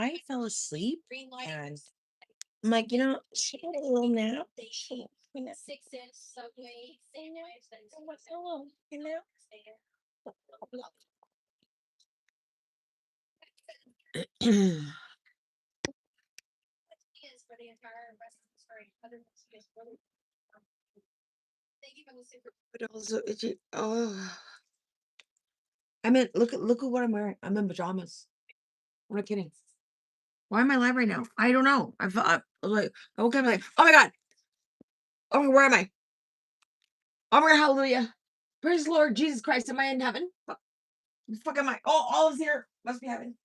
I fell asleep and I'm like, should I get a little nap? You know, what's a little, But also, oh, I mean, look at what I'm wearing. I'm in pajamas. I'm not kidding. Why am I live right now? I don't know. I was like, I woke up like, oh my god, oh, where am I? Oh my god, hallelujah, praise the Lord Jesus Christ. Am I in heaven? Fuck am I? Oh, all is here. Must be heaven.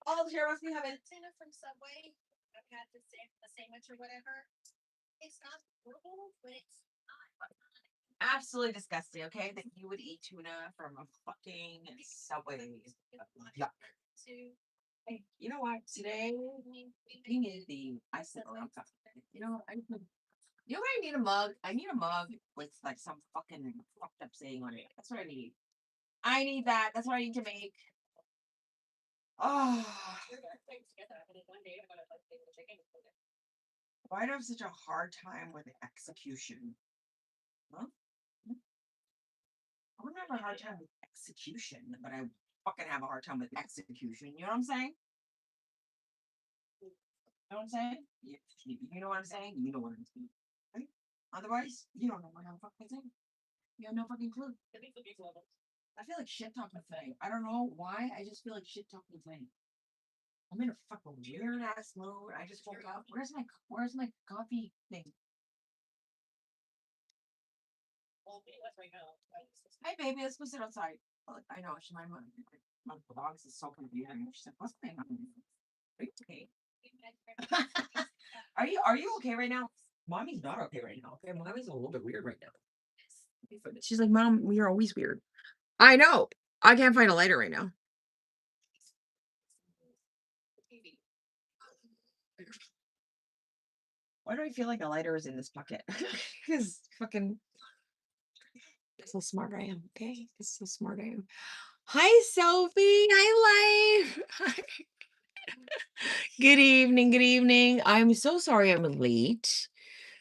All is here. Must be heaven. Absolutely disgusting. Okay, that you would eat tuna from a fucking Subway. Yuck. Hey, you know what? Today, being is the I said around something. You know what I need a mug? I need a mug with like some fucking fucked up saying on it. That's what I need. I need that. That's what I need to make. Oh, why do I have such a hard time with execution? Huh? I wouldn't have a hard time with execution, but I fucking have a hard time with execution. You know what I'm saying? You know what I'm saying? You know what I'm saying? You know what I'm saying. Right? Otherwise, you don't know what I'm fucking saying. You have no fucking clue. I feel like shit talking today. I don't know why. I just feel like shit talking today. I'm in a fucking weird ass mode. I just woke up. Where's my coffee thing? Hey baby, let's go sit outside. Oh, I know, she my dogs is so confusing. She's like, what's going on? Are you okay? Are you okay right now? Mommy's not okay right now. Okay, mommy's a little bit weird right now. She's like, Mom, you're always weird. I know. I can't find a lighter right now. Why do I feel like a lighter is in this pocket? Because fucking that's how smart I am. Okay, that's so smart I am. Hi, Sophie. Hi, life. Good evening. Good evening. I'm so sorry I'm late.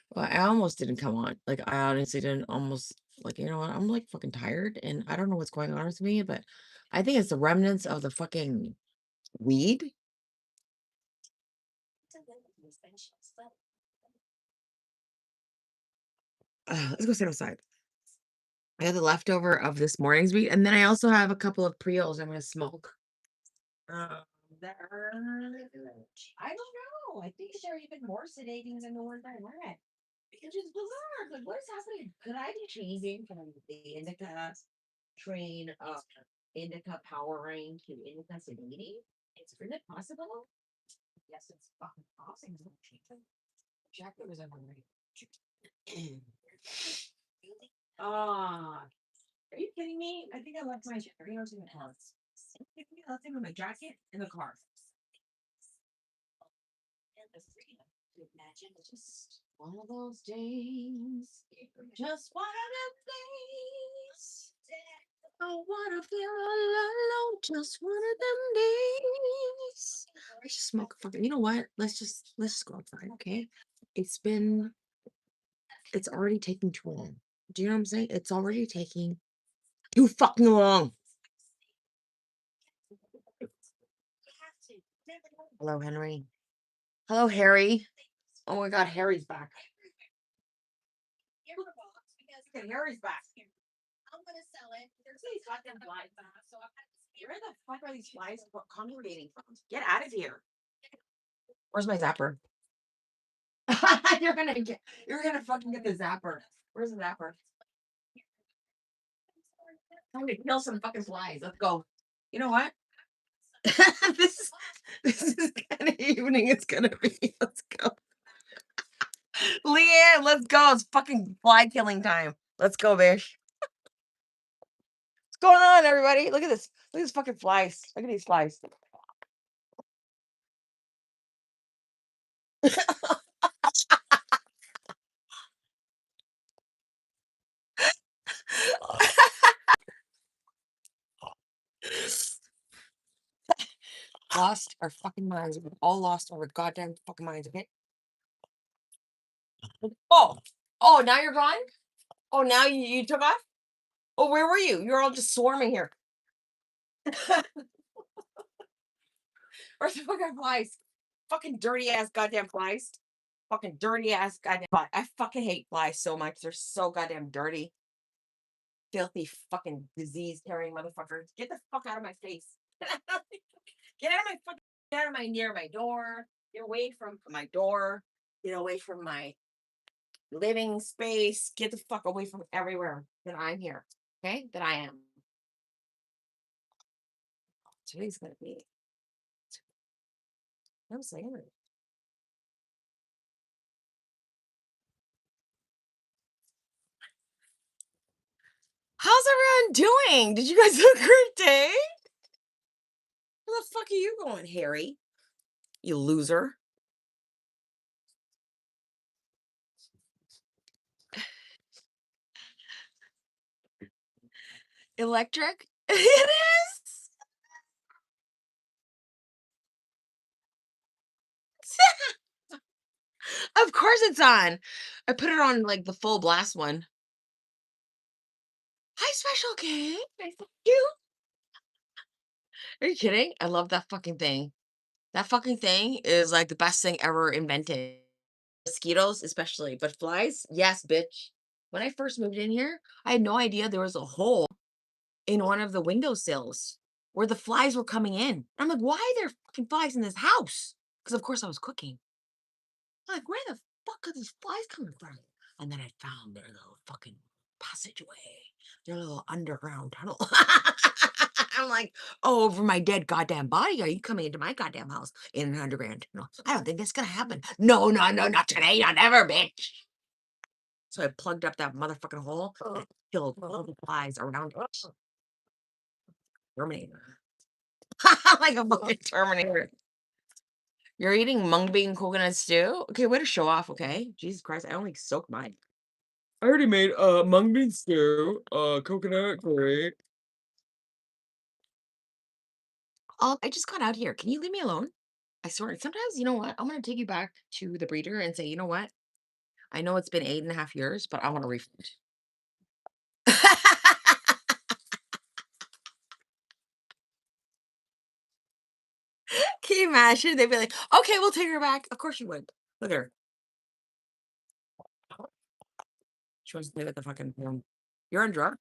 Well, I almost didn't come on. Like, I honestly didn't almost, like, you know what? I'm like fucking tired and I don't know what's going on with me, but I think it's the remnants of the fucking weed. Let's go sit outside. I got the leftover of this morning's weed, and then I also have a couple of pre-ols I'm gonna smoke. Um, I don't know. I think they're even more sedating than the ones I read. Which is bizarre. Like, what is happening? Could I be changing from the indica train of indica powering to indica sedating? Is it possible? Yes, it's fucking possible. Jacket was ever right. Ah, are you kidding me? I think I left my jacket in the house. I think I left him with my jacket in the car. Imagine just one of those days. Just one of them days. I wanna feel all alone. Just one of them days. I just smoke a fucking. You know what? Let's just go outside, okay? It's been. It's already taking too long. Do you know what I'm saying? It's already taking too fucking long. Hello, Henry. Hello, Harry. Oh my God, Harry's back. Okay, Harry's back. Where the fuck are these flies congregating from? Get out of here. Where's my zapper? You're gonna fucking get the zapper. Where's the zapper? Time to kill some fucking flies. Let's go. You know what? this is this is kind of evening it's gonna be. Let's go. Leanne, let's go. It's fucking fly killing time. Let's go, bish. What's going on, everybody? Look at this. Look at these fucking flies. Look at these flies. lost our fucking minds. We've all lost our goddamn fucking minds, okay? Oh, oh, now you're gone? Oh, now you took off? Oh, where were you? You're all just swarming here. Where's the fucking flies? Fucking dirty ass goddamn flies. Fucking dirty ass goddamn flies. I fucking hate flies so much. They're so goddamn dirty. Filthy fucking disease carrying motherfuckers. Get the fuck out of my face. Get out of my fucking, get out of my near my door. Get away from my door. Get away from my living space. Get the fuck away from everywhere that I'm here. Okay? That I am. Today's gonna be. I'm saying it. How's everyone doing? Did you guys have a great day? Where the fuck are you going, Harry? You loser. Electric? It is. Of course it's on. I put it on like the full blast one. Hi, special K. Thank you. Are you kidding? I love that fucking thing. That fucking thing is like the best thing ever invented. Mosquitoes, especially, but flies, yes, bitch. When I first moved in here, I had no idea there was a hole in one of the windowsills where the flies were coming in. I'm like, why are there fucking flies in this house? Because of course I was cooking. I'm like, where the fuck are these flies coming from? And then I found their little fucking passageway, their little underground tunnel. I'm like, oh, over my dead goddamn body. Are you coming into my goddamn house in an underground tunnel? I don't think that's gonna happen. No, no, no, not today, not ever, bitch. So I plugged up that motherfucking hole and killed all the flies around it. Terminator. Like a fucking Terminator. You're eating mung bean coconut stew? Okay, way to show off, okay? Jesus Christ, I only soaked mine. I already made mung bean stew, coconut curry. I just got out here. Can you leave me alone? I swear, sometimes, you know what? I'm gonna take you back to the breeder and say, you know what? I know it's been 8.5 years, but I want a refund. Can you imagine? They'd be like, okay, we'll take her back. Of course you would. Look at her. She wants to live at the fucking room. You're on drugs?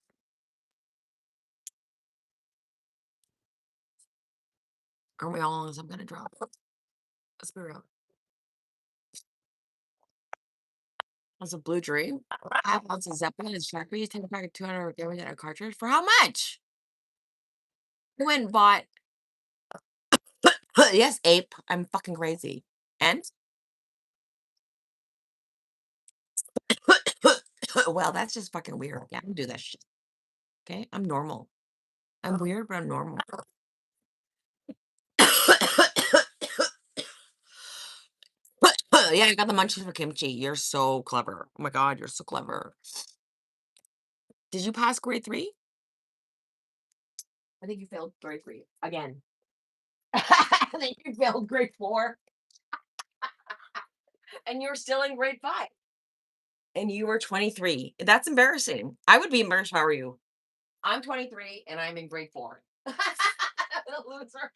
Aren't we all on some kind of drug? Let's be real. That's a blue dream. 5 ounces of Zeppelin is factory. 10 pack of 200 grams at a cartridge. For how much? I went and bought. Yes, ape. I'm fucking crazy. And well, that's just fucking weird. Yeah, I don't do that shit. Okay, I'm normal. I'm weird, but I'm normal. Yeah, I got the munchies for kimchi. You're so clever. Oh my god, you're so clever. Did you pass grade 3? I think you failed grade 3 again. I think you failed grade 4, and you're still in grade 5. And you were 23. That's embarrassing. I would be embarrassed if I were you. I'm 23 and I'm in grade 4. The loser.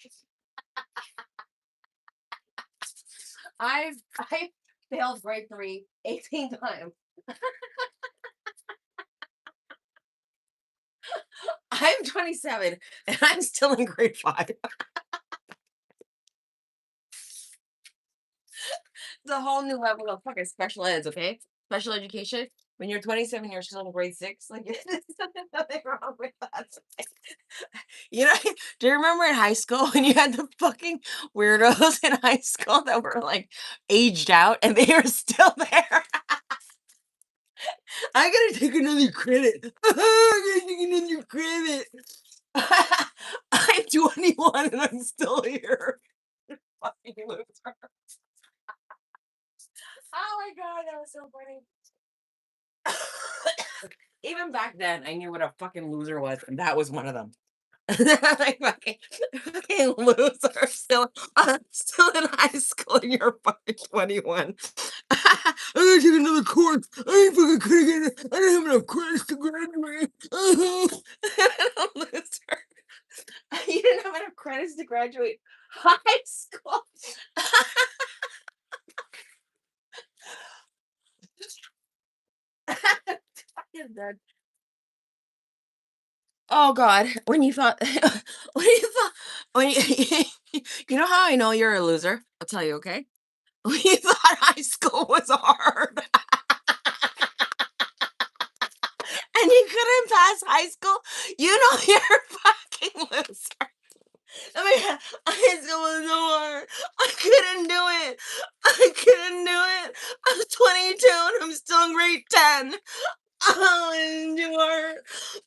I failed grade 3 18 times. I'm 27 and I'm still in grade 5. The whole new level of fucking special eds, okay? Special education. When you're 27, you're still in grade 6. Like, there's nothing wrong with that. You know, do you remember in high school when you had the fucking weirdos in high school that were like aged out and they were still there? I gotta take another credit. I gotta take another credit. I'm 21 and I'm still here. Fucking loser. Oh my god, that was so funny. Even back then, I knew what a fucking loser was, and that was one of them. Like fucking losers. still in high school and you're fucking 21. I gotta take another course. I ain't fucking couldn't get it. I don't have enough credits to graduate. Loser. You didn't have enough credits to graduate high school. Fucking dead. Oh God, when you thought when you thought when you you know how I know you're a loser? I'll tell you, okay? When you thought high school was hard and you couldn't pass high school, you know you're a fucking loser. I mean, high school was so hard. I couldn't do it. I couldn't do it. I'm 22 and I'm still in grade 10. Oh, it's too hard.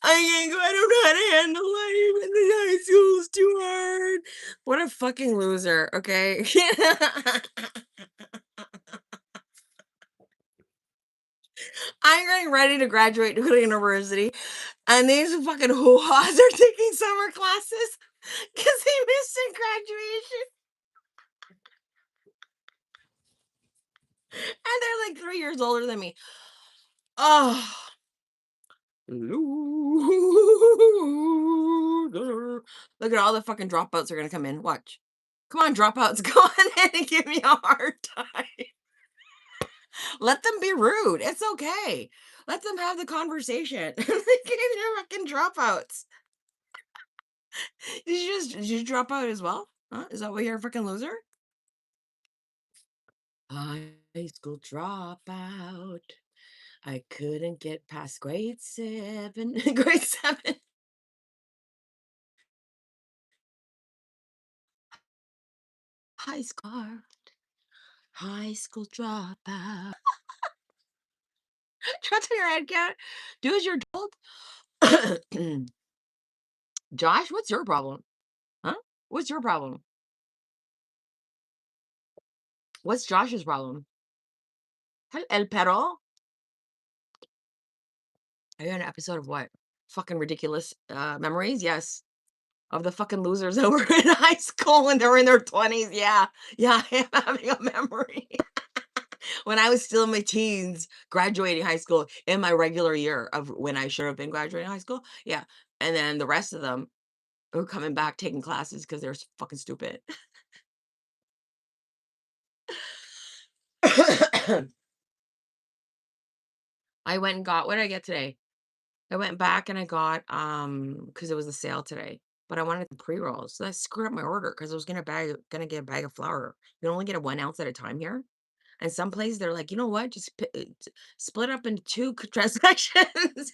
I don't know how to handle life, and the high school's too hard. What a fucking loser, okay? I'm getting ready to graduate to go to university, and these fucking hoo-haws are taking summer classes because they missed their graduation, and they're like 3 years older than me. Oh, loser. Look at all the fucking dropouts are gonna come in. Watch. Come on, dropouts, go on in and give me a hard time. Let them be rude. It's okay. Let them have the conversation. They're fucking dropouts. Did you drop out as well? Huh? Is that why you're a freaking loser? High school dropout. I couldn't get past grade 7. Grade 7. High school. High school dropout. Trust in your head, cat. Do as you're told. Josh, what's your problem? Huh? What's your problem? What's Josh's problem? El Perro? Are you on an episode of what? Fucking ridiculous memories? Yes. Of the fucking losers that were in high school when they were in their 20s. Yeah. Yeah, I am having a memory. When I was still in my teens, graduating high school in my regular year of when I should have been graduating high school. Yeah. And then the rest of them were coming back taking classes because they're fucking stupid. I went and got what did I get today? I went back and I got because it was a sale today. But I wanted the pre-rolls. So I screwed up my order because I was gonna get a bag of flour. You can only get a 1 ounce at a time here. And some places they're like, you know what? Just split up into two transactions.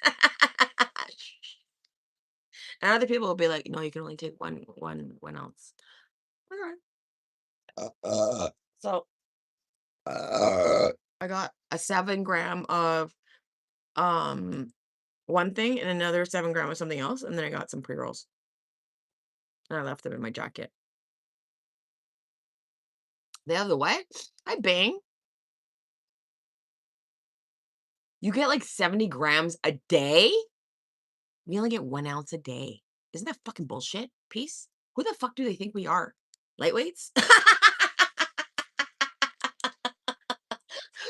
And other people will be like, no, you can only take 1 ounce. Okay. So I got a 7 gram of um one thing and another 7 gram of something else, and then I got some pre-rolls. And I left them in my jacket. The other way, I bang. You get like 70 grams a day? We only get 1 ounce a day. Isn't that fucking bullshit? Peace? Who the fuck do they think we are? Lightweights? Who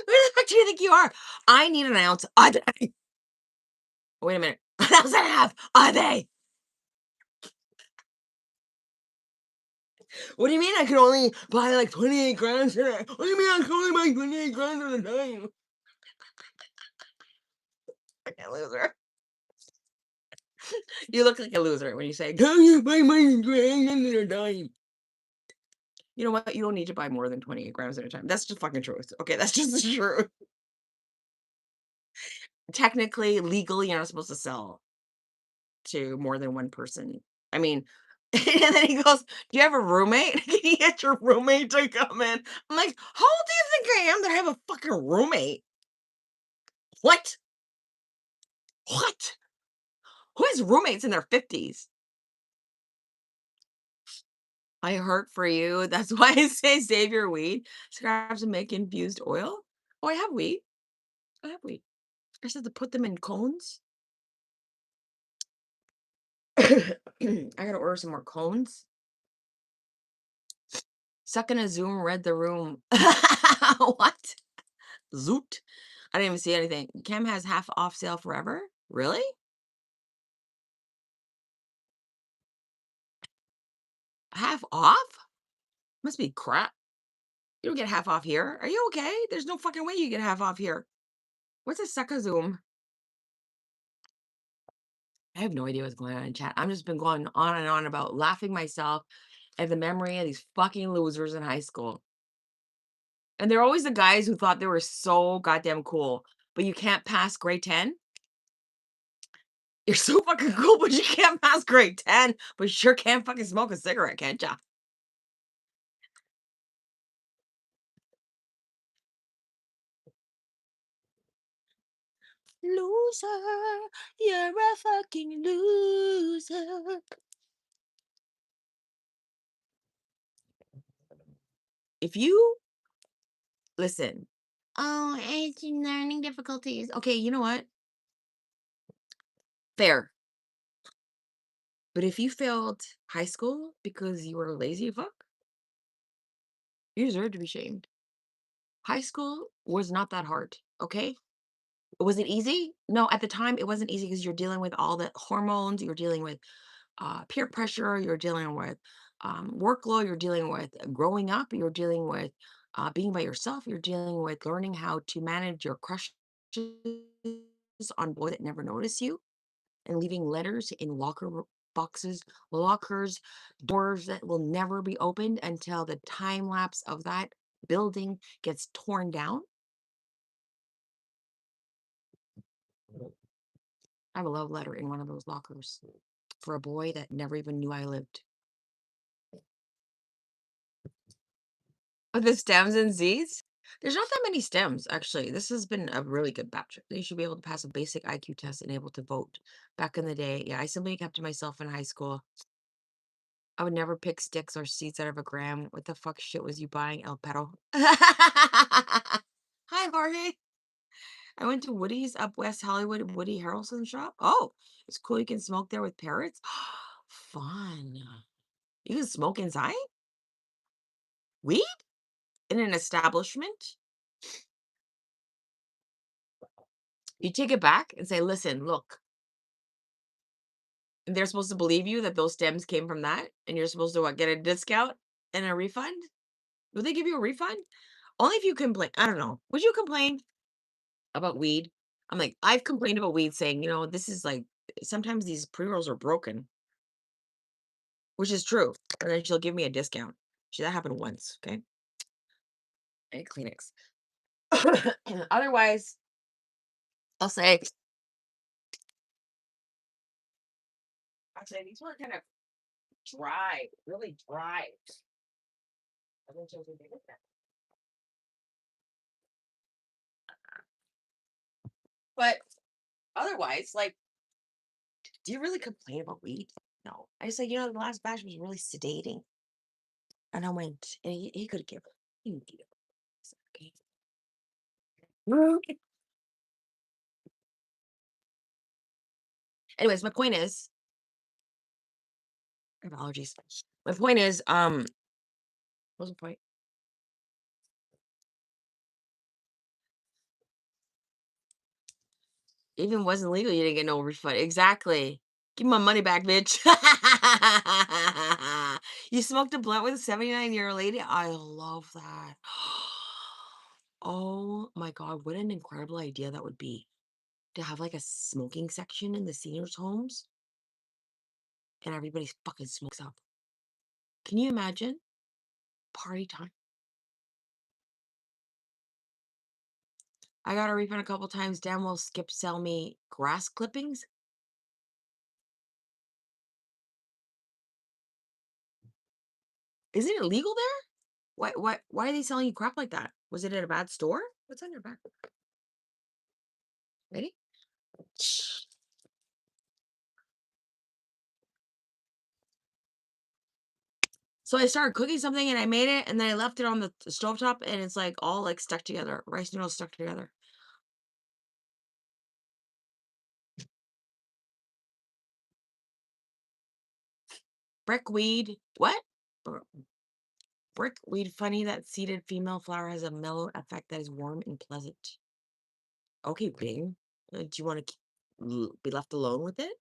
the fuck do you think you are? I need an ounce a day. Wait a minute. An ounce and a half a day. What do you mean I can only buy like 28 grams a day? What do you mean I can only buy 28 grams at a time? Fucking loser. You look like a loser when you say, can you buy my grams at a time? You know what? You don't need to buy more than 28 grams at a time. That's just fucking truth. Okay, that's just the truth. Technically, legally, you're not supposed to sell to more than one person. I mean, and then he goes, "Do you have a roommate? Can you get your roommate to come in?" I'm like, "How old do you think I am that I have a fucking roommate? What? What? Who has roommates in their 50s?" I hurt for you. That's why I say save your weed. Scraps and make infused oil. Oh, I have weed. I have weed. I said to put them in cones. I gotta order some more cones. Suck in a Zoom, read the room. What? Zoot. I didn't even see anything. Chem has half off sale forever? Really? Half off? Must be crap. You don't get half off here. Are you okay? There's no fucking way you get half off here. What's a suck a Zoom? I have no idea what's going on in chat. I've just been going on and on about laughing myself at the memory of these fucking losers in high school. And they're always the guys who thought they were so goddamn cool, but you can't pass grade 10. You're so fucking cool, but you can't pass grade 10, but you sure can't fucking smoke a cigarette, can't ya? Loser, you're a fucking loser. If you listen, oh, it's learning difficulties. Okay, you know what? Fair. But if you failed high school because you were lazy as fuck, you deserve to be shamed. High school was not that hard, okay? Was it easy? No, at the time it wasn't easy because you're dealing with all the hormones, you're dealing with peer pressure, you're dealing with workload, you're dealing with growing up, you're dealing with being by yourself, you're dealing with learning how to manage your crushes on boys that never notice you and leaving letters in boxes, lockers, doors that will never be opened until the time lapse of that building gets torn down. I have a love letter in one of those lockers for a boy that never even knew I lived. With the stems and seeds? There's not that many stems, actually. This has been a really good batch. They should be able to pass a basic IQ test and able to vote. Back in the day, yeah, I simply kept to myself in high school. I would never pick sticks or seeds out of a gram. What the fuck shit was you buying, El Perro? Hi, Jorge. I went to Woody's up West Hollywood, Woody Harrelson's shop. Oh, it's cool. You can smoke there with parrots. Fun. You can smoke inside? Weed? In an establishment? You take it back and say, listen, look, and they're supposed to believe you that those stems came from that, and you're supposed to what, get a discount and a refund? Will they give you a refund? Only if you complain. I don't know. Would you complain about weed? I'm like, I've complained about weed saying, this is like sometimes these pre-rolls are broken, which is true. And then she'll give me a discount. See, that happened once, okay? And Kleenex. Otherwise, I'll say, actually, these were kind of dry, really dry. I think she'll give me a discount. But otherwise, like, do you really complain about weed? No. I just like, the last batch was really sedating. And I went, and he could give it. He could give it. Okay. Anyways, my point is, I have allergies. My point is, what's the point? Even wasn't legal, you didn't get no refund. Exactly. Give my money back, bitch. You smoked a blunt with a 79-year-old lady? I love that. Oh my God, what an incredible idea that would be to have like a smoking section in the seniors' homes and everybody fucking smokes up. Can you imagine? Party time. I got a refund a couple times. Damn well Skip sell me grass clippings. Isn't it illegal there? Why are they selling you crap like that? Was it at a bad store? What's on your back? Ready? So I started cooking something and I made it and then I left it on the stovetop and it's like all like stuck together. Rice noodles stuck together. Brickweed. What? Brick weed funny that seeded female flower has a mellow effect that is warm and pleasant. Okay, Bing. Do you want to be left alone with it?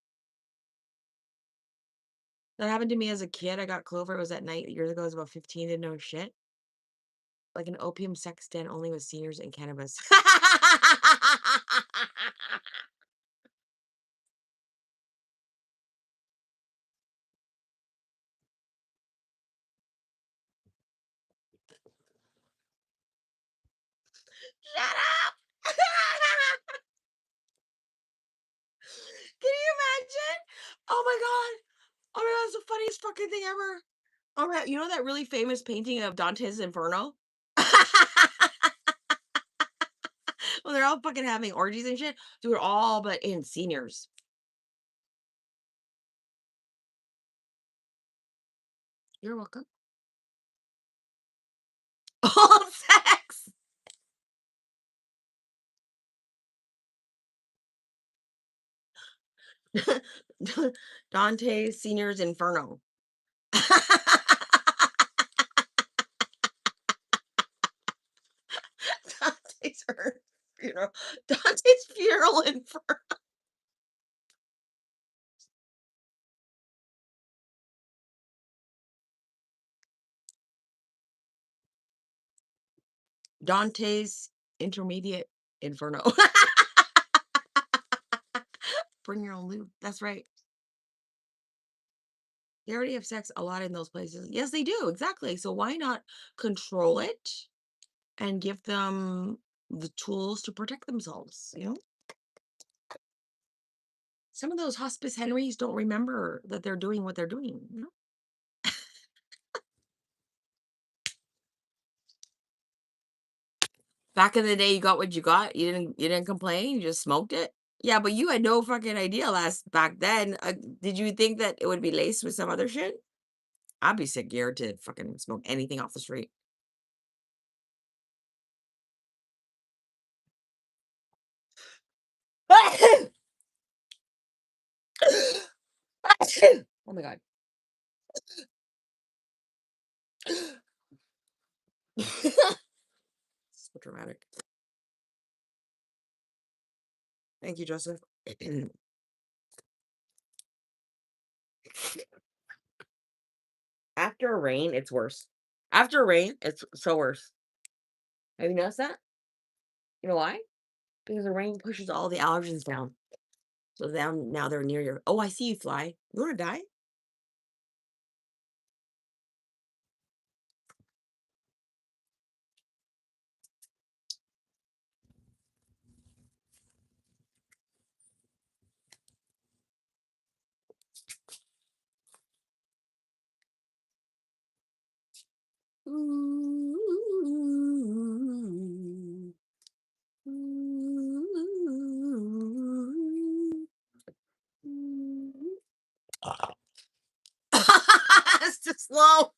That happened to me as a kid. I got clover. It was at night years ago. I was about 15. Didn't know shit. Like an opium sex den only with seniors and cannabis. Shut up! Can you imagine? Oh my god! Oh my god, it's the funniest fucking thing ever. All right, you know that really famous painting of Dante's Inferno? Well, they're all fucking having orgies and shit. Dude, all but in seniors. You're welcome. All sex. Dante's Senior's Inferno. Dante's funeral. Dante's funeral Inferno. Dante's Intermediate Inferno. Bring your own lube. That's right. They already have sex a lot in those places. Yes, they do. Exactly. So why not control it and give them the tools to protect themselves? You know, some of those hospice Henrys don't remember that they're doing what they're doing. You know? Back in the day, you got what you got. You didn't complain. You just smoked it. Yeah, but you had no fucking idea last back then. Did you think that it would be laced with some other shit? I'd be scared to fucking smoke anything off the street. Oh my god. So dramatic. Thank you, Joseph. After rain, it's worse. After rain, it's so worse. Have you noticed that? You know why? Because the rain pushes all the allergens down. So now they're near your. Oh, I see you fly. You want to die? Ooh, it's too slow.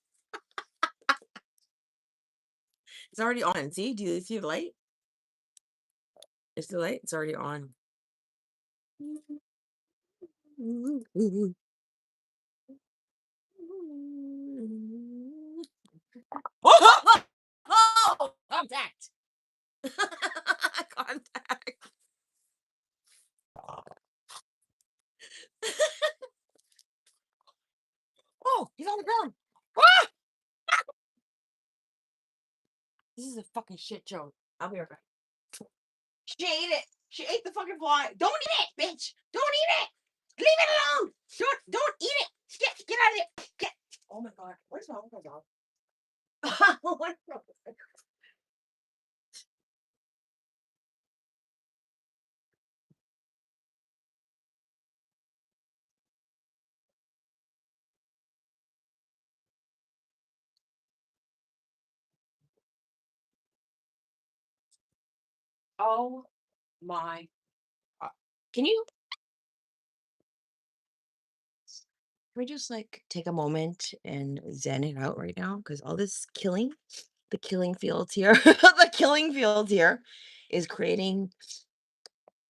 It's already on. See? Do you see the light? It's the light. It's already on. Oh, contact. Contact. Oh, he's on the ground. Ah! This is a fucking shit show. I'll be right back. She ate it. She ate the fucking fly. Don't eat it, bitch. Don't eat it. Leave it alone. Don't eat it. Get out of there. Get. Oh my god. Where's my uncle dog? Oh my god. Can we just like take a moment and zen it out right now? Because all this killing, the killing fields here, the killing fields here is creating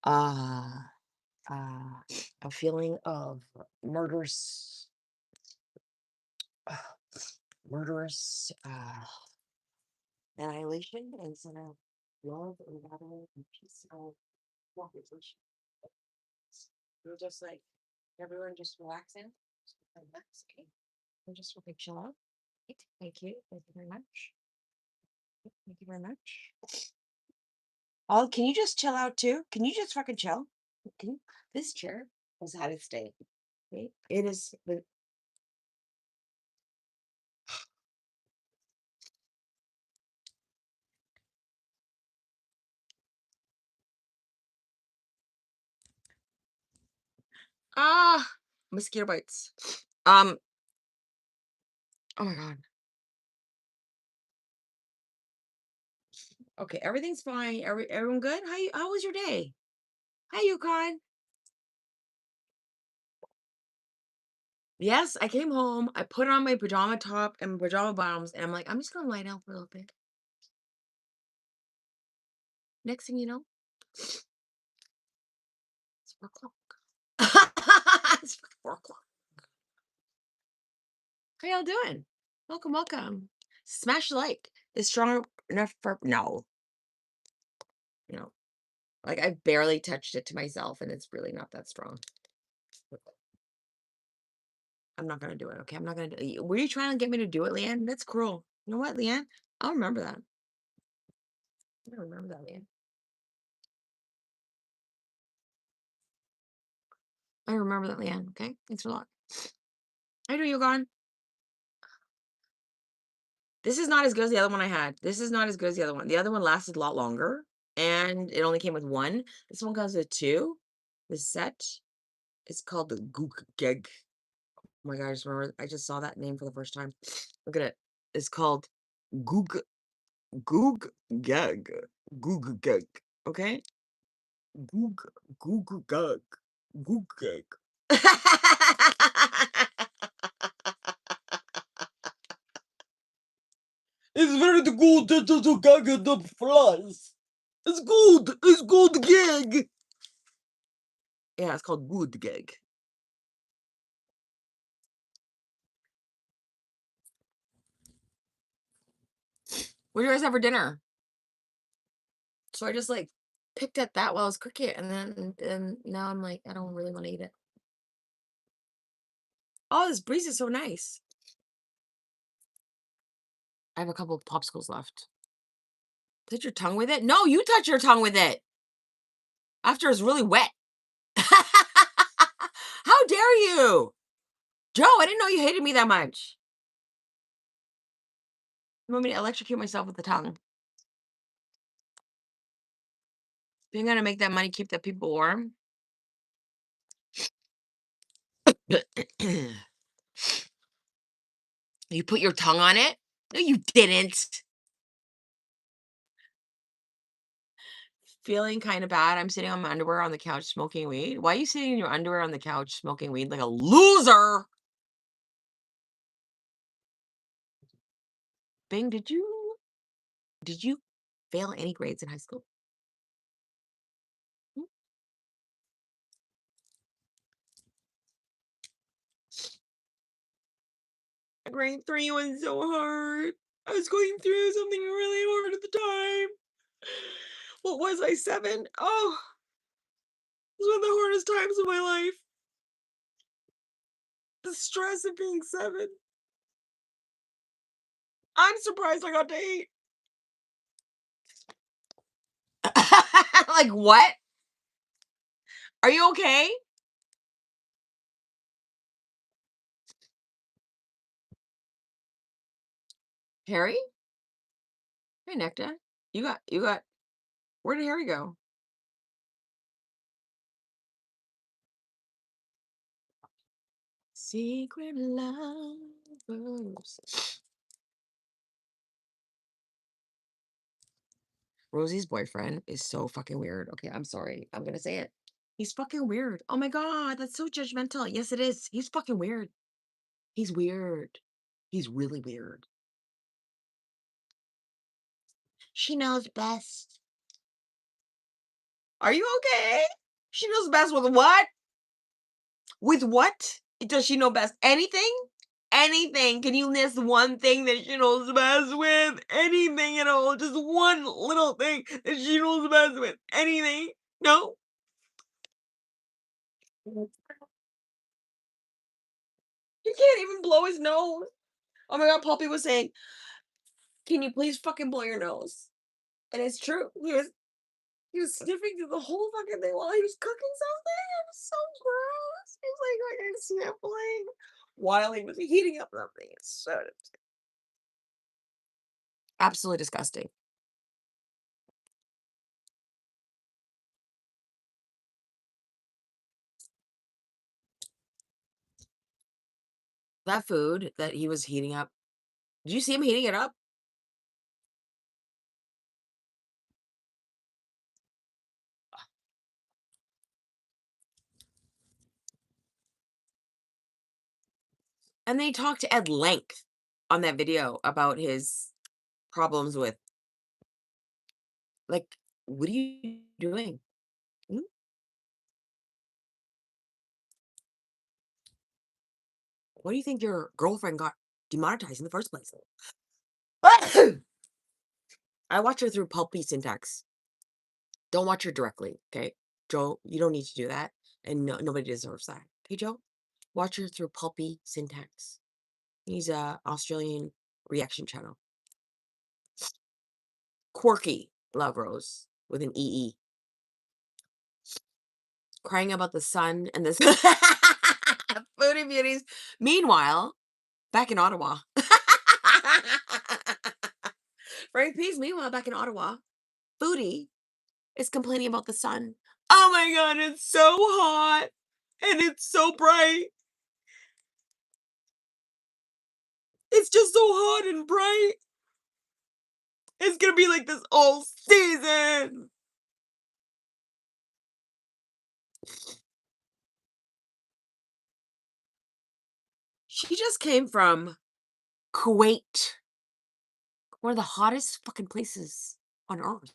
uh uh a feeling of murderous murderous annihilation instead of love and battle and peaceful conversation. We're just like everyone just relaxing. Just relax, okay? We're just really chill out. Right? Thank you. Thank you very much. Thank you very much. All can you just chill out too? Can you just fucking chill? Can you, this chair has had its day. Okay? It is the mosquito bites. Um, oh my god. Okay, everything's fine. Everyone good? How was your day? Hi, Yukon. Yes, I came home. I put on my pajama top and pajama bottoms, and I'm like, I'm just gonna lie down for a little bit. Next thing you know, it's 4 o'clock. It's 4 o'clock. How y'all doing? Welcome, welcome. Smash the like. It's strong enough for no. You know, like I barely touched it to myself, and it's really not that strong. I'm not gonna do it. Okay, I'm not gonna do it. Were you trying to get me to do it, Leanne? That's cruel. You know what, Leanne? I'll remember that. I remember that, Leanne. I remember that, Leanne. Okay, thanks a lot. I know you're gone. This is not as good as the other one I had. This is not as good as the other one. The other one lasted a lot longer, and it only came with one. This one comes with two. This set is called the Gook Geg. Oh my god, I just remember. I just saw that name for the first time. Look at it. It's called Goog Goog Geg. Goog Geg. Okay. Goog Goog Geg. Goog Geg. It's very good to gag the flies. It's good. It's good gag. Yeah, it's called good gag. What do you guys have for dinner? So I just like picked at that while I was cooking it, and then now I'm like, I don't really want to eat it. Oh, this breeze is so nice. I have a couple of popsicles left. Touch your tongue with it? No, you touch your tongue with it. After it's really wet. How dare you? Joe, I didn't know you hated me that much. You want me to electrocute myself with the tongue? You're gonna make that money keep the people warm? You put your tongue on it? No, you didn't. Feeling kind of bad. I'm sitting on my underwear on the couch smoking weed. Why are you sitting in your underwear on the couch smoking weed like a loser? Bing, did you fail any grades in high school? Hmm? Grade 3 was so hard. I was going through something really hard at the time. What was I, 7? Oh, it was one of the hardest times of my life. The stress of being 7. I'm surprised I got to 8. Like, what? Are you okay? Harry? Hey, Necta. You got, where did Harry go? Secret lovers. Rosie's boyfriend is so fucking weird. Okay, I'm sorry. I'm gonna say it. He's fucking weird. Oh my god, that's so judgmental. Yes, it is. He's fucking weird. He's weird. He's really weird. She knows best. Are you okay? She knows best with what? With what? Does she know best? Anything? Anything. Can you list one thing that she knows best with? Anything at all. Just one little thing that she knows best with. Anything? No? He can't even blow his nose. Oh my god, Poppy was saying, "Can you please fucking blow your nose?" And it's true. He was sniffing through the whole fucking thing while he was cooking something. It was so gross. He was like fucking sniffling while he was heating up something. It's so absolutely disgusting. That food that he was heating up, did you see him heating it up? And they talked at length on that video about his problems with, like, what are you doing? Mm? What do you think your girlfriend got demonetized in the first place? I watch her through pulpy syntax. Don't watch her directly, okay? Joe, you don't need to do that. And no, nobody deserves that. Okay, Joe? Watch her through pulpy syntax. He's a Australian reaction channel. Quirky Love Rose with an EE. Crying about the sun and this Foodie Beauties. Meanwhile, back in Ottawa. Frank Peace, meanwhile, back in Ottawa, Foodie is complaining about the sun. Oh my god, it's so hot and it's so bright. It's just so hot and bright. It's gonna be like this all season. She just came from Kuwait, one of the hottest fucking places on earth.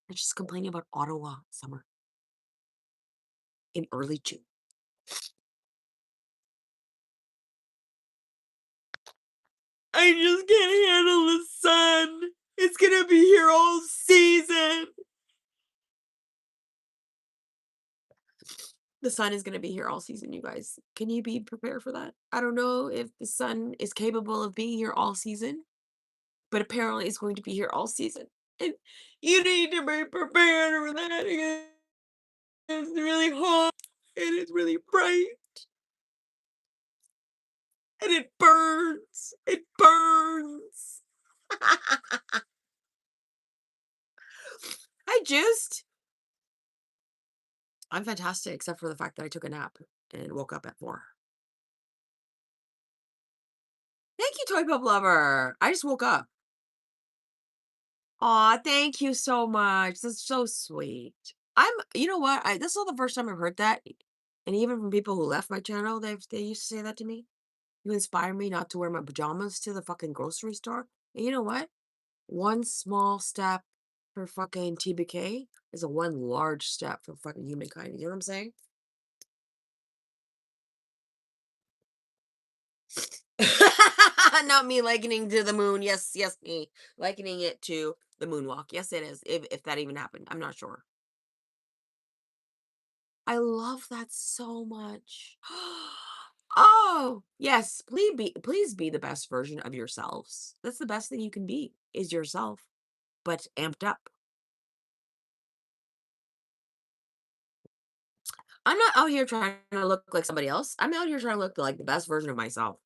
And she's complaining about Ottawa summer in early June. I just can't handle the sun. It's gonna be here all season. The sun is gonna be here all season, you guys. Can you be prepared for that? I don't know if the sun is capable of being here all season, but apparently it's going to be here all season. And you need to be prepared for that because it's really hot and it's really bright and it burns. It burns. I just I'm fantastic, except for the fact that I took a nap and woke up at 4. Thank you, Toy Pop Lover. I just woke up. Aw, thank you so much. That's so sweet. You know what? This is not the first time I've heard that. And even from people who left my channel, they used to say that to me. You inspire me not to wear my pajamas to the fucking grocery store. And you know what? One small step for fucking TBK is a one large step for fucking humankind. You know what I'm saying? Not me likening to the moon. Yes, yes, me likening it to the moonwalk. Yes, it is. If that even happened, I'm not sure. I love that so much. Oh, yes. Please be the best version of yourselves. That's the best thing you can be is yourself, but amped up. I'm not out here trying to look like somebody else. I'm out here trying to look like the best version of myself.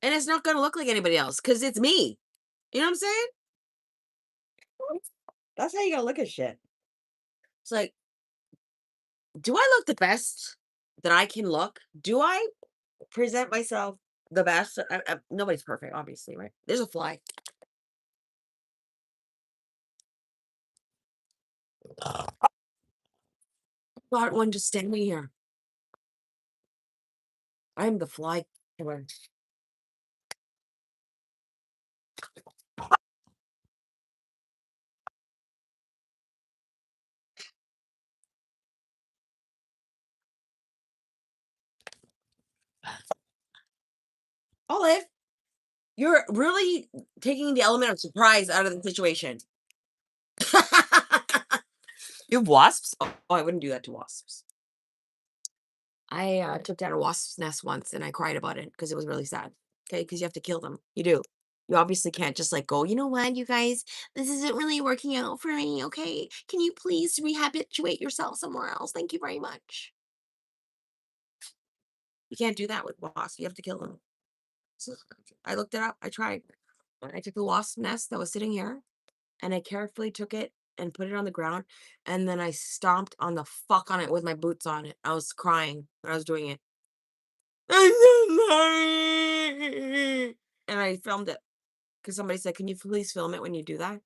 And it's not going to look like anybody else because it's me. You know what I'm saying? That's how you got to look at shit. It's like, do I look the best that I can look? Do I present myself the best? Nobody's perfect, obviously, right? There's a fly. Got one just standing here. I'm the fly killer. Olive, you're really taking the element of surprise out of the situation. You have wasps? Oh, I wouldn't do that to wasps. I took down a wasp's nest once and I cried about it because it was really sad. Okay, because you have to kill them. You do. You obviously can't just like go, you know what, you guys, this isn't really working out for me. Okay, can you please rehabilitate yourself somewhere else? Thank you very much. You can't do that with wasps. You have to kill them. So I looked it up. I tried. I took the wasp nest that was sitting here and I carefully took it and put it on the ground. And then I stomped on the fuck on it with my boots on it. I was crying when I was doing it. I'm so sorry. And I filmed it because somebody said, "Can you please film it when you do that?"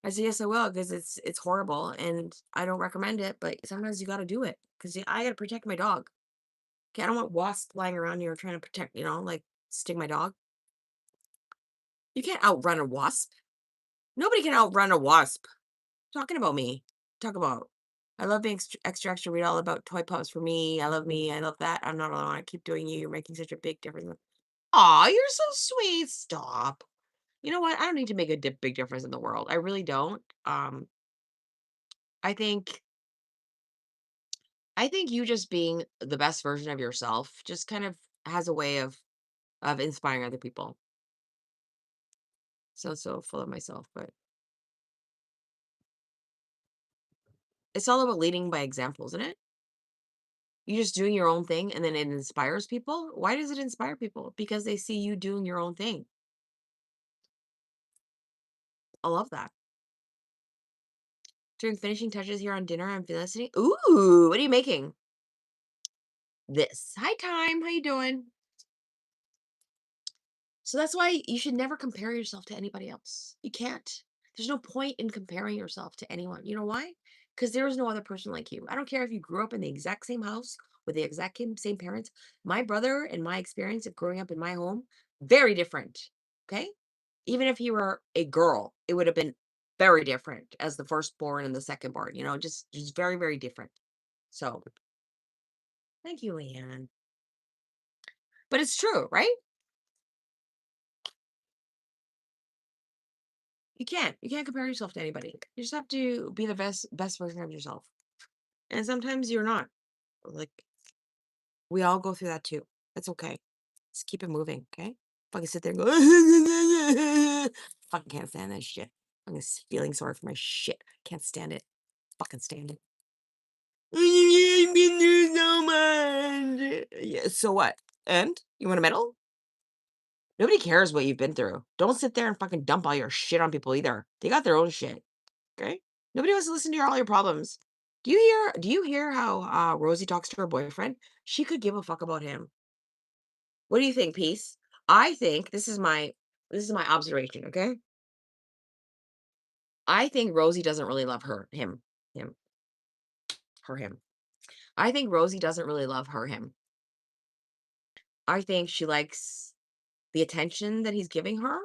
I said, "Yes, I will," because it's horrible and I don't recommend it. But sometimes you got to do it because I got to protect my dog. Okay, I don't want wasps flying around here trying to protect, like sting my dog. You can't outrun a wasp. Nobody can outrun a wasp. Talking about me. Talk about. I love being extra, extra. Read all about toy pups for me. I love me. I love that. I'm not alone. I keep doing you. You're making such a big difference. Aw, you're so sweet. Stop. You know what? I don't need to make a big difference in the world. I really don't. I think you just being the best version of yourself just kind of has a way of inspiring other people. So full of myself, but it's all about leading by example, isn't it? You just doing your own thing and then it inspires people. Why does it inspire people? Because they see you doing your own thing. I love that. Doing finishing touches here on dinner. I'm listening. Ooh, what are you making? This. Hi, Time. How you doing? So that's why you should never compare yourself to anybody else. You can't. There's no point in comparing yourself to anyone. You know why? Because there is no other person like you. I don't care if you grew up in the exact same house with the exact same parents. My brother and my experience of growing up in my home, very different. Okay. Even if you were a girl, it would have been very different as the firstborn and the secondborn, just very, very different. So thank you, Leanne. But it's true, right? You can't. You can't compare yourself to anybody. You just have to be the best version of yourself. And sometimes you're not. Like we all go through that too. That's okay. Just keep it moving, okay? Fucking sit there and go fucking can't stand that shit. I'm just feeling sorry for my shit. Can't stand it. Fucking stand it. You've been through so much. Yeah, so what? And you want a medal? Nobody cares what you've been through. Don't sit there and fucking dump all your shit on people either. They got their own shit. Okay? Nobody wants to listen to all your problems. Do you hear how Rosie talks to her boyfriend? She could give a fuck about him. What do you think, Peace? I think this is my observation, okay? I think Rosie doesn't really love him, him. I think Rosie doesn't really love him. I think she likes the attention that he's giving her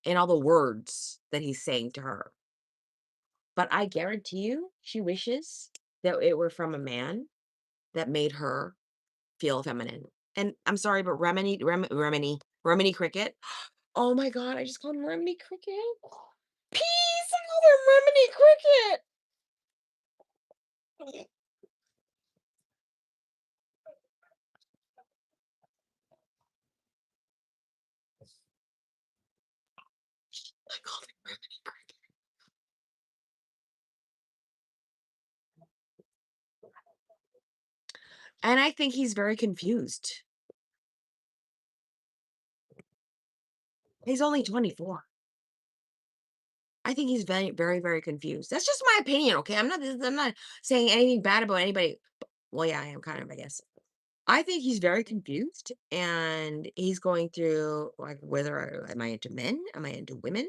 and all the words that he's saying to her. But I guarantee you, she wishes that it were from a man that made her feel feminine. And I'm sorry, but Remini Cricket. Oh my god, I just called him Remini Cricket. Peace! I called him Remini Cricket. I called him Remini Cricket. And I think he's very confused. He's only 24. I think he's very, very, very confused. That's just my opinion, okay? I'm not saying anything bad about anybody. Well, yeah, I am kind of, I guess. I think he's very confused and he's going through like whether am I into men? Am I into women?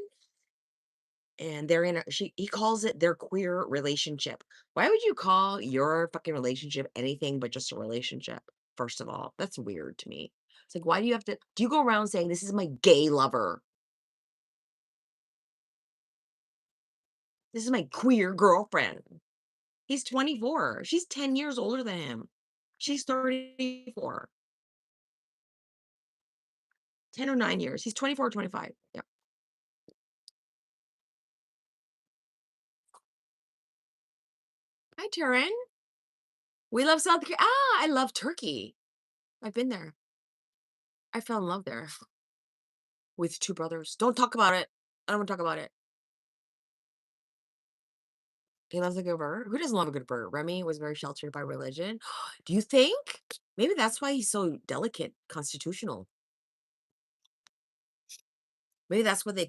And they're in he calls it their queer relationship. Why would you call your fucking relationship anything but just a relationship? First of all, that's weird to me. It's like, why do you go around saying this is my gay lover? This is my queer girlfriend. He's 24. She's 10 years older than him. She's 34. 10 or 9 years. He's 24 or 25. Yeah. Hi, Taryn. We love South Korea. I love Turkey. I've been there. I fell in love there with 2 brothers. Don't talk about it. I don't wanna talk about it. He loves a good burger. Who doesn't love a good burger? Remy was very sheltered by religion. Do you think? Maybe that's why he's so delicate, constitutional. Maybe that's what they,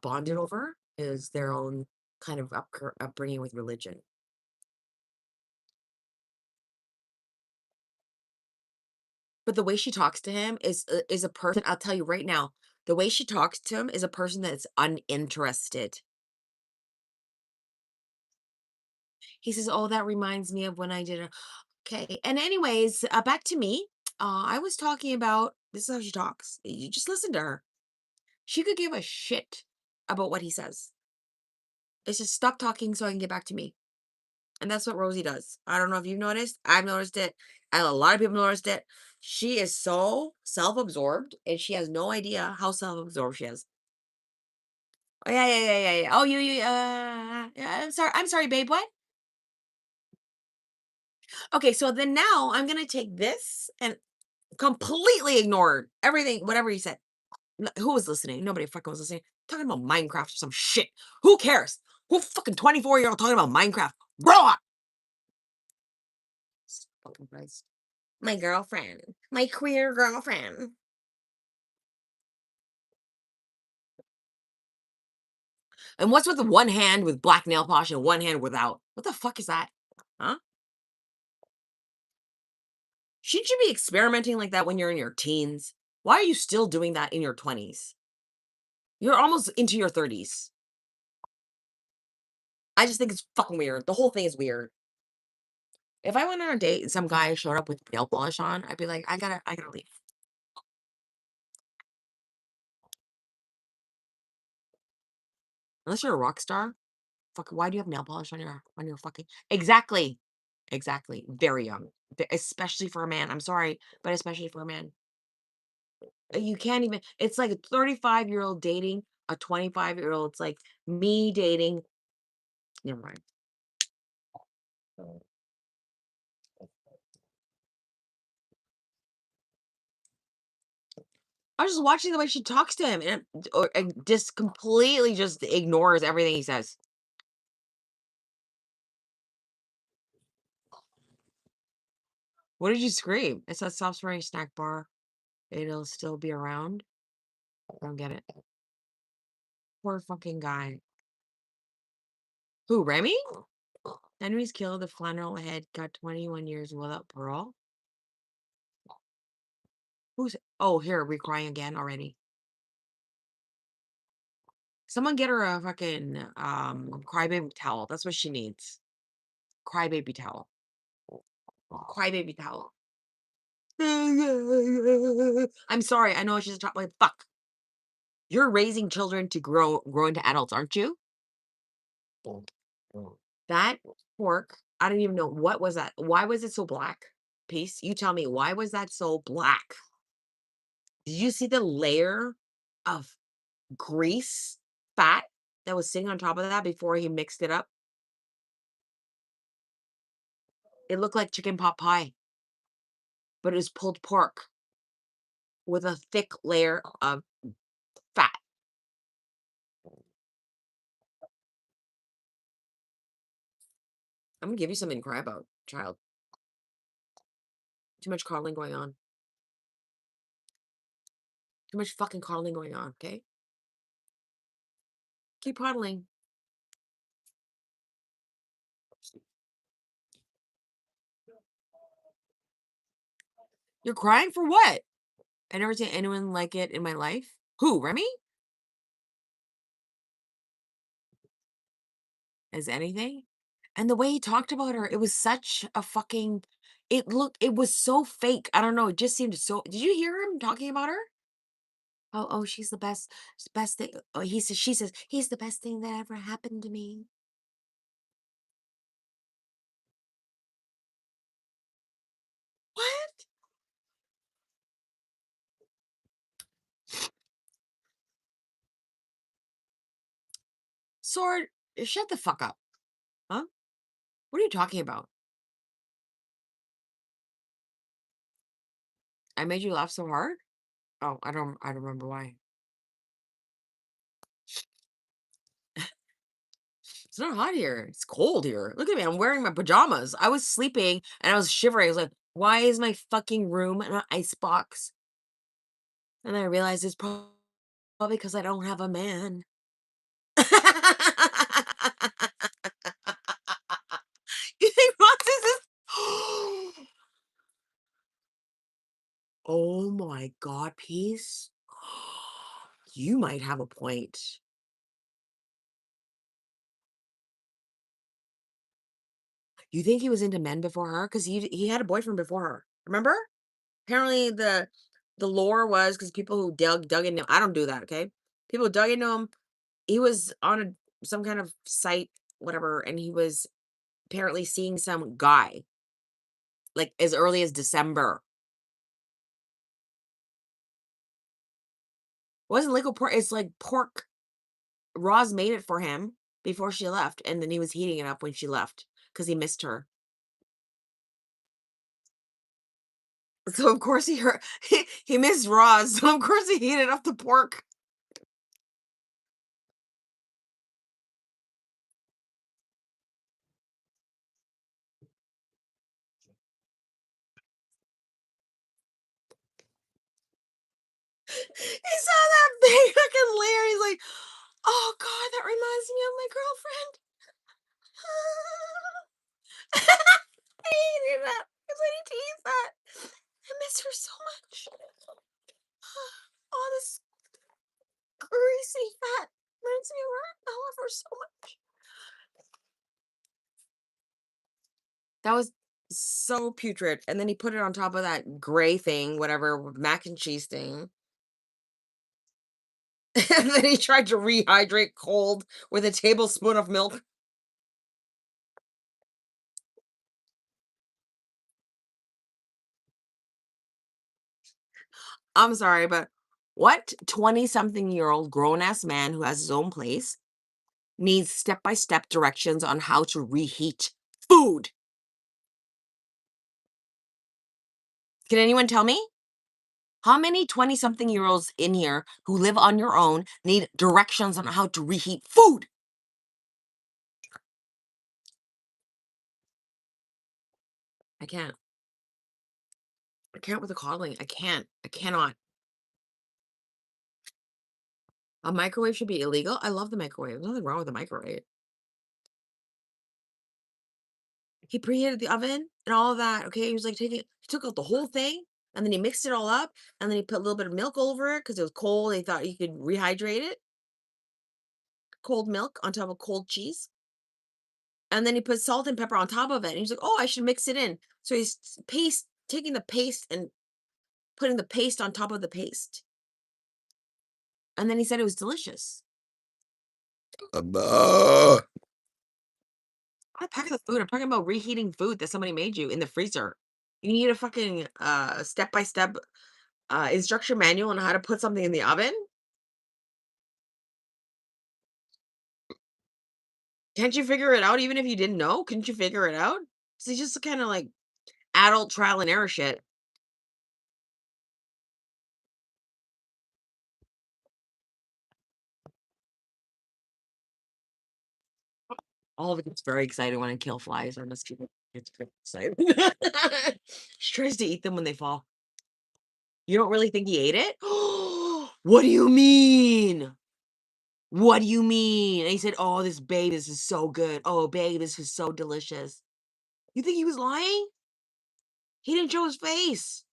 bonded over is their own kind of upbringing with religion. But the way she talks to him is a person, I'll tell you right now, the way she talks to him is a person that's uninterested. He says, "Oh, that reminds me of when I did a." Okay. And anyways, back to me. I was talking about this is how she talks. You just listen to her. She could give a shit about what he says. It's just stop talking so I can get back to me. And that's what Rosie does. I don't know if you've noticed. I've noticed it. And a lot of people noticed it. She is so self-absorbed and she has no idea how self-absorbed she is. Oh, yeah, yeah, yeah, yeah, yeah. Oh, yeah, I'm sorry, babe. What? Okay, so then now I'm gonna take this and completely ignore everything, whatever he said. Who was listening? Nobody fucking was listening. Talking about Minecraft or some shit. Who cares? Who fucking 24-year-old talking about Minecraft? Grow up! Fucking Christ. My girlfriend. My queer girlfriend. And what's with the one hand with black nail polish and one hand without? What the fuck is that? Huh? Shouldn't you be experimenting like that when you're in your teens? Why are you still doing that in your 20s? You're almost into your 30s. I just think it's fucking weird. The whole thing is weird. If I went on a date and some guy showed up with nail polish on, I'd be like, I gotta leave. Unless you're a rock star, fuck, why do you have nail polish on your fucking exactly. Exactly. Very young. Especially for a man. I'm sorry, but especially for a man. You can't even it's like a 35-year-old dating a 25-year-old. It's like me dating never mind. I was just watching the way she talks to him and just completely just ignores everything he says. What did you scream? It says soft spring snack bar. It'll still be around. I don't get it. Poor fucking guy. Who, Remy? Henry's killed. The flannel head got 21 years without parole. Who's oh here, we crying again already. Someone get her a fucking crybaby towel. That's what she needs. Crybaby towel. Crybaby towel. I'm sorry. I know she's a child. Like fuck. You're raising children to grow into adults, aren't you? That pork, I don't even know what was that. Why was it so black? Piece, you tell me why was that so black? Did you see the layer of grease, fat that was sitting on top of that before he mixed it up? It looked like chicken pot pie, but it was pulled pork with a thick layer of fat. I'm gonna give you something to cry about, child. Too much coddling going on. Too much fucking coddling going on, okay? Keep coddling. You're crying for what? I never seen anyone like it in my life. Who, Remy? As anything? And the way he talked about her, it was such a fucking it was so fake. I don't know, it just seemed so did you hear him talking about her? Oh, she's the best thing. Oh, she says, he's the best thing that ever happened to me. Sword, shut the fuck up. Huh? What are you talking about? I made you laugh so hard? Oh, I don't remember why. It's not hot here. It's cold here. Look at me. I'm wearing my pajamas. I was sleeping and I was shivering. I was like, why is my fucking room an ice box? And then I realized it's probably because I don't have a man. You think Ross is this? Oh my God, Peace. You might have a point. You think he was into men before her? Because he had a boyfriend before her. Remember? Apparently the lore was because people who dug into him. I don't do that, okay? People dug into him. He was on some kind of site, whatever, and he was apparently seeing some guy like as early as December. Wasn't liquid pork, it's like pork. Roz made it for him before she left, and then he was heating it up when she left because he missed her. So of course he heard he missed Roz, so of course he heated up the pork. He saw that big fucking layer. He's like, oh God, that reminds me of my girlfriend. I hated that. Because I need to eat that. I miss her so much. All this greasy fat reminds me of her. I love her so much. That was so putrid. And then he put it on top of that gray thing, whatever, mac and cheese thing. And then he tried to rehydrate cold with a tablespoon of milk. I'm sorry, but what 20-something-year-old grown-ass man who has his own place needs step-by-step directions on how to reheat food? Can anyone tell me? How many 20-something-year-olds in here who live on your own need directions on how to reheat food? I can't. I can't with the coddling. I can't. I cannot. A microwave should be illegal. I love the microwave. There's nothing wrong with the microwave. He preheated the oven and all of that. Okay, he was like he took out the whole thing and then he mixed it all up and then he put a little bit of milk over it because it was cold. He thought he could rehydrate it. Cold milk on top of cold cheese. And then he put salt and pepper on top of it. And he's like, oh, I should mix it in. So he's taking the paste and putting the paste on top of the paste. And then he said it was delicious. I'm not packing the food. I'm talking about reheating food that somebody made you in the freezer. You need a fucking step-by-step instruction manual on how to put something in the oven. Can't you figure it out even if you didn't know? Couldn't you figure it out? So it's just kind of like adult trial and error shit. All of it gets very excited when I kill flies or mosquitoes. It's very excited. She tries to eat them when they fall. You don't really think he ate it? What do you mean? What do you mean? And he said, oh, this is so good. Oh, babe, this is so delicious. You think he was lying? He didn't show his face.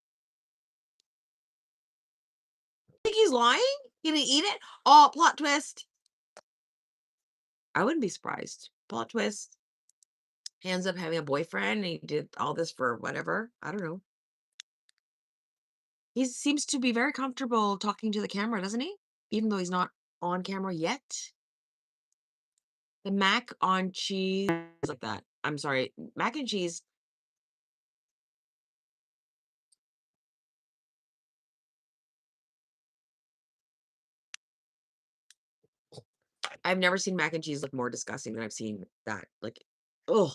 Think he's lying? He didn't eat it? Oh, plot twist. I wouldn't be surprised. Plot twist. He ends up having a boyfriend and he did all this for whatever. I don't know. He seems to be very comfortable talking to the camera, doesn't he? Even though he's not on camera yet. The mac on cheese like that. I'm sorry. Mac and cheese. I've never seen mac and cheese look more disgusting than I've seen that. Like, oh,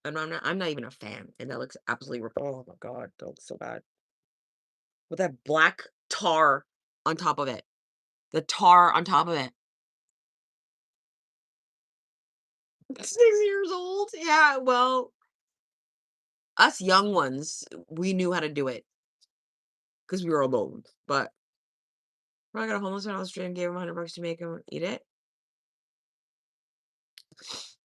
I'm not even a fan, and that looks absolutely oh my god, that looks so bad. With that black tar on top of it. The tar on top of it. 6 years old? Yeah, well, us young ones, we knew how to do it because we were alone, but I got a homeless man on the street and gave him $100 to make him eat it.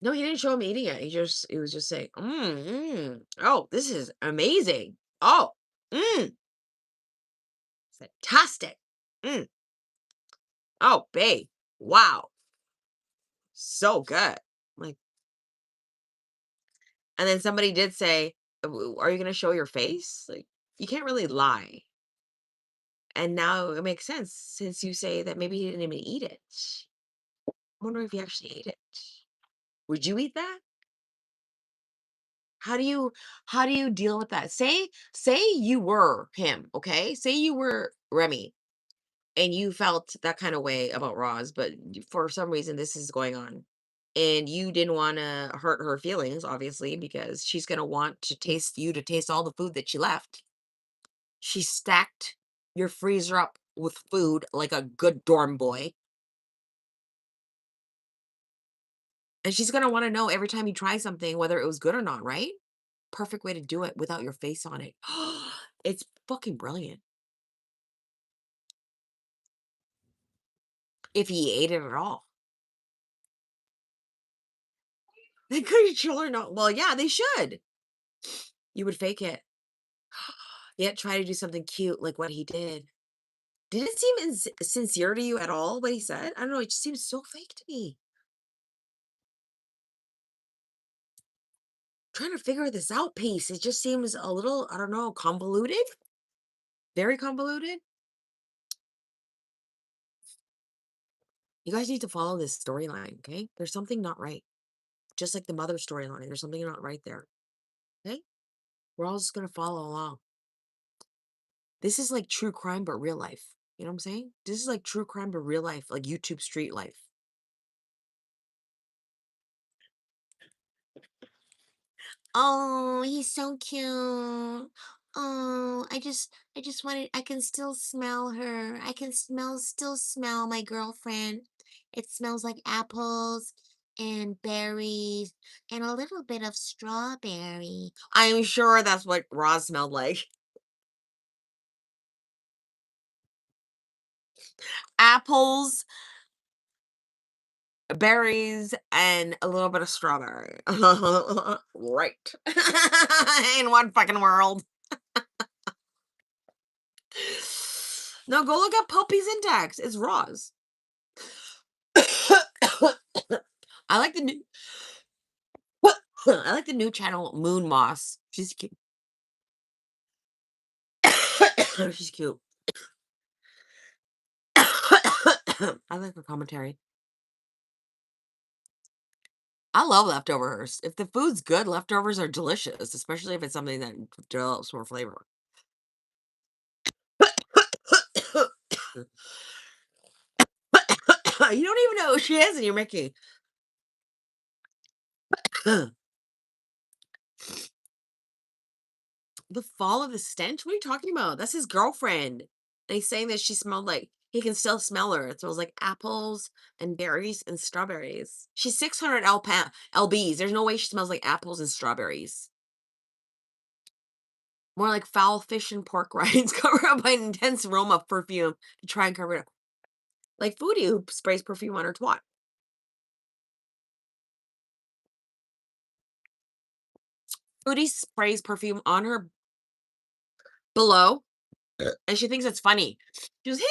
No, he didn't show him eating it. He was just saying, oh, this is amazing. Oh, mm, fantastic. Mm, oh, babe, wow, so good." Like, and then somebody did say, Are you going to show your face?" Like, you can't really lie. And now it makes sense since you say that maybe he didn't even eat it. I wonder if he actually ate it. Would you eat that? How do you how do you deal with that? Say you were him, okay? Say you were Remy and you felt that kind of way about Roz, but for some reason this is going on. And you didn't want to hurt her feelings, obviously, because she's going to want to taste all the food that she left. She stacked your freezer up with food like a good dorm boy. And she's gonna wanna know every time you try something whether it was good or not, right? Perfect way to do it without your face on it. It's fucking brilliant. If he ate it at all. They could children not well, yeah, they should. You would fake it. Yet try to do something cute like what he did. Did it seem sincere to you at all, what he said? I don't know, it just seems so fake to me. Trying to figure this out piece, it just seems a little, I don't know, convoluted? Very convoluted? You guys need to follow this storyline, okay? There's something not right. Just like the mother storyline, there's something not right there. Okay? We're all just gonna follow along. This is like true crime, but real life. You know what I'm saying? This is like true crime, but real life, like YouTube street life. Oh, he's so cute. Oh, I just wanted, I can still smell her. I can still smell my girlfriend. It smells like apples and berries and a little bit of strawberry. I'm sure that's what Roz smelled like. Apples, berries, and a little bit of strawberry. Right. In one fucking world. No, go look up Puppy Syntax. It's Roz. I like the new I like the new channel Moon Moss. She's cute. She's cute. I like her commentary. I love leftovers. If the food's good, leftovers are delicious, especially if it's something that develops more flavor. You don't even know who she is, and you're making. The fall of the stench? What are you talking about? That's his girlfriend. And he's saying that she smelled like he can still smell her. It smells like apples and berries and strawberries. She's 600 lbs. There's no way she smells like apples and strawberries. More like foul fish and pork rinds covered up by an intense aroma of perfume to try and cover it up. Like Foodie who sprays perfume on her twat. Foodie sprays perfume on her below, and she thinks it's funny. She goes, hey!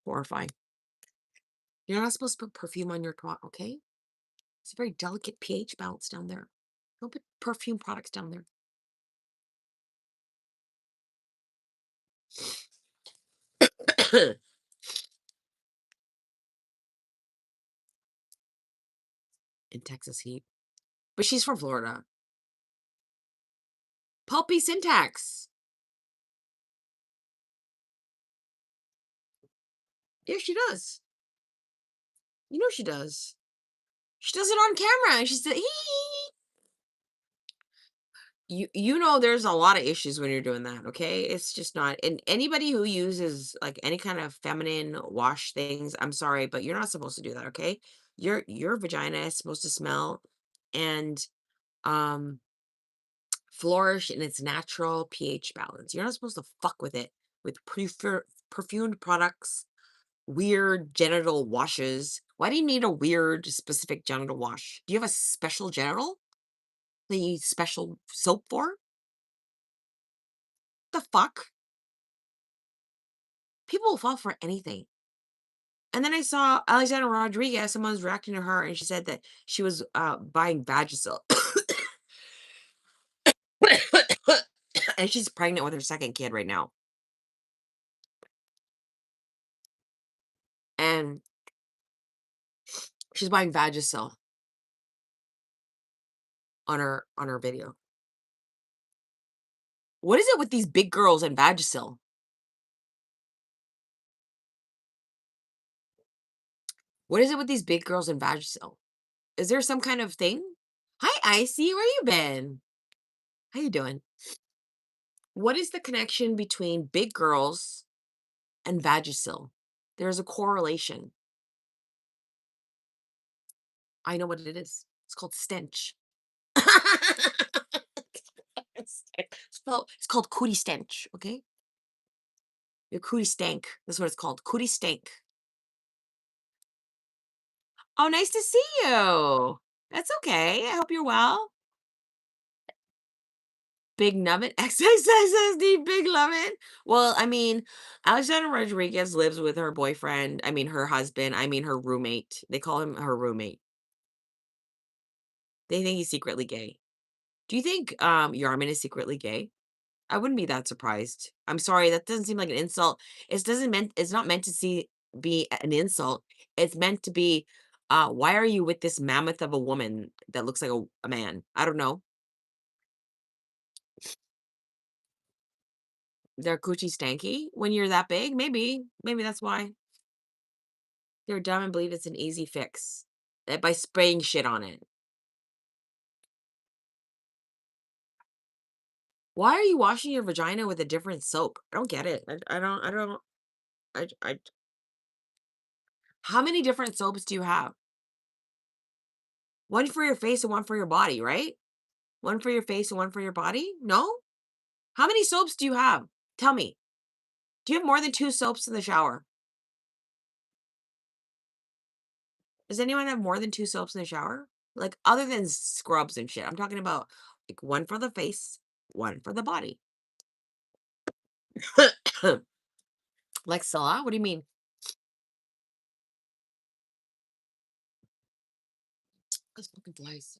Horrifying. You're not supposed to put perfume on your twat, okay? It's a very delicate pH balance down there. Don't put perfume products down there. In Texas heat. But she's from Florida. Pulpy syntax. Yeah, she does. You know she does. She does it on camera. And she said, you know there's a lot of issues when you're doing that, okay? It's just not, and anybody who uses like any kind of feminine wash things, I'm sorry, but you're not supposed to do that, okay? Your vagina is supposed to smell and um flourish in its natural pH balance. You're not supposed to fuck with it with perfumed products, weird genital washes. Why do you need a weird specific genital wash? Do you have a special genital that you need special soap for? The fuck? People will fall for anything. And then I saw Alexandra Rodriguez, someone was reacting to her, and she said that she was buying Vagisil. And she's pregnant with her second kid right now. And she's buying Vagisil on her video. What is it with these big girls and Vagisil? What is it with these big girls and Vagisil? Is there some kind of thing? Hi, Icy. Where you been? How you doing? What is the connection between big girls and Vagisil? There's a correlation. I know what it is. It's called stench. It's called cootie stench, okay? Your cootie stank. That's what it's called. Cootie stank. Oh, nice to see you. That's okay. I hope you're well. Big Nubbin. XXXSD Big Lovin'. Well, I mean, Alexandra Rodriguez lives with her boyfriend. I mean, her husband. I mean, her roommate. They call him her roommate. They think he's secretly gay. Do you think Yarman is secretly gay? I wouldn't be that surprised. I'm sorry, that doesn't seem like an insult. It's not meant to be an insult. It's meant to be why are you with this mammoth of a woman that looks like a man? I don't know. They're coochie stanky when you're that big. Maybe that's why. They're dumb and believe it's an easy fix by spraying shit on it. Why are you washing your vagina with a different soap? I don't get it. I don't. I. How many different soaps do you have? One for your face and one for your body, right? One for your face and one for your body? No? How many soaps do you have? Tell me. Do you have more than 2 soaps in the shower? Does anyone have more than 2 soaps in the shower? Like, other than scrubs and shit. I'm talking about, like, one for the face, one for the body. Like Salah? What do you mean? Those fucking flies.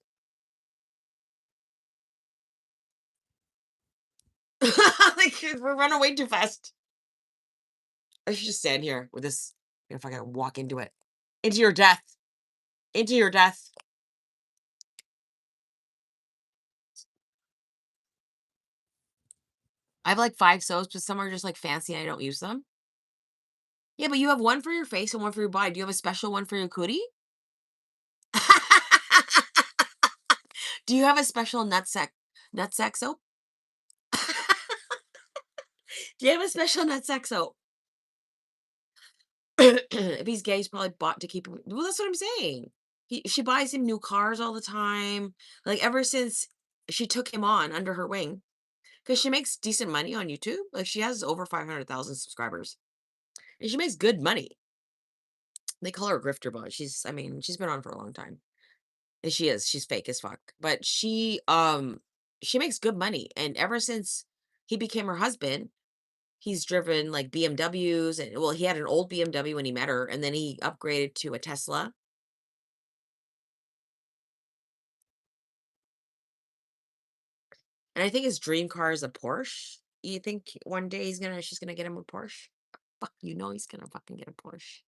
Like, we're running way too fast. I should just stand here with this if I gotta walk into it. Into your death. Into your death. I have, like, 5 soaps, but some are just, like, fancy and I don't use them. Yeah, but you have one for your face and one for your body. Do you have a special one for your cootie? Do you have a special nutsack soap? Do you have a special nutsack soap? If he's gay, he's probably bought to keep him. Well, that's what I'm saying. She buys him new cars all the time. Like ever since she took him on under her wing, because she makes decent money on YouTube. Like she has over 500,000 subscribers, and she makes good money. They call her a grifter, but I mean, she's been on for a long time. And she is. She's fake as fuck. But she makes good money. And ever since he became her husband, he's driven like BMWs and well, he had an old BMW when he met her and then he upgraded to a Tesla. And I think his dream car is a Porsche. You think one day she's gonna get him a Porsche? Fuck, you know he's gonna fucking get a Porsche.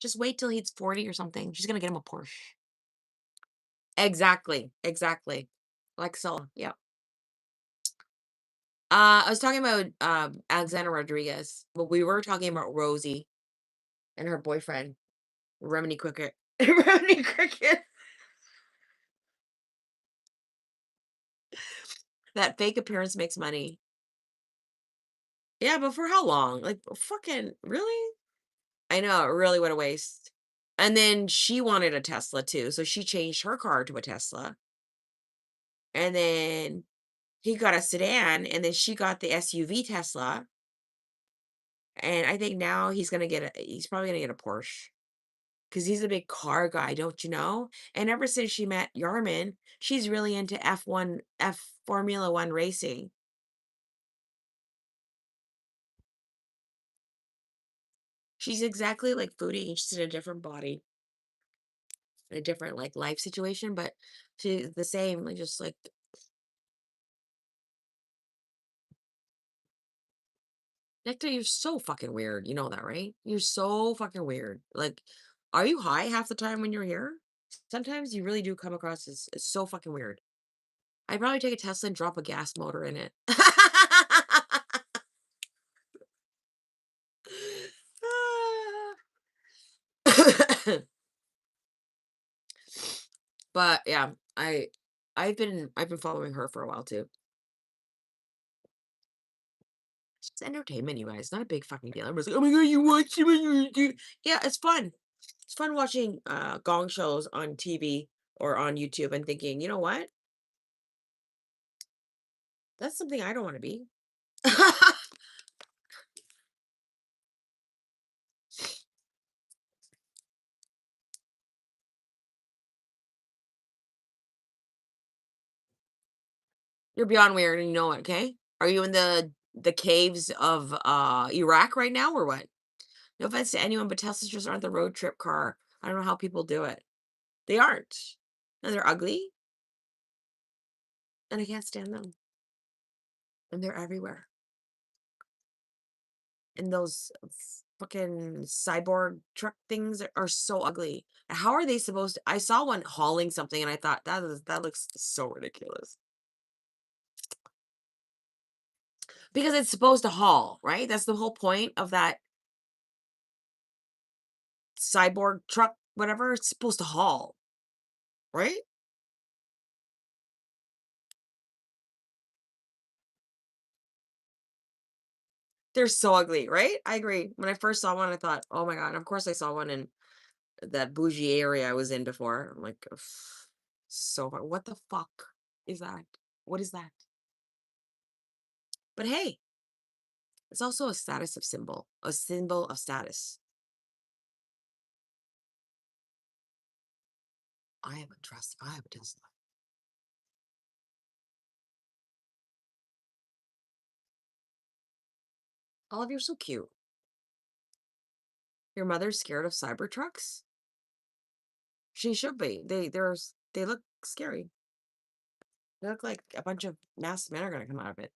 Just wait till he's 40 or something. She's gonna get him a Porsche. Exactly. Exactly. Like so. Yeah. I was talking about Alexander Rodriguez, but we were talking about Rosie and her boyfriend, Remini Cricket. Remini Cricket. That fake appearance makes money. Yeah, but for how long? Like, fucking really? I know, really what a waste. And then she wanted a Tesla too, so she changed her car to a Tesla. And then he got a sedan, and then she got the SUV Tesla. And I think now he's probably gonna get a Porsche because he's a big car guy, don't you know? And ever since she met Yarman, she's really into F Formula One racing. She's exactly like Foodie, just in a different body, in a different like life situation, but she's the same, like just like Nectar, you're so fucking weird. You know that, right? You're so fucking weird. Like, are you high half the time when you're here? Sometimes you really do come across as so fucking weird. I'd probably take a Tesla and drop a gas motor in it. But yeah, I've been following her for a while too. It's just entertainment, you guys. Not a big fucking deal. Everyone's like, "Oh my god, you watch it when you do." Yeah, it's fun. It's fun watching gong shows on TV or on YouTube and thinking, you know what? That's something I don't want to be. You're beyond weird and you know it, okay? Are you in the caves of Iraq right now or what? No offense to anyone, but Teslas just aren't the road trip car. I don't know how people do it. They aren't. And they're ugly and I can't stand them. And they're everywhere. And those fucking cyborg truck things are so ugly. How are they supposed to? I saw one hauling something and I thought that looks so ridiculous. Because it's supposed to haul, right? That's the whole point of that cyborg truck, whatever. It's supposed to haul, right? They're so ugly, right? I agree. When I first saw one, I thought, oh my God. And of course, I saw one in that bougie area I was in before. I'm like, "Ugh, what the fuck is that? What is that?" But hey, it's also a symbol of status. I have a Tesla. Olive, you're so cute. Your mother's scared of cyber trucks? She should be. They look scary. They look like a bunch of masked men are gonna come out of it.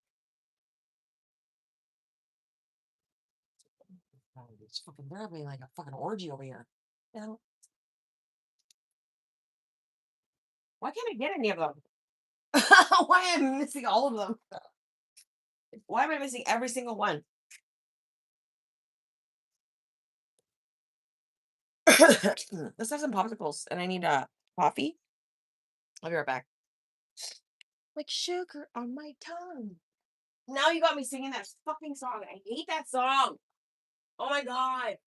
Oh, it's fucking they're having like a fucking orgy over here. And why can't I get any of them? Why am I missing all of them? Why am I missing every single one? Let's have some popsicles, and I need a coffee. I'll be right back. Like sugar on my tongue. Now you got me singing that fucking song. I hate that song. Oh my god.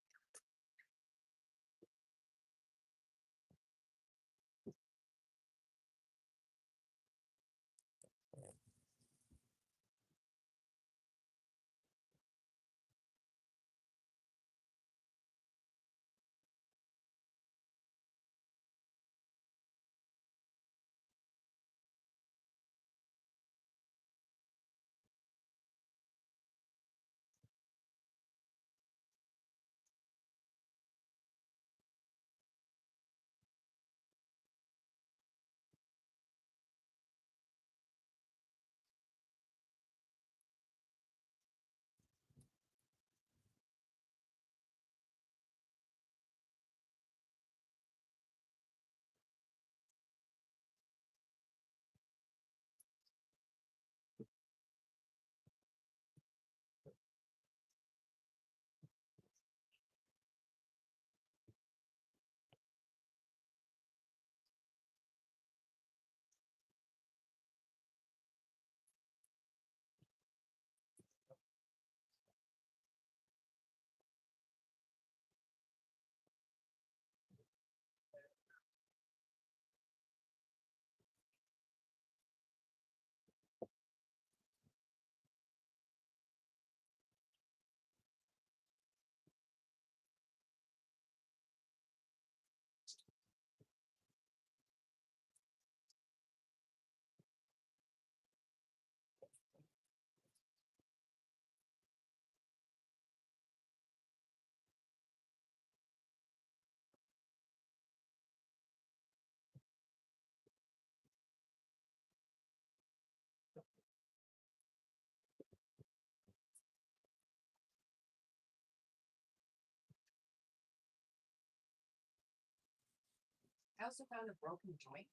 I also found a broken joint.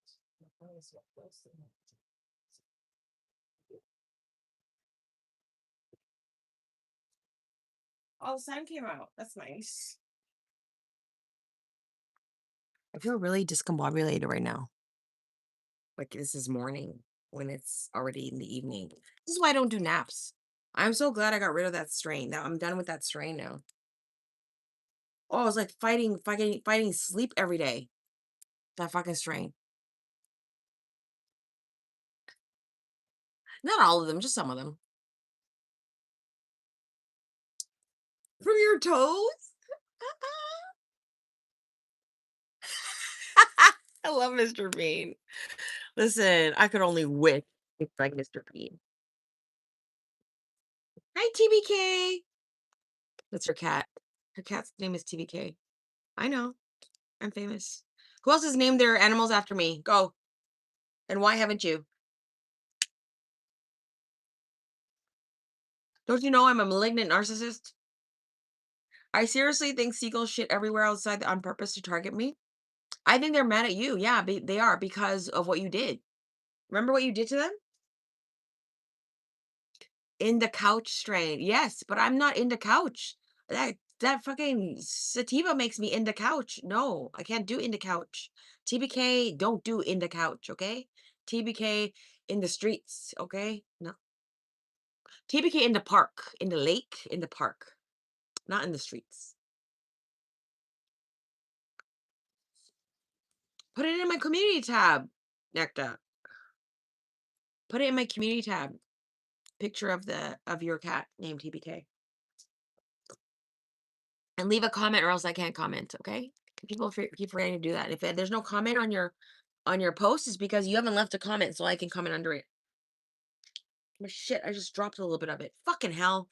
Oh, the sun came out. That's nice. I feel really discombobulated right now. Like this is morning when it's already in the evening. This is why I don't do naps. I'm so glad I got rid of that strain. Now I'm done with that strain now. Oh, I was like fighting sleep every day. That fucking strain. Not all of them, just some of them. From your toes? I love Mr. Bean. Listen, I could only wish it's like Mr. Bean. Hi, TBK. That's her cat. Her cat's name is TBK. I know. I'm famous. Who else has named their animals after me? Go. And why haven't you? Don't you know I'm a malignant narcissist? I seriously think seagulls shit everywhere outside on purpose to target me. I think they're mad at you. Yeah, they are because of what you did. Remember what you did to them? In the couch strain. Yes, but I'm not in the couch. That fucking sativa makes me in the couch. No, I can't do in the couch. TBK don't do in the couch, okay? TBK in the streets, okay? No. TBK in the park, in the lake, in the park, not in the streets. Put it in my community tab, Necta. Put it in my community tab. Picture of your cat named TBK. And leave a comment or else I can't comment, okay? People keep forgetting to do that. If there's no comment on your post, it's because you haven't left a comment so I can comment under it. But shit, I just dropped a little bit of it. Fucking hell.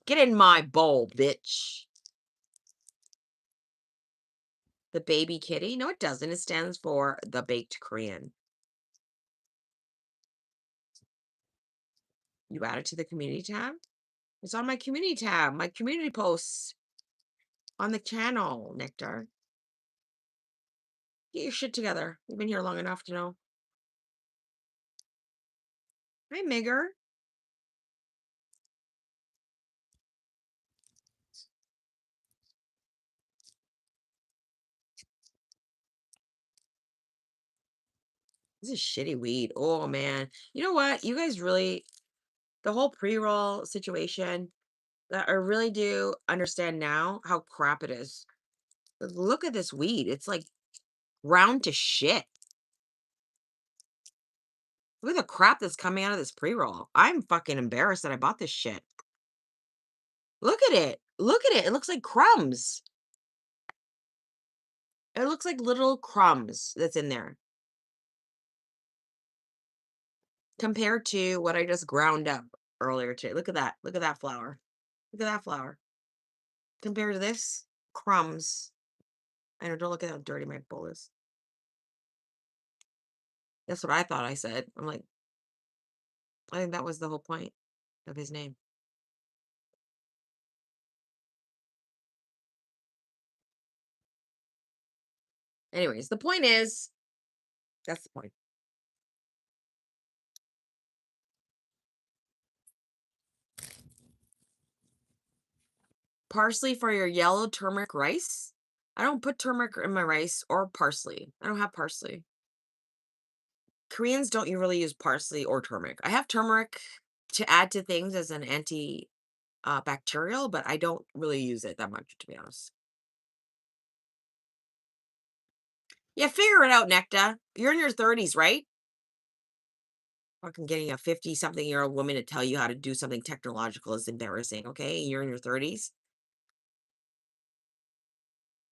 Get in my bowl, bitch. The baby kitty? No, it doesn't. It stands for the baked Korean. You add it to the community tab? It's on my community tab, my community posts on the channel, Nectar. Get your shit together. You've been here long enough to know. Hi, Migger. This is shitty weed. Oh, man. You know what? You guys really, the whole pre-roll situation, that I really do understand now how crap it is. Look at this weed. It's like round to shit. Look at the crap that's coming out of this pre-roll. I'm fucking embarrassed that I bought this shit. Look at it. Look at it. It looks like crumbs. It looks like little crumbs that's in there. Compared to what I just ground up earlier today. Look at that. Look at that flour. Look at that flour. Compared to this, crumbs. I know, don't look at how dirty my bowl is. That's what I thought I said. I'm like, I think that was the whole point of his name. Anyways, the point is, that's the point. Parsley for your yellow turmeric rice? I don't put turmeric in my rice or parsley. I don't have parsley. Koreans don't really use parsley or turmeric. I have turmeric to add to things as an anti bacterial, but I don't really use it that much, to be honest. Yeah, figure it out, Necta. You're in your 30s, right? Fucking getting a 50-something-year-old woman to tell you how to do something technological is embarrassing, okay? You're in your 30s.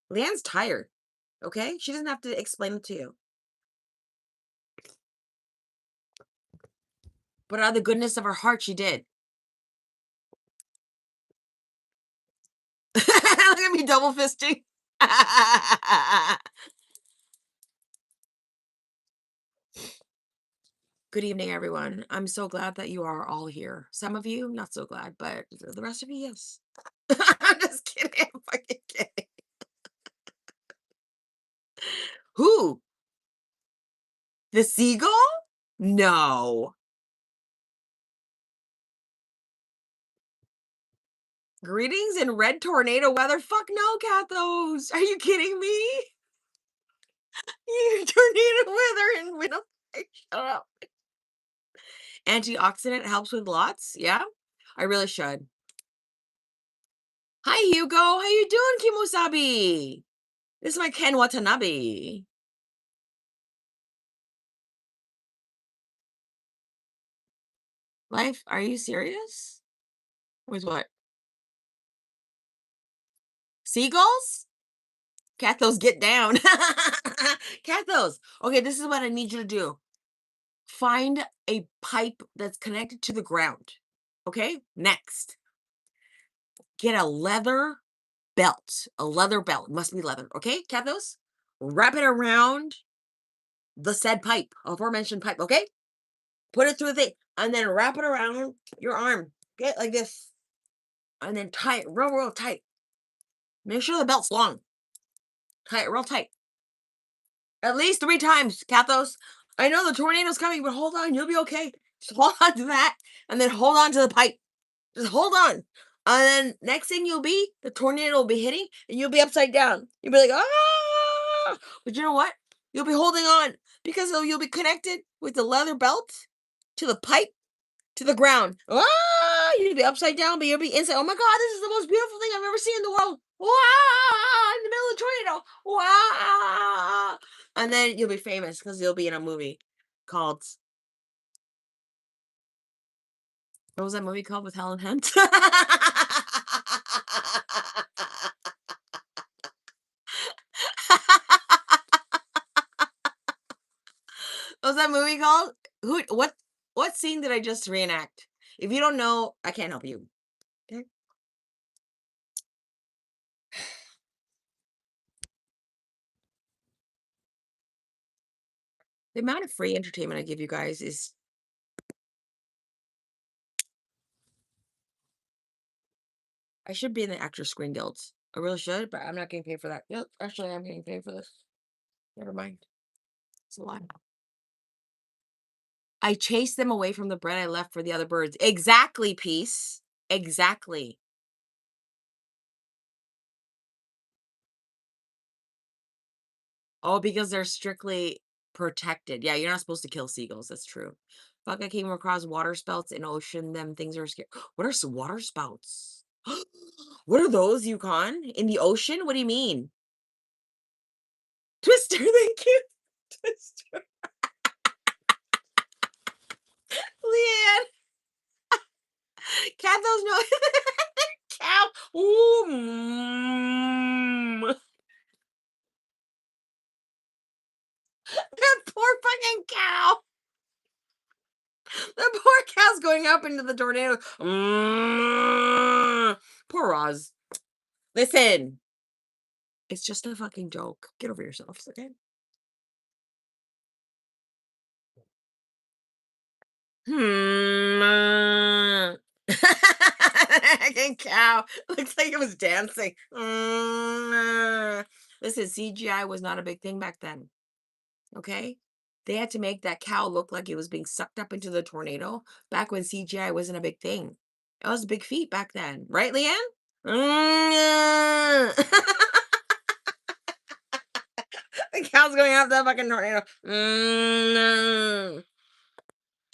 Leanne's tired, okay? She doesn't have to explain it to you. But out of the goodness of her heart, she did. Look at me double fisting. Good evening, everyone. I'm so glad that you are all here. Some of you, not so glad, but the rest of you, yes. I'm just kidding. I'm fucking kidding. Who? The seagull? No. Greetings in red tornado weather? Fuck no, Cathos. Are you kidding me? You tornado weather and we don't shut up. Antioxidant helps with lots. Yeah, I really should. Hi Hugo, how you doing, Kimosabi? This is my Ken Watanabe. Life, are you serious? With what? Seagulls? Cathos, get down. Cathos. Okay, this is what I need you to do. Find a pipe that's connected to the ground. Okay? Next, get a leather belt. A leather belt. It must be leather. Okay, Cathos? Wrap it around the said pipe, aforementioned pipe. Okay? Put it through the thing and then wrap it around your arm. Get like this. And then tie it real tight. Make sure the belt's long. Tie it real tight. At least 3 times, Cathos. I know the tornado's coming, but hold on, you'll be okay. Just hold on to that, and then hold on to the pipe. Just hold on. And then next thing you'll be, the tornado will be hitting, and you'll be upside down. You'll be like, ah! But you know what? You'll be holding on because you'll be connected with the leather belt to the pipe to the ground. Ah! You'll be upside down, but you'll be inside. Oh my God, this is the most beautiful thing I've ever seen in the world. Wow! In the middle of the tornado. Wow! And then you'll be famous because you'll be in a movie called, what was that movie called with Helen Hunt? What was that movie called? What scene did I just reenact? If you don't know, I can't help you. Okay. The amount of free entertainment I give you guys is, I should be in the Actors Screen Guilds. I really should, but I'm not getting paid for that. Yep, actually, I'm getting paid for this. Never mind. It's a lie. I chased them away from the bread I left for the other birds. Exactly, Peace. Exactly. Oh, because they're strictly protected. Yeah, you're not supposed to kill seagulls. That's true. Fuck, I came across water spouts in ocean. Them things are scary. What are some water spouts? What are those, Yukon? In the ocean? What do you mean? Twister, thank you. Twister. Leanne. Cat those no cow. Ooh. That poor fucking cow. The poor cow's going up into the tornado. Poor Roz. Listen, it's just a fucking joke. Get over yourselves, okay? Hmm. Fucking cow. Looks like it was dancing. Listen, CGI was not a big thing back then. Okay? They had to make that cow look like it was being sucked up into the tornado back when CGI wasn't a big thing. It was a big feat back then. Right, Leanne? Mm. The cow's going after that fucking tornado.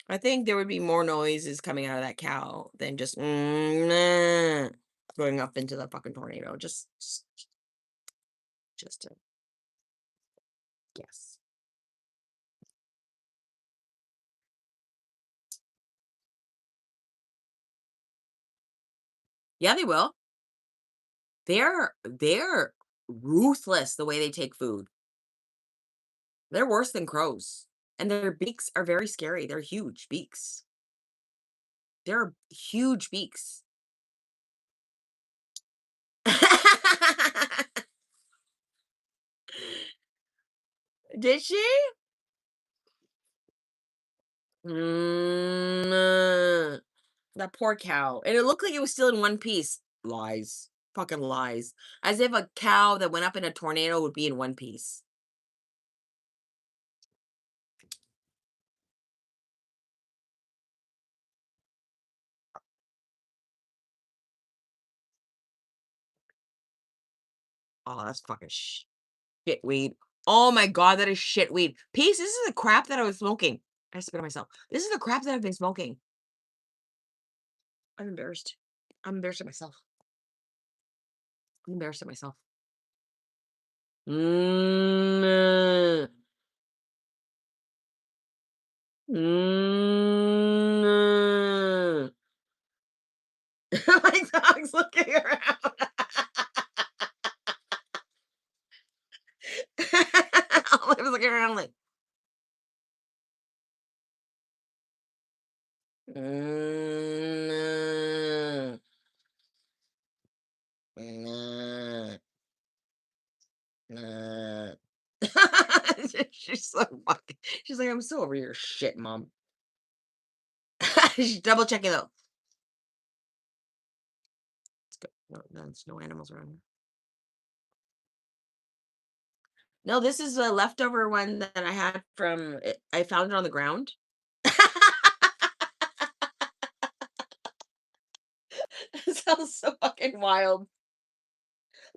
I think there would be more noises coming out of that cow than just going up into the fucking tornado. Just to guess. Yeah, they will. They're ruthless the way they take food. They're worse than crows. And their beaks are very scary. They're huge beaks. They're huge beaks. Did she? That poor cow. And it looked like it was still in one piece. Lies. Fucking lies. As if a cow that went up in a tornado would be in one piece. Oh, that's fucking shit weed. Oh my god, that is shit weed. Peace, this is the crap that I was smoking. I spit on myself. This is the crap that I've been smoking. I'm embarrassed. I'm embarrassed at myself. I'm embarrassed at myself. Mm, mm. My dog's looking around. I was looking around like, mm, mm, mm. She's so fucking. She's like, I'm so over your shit, mom. She's double checking though. It's good. No, no, there's no animals around. No, this is a leftover one that I had from. I found it on the ground. It sounds so fucking wild.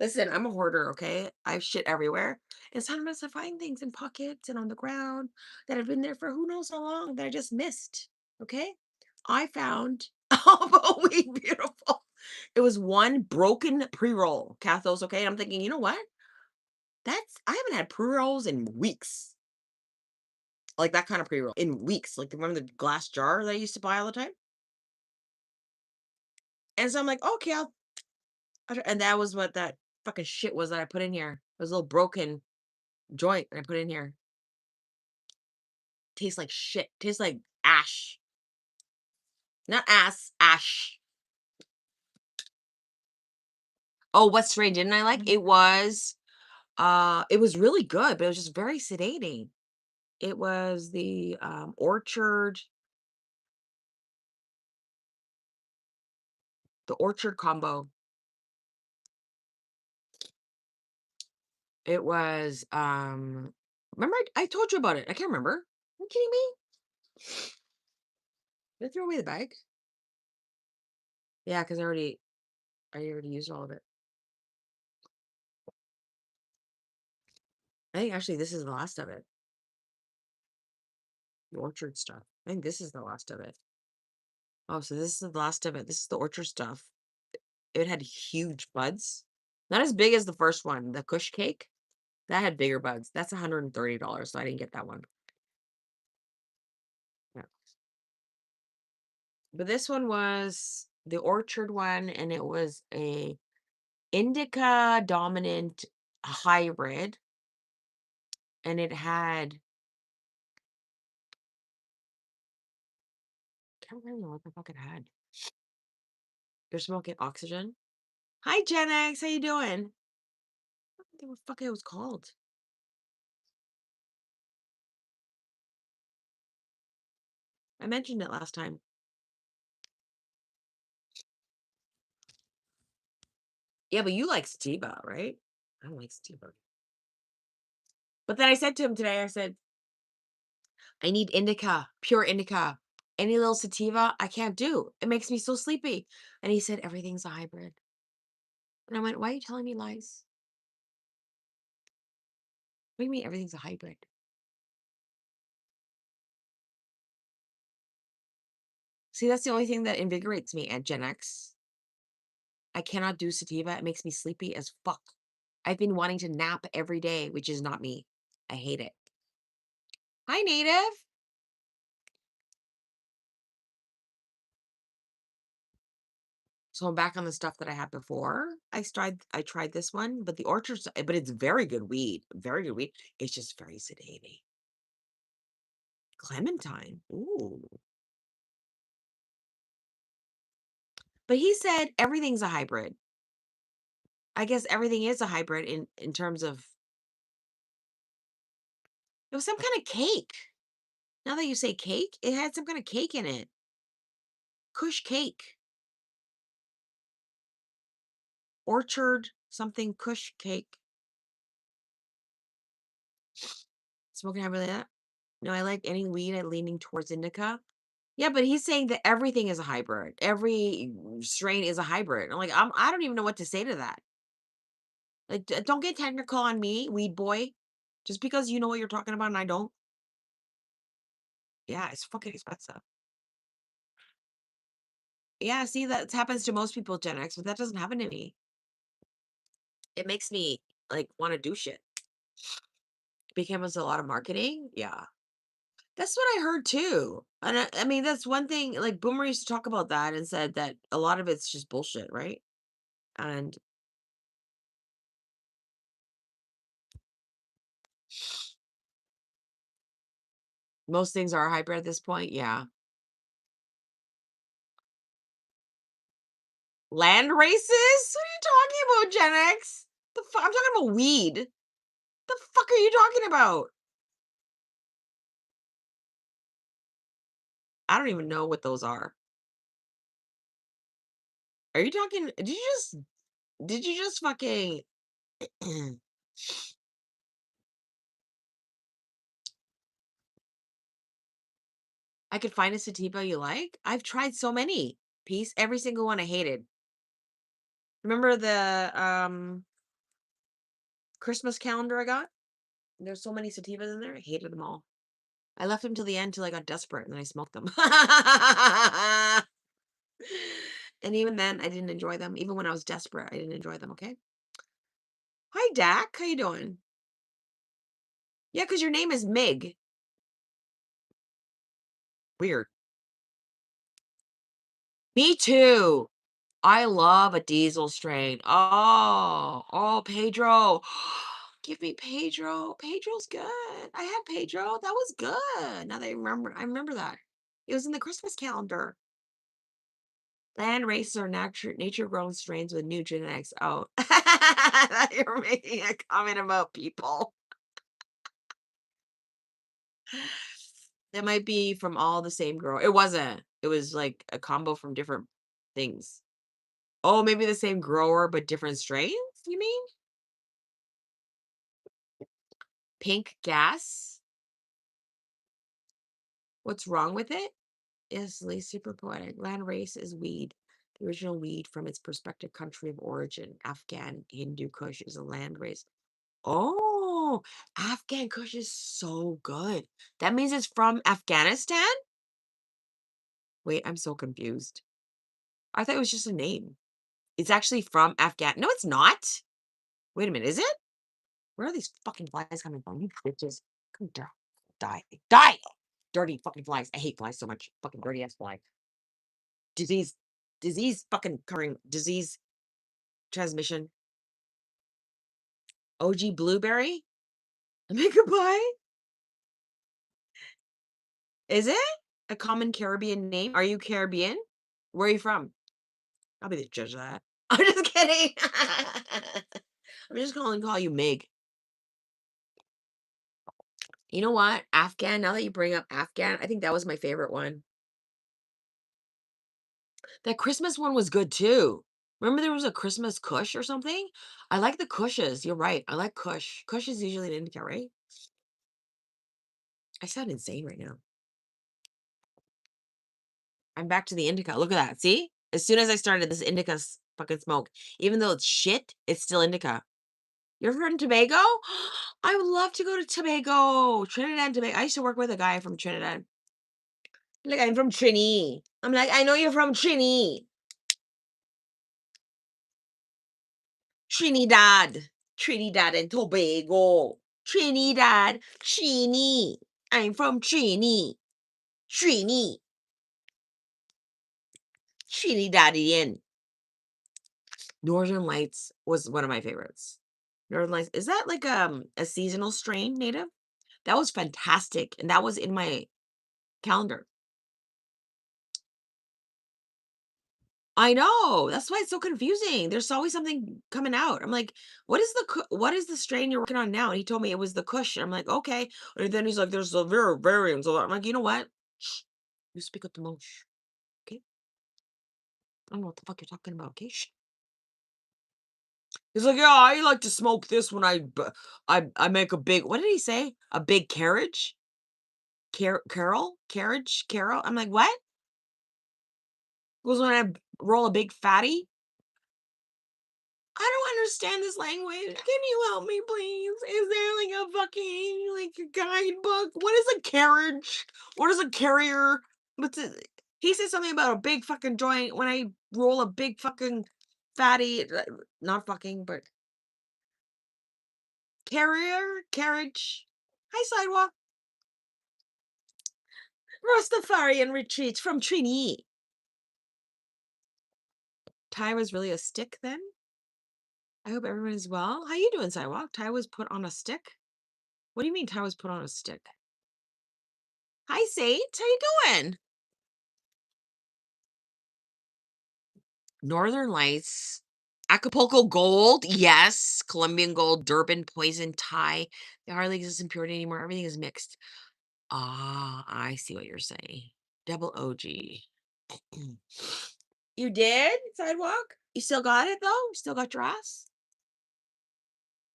Listen, I'm a hoarder, okay? I have shit everywhere. And sometimes I find things in pockets and on the ground that have been there for who knows how long that I just missed. Okay. I found oh we beautiful. It was one broken pre-roll, Cathos. Okay. And I'm thinking, you know what? I haven't had pre-rolls in weeks. Like that kind of pre-roll in weeks. Like remember the glass jar that I used to buy all the time? And so I'm like, okay, and that was what that fucking shit was that I put in here. It was a little broken joint that I put in here. Tastes like shit. Tastes like ash. Not ass, ash. Oh, what strain didn't I like? It was really good, but it was just very sedating. It was the orchard combo. It was remember I told you about it. I can't remember. Are you kidding me? Did I throw away the bag? Yeah, because I already used all of it. I think actually this is the last of it. The orchard stuff. I think this is the last of it. Oh, so this is the last of it. This is the orchard stuff. It had huge buds. Not as big as the first one, the Kush cake. That had bigger buds. That's $130, so I didn't get that one. Yeah. But this one was the orchard one, and it was a indica dominant hybrid, and it had can't remember what the fuck it had. You're smoking oxygen. Hi, Gen X. How you doing? I don't think what the fuck it was called. I mentioned it last time. Yeah, but you like sativa, right? I don't like sativa. But then I said to him today, I said, I need indica, pure indica. Any little sativa, I can't do. It makes me so sleepy. And he said, everything's a hybrid. And I went, why are you telling me lies? What do you mean everything's a hybrid? See, that's the only thing that invigorates me at Gen X. I cannot do sativa. It makes me sleepy as fuck. I've been wanting to nap every day, which is not me. I hate it. Hi, Native. So I'm back on the stuff that I had before. I tried this one, but the orchard, but it's very good weed. Very good weed. It's just very sedating. Clementine. Ooh. But he said everything's a hybrid. I guess everything is a hybrid in terms of it was some kind of cake. Now that you say cake, it had some kind of cake in it. Kush cake. Orchard something Kush cake. Smoking heavily that. No, I like any weed leaning towards indica. Yeah, but he's saying that everything is a hybrid. Every strain is a hybrid. I'm like, I don't even know what to say to that. Like, don't get technical on me, weed boy. Just because you know what you're talking about and I don't. Yeah, it's fucking expensive. Yeah, see, that happens to most people, Gen X, but that doesn't happen to me. It makes me like want to do shit. Becomes a lot of marketing. Yeah. That's what I heard too. And I mean, that's one thing. Like Boomer used to talk about that and said that a lot of it's just bullshit, right? And most things are hybrid at this point. Yeah. Land races? What are you talking about, Gen X? The fuck? I'm talking about weed. The fuck are you talking about? I don't even know what those are. Are you talking? Did you just fucking I could find a sativa you like? I've tried so many. Piece, every single one I hated. Remember the Christmas calendar I got? There's so many sativas in there. I hated them all. I left them till the end till I got desperate and then I smoked them. And even then, I didn't enjoy them. Even when I was desperate, I didn't enjoy them. Okay. Hi, Dak. How you doing? Yeah, because your name is Mig. Weird. Me too. I love a diesel strain. Oh, Pedro. Give me Pedro. Pedro's good. I had Pedro. That was good. Now that I remember that. It was in the Christmas calendar. Land races are nature grown strains with new genetics. Oh, you're making a comment about people. That might be from all the same girl. It wasn't. It was like a combo from different things. Oh, maybe the same grower, but different strains, you mean? Pink gas? What's wrong with it? Is super poetic. Land race is weed. The original weed from its prospective country of origin, Afghan Hindu Kush, is a land race. Oh, Afghan Kush is so good. That means it's from Afghanistan? Wait, I'm so confused. I thought it was just a name. It's actually from Afghan. No, it's not. Wait a minute, is it? Where are these fucking flies coming from? You bitches. Come down. Die. Die! Dirty fucking flies. I hate flies so much. Fucking dirty ass fly. Disease. Disease fucking covering disease transmission. OG blueberry? Make a pie? Is it a common Caribbean name? Are you Caribbean? Where are you from? I'll be the judge of that. I'm just kidding. I'm just calling call you Mig. You know what? Afghan, now that you bring up Afghan, I think that was my favorite one. That Christmas one was good too. Remember there was a Christmas Kush or something? I like the Kushes. You're right. I like Kush. Kush is usually an indica, right? I sound insane right now. I'm back to the indica. Look at that. See? As soon as I started this indica fucking smoke, even though it's shit, it's still indica. You're from Tobago? I would love to go to Tobago. Trinidad and Tobago. I used to work with a guy from Trinidad. Like, I'm from Trini. I'm like, I know you're from Trini. Trinidad. Trinidad and Tobago. Trinidad. Trini. I'm from Trini. Trini. Trinidadian. Northern Lights was one of my favorites. Northern Lights. Is that like a seasonal strain native? That was fantastic. And that was in my calendar. I know. That's why it's so confusing. There's always something coming out. I'm like, what is the strain you're working on now? And he told me it was the Kush. I'm like, okay. And then he's like, there's a variants. I'm like, you know what? Shh. You speak up the most. Okay. I don't know what the fuck you're talking about. Okay. Shh. He's like, yeah, I like to smoke this when I make a big. What did he say? A big carriage? Carol? Carriage? Carol? I'm like, what? Goes when I roll a big fatty? I don't understand this language. Can you help me, please? Is there like a fucking like a guidebook? What is a carriage? What is a carrier? What's it? He said something about a big fucking joint when I roll a big fucking fatty, not fucking, but carrier, carriage. Hi, sidewalk. Rastafarian retreats from Trini. Ty was really a stick then? I hope everyone is well. How you doing, sidewalk? Ty was put on a stick? What do you mean Ty was put on a stick? Hi, Sage. How you doing? Northern Lights. Acapulco Gold. Yes. Colombian Gold. Durban Poison. Thai. They hardly exist in purity anymore. Everything is mixed. Ah, I see what you're saying. Double OG. You did? Sidewalk? You still got it, though? You still got your ass?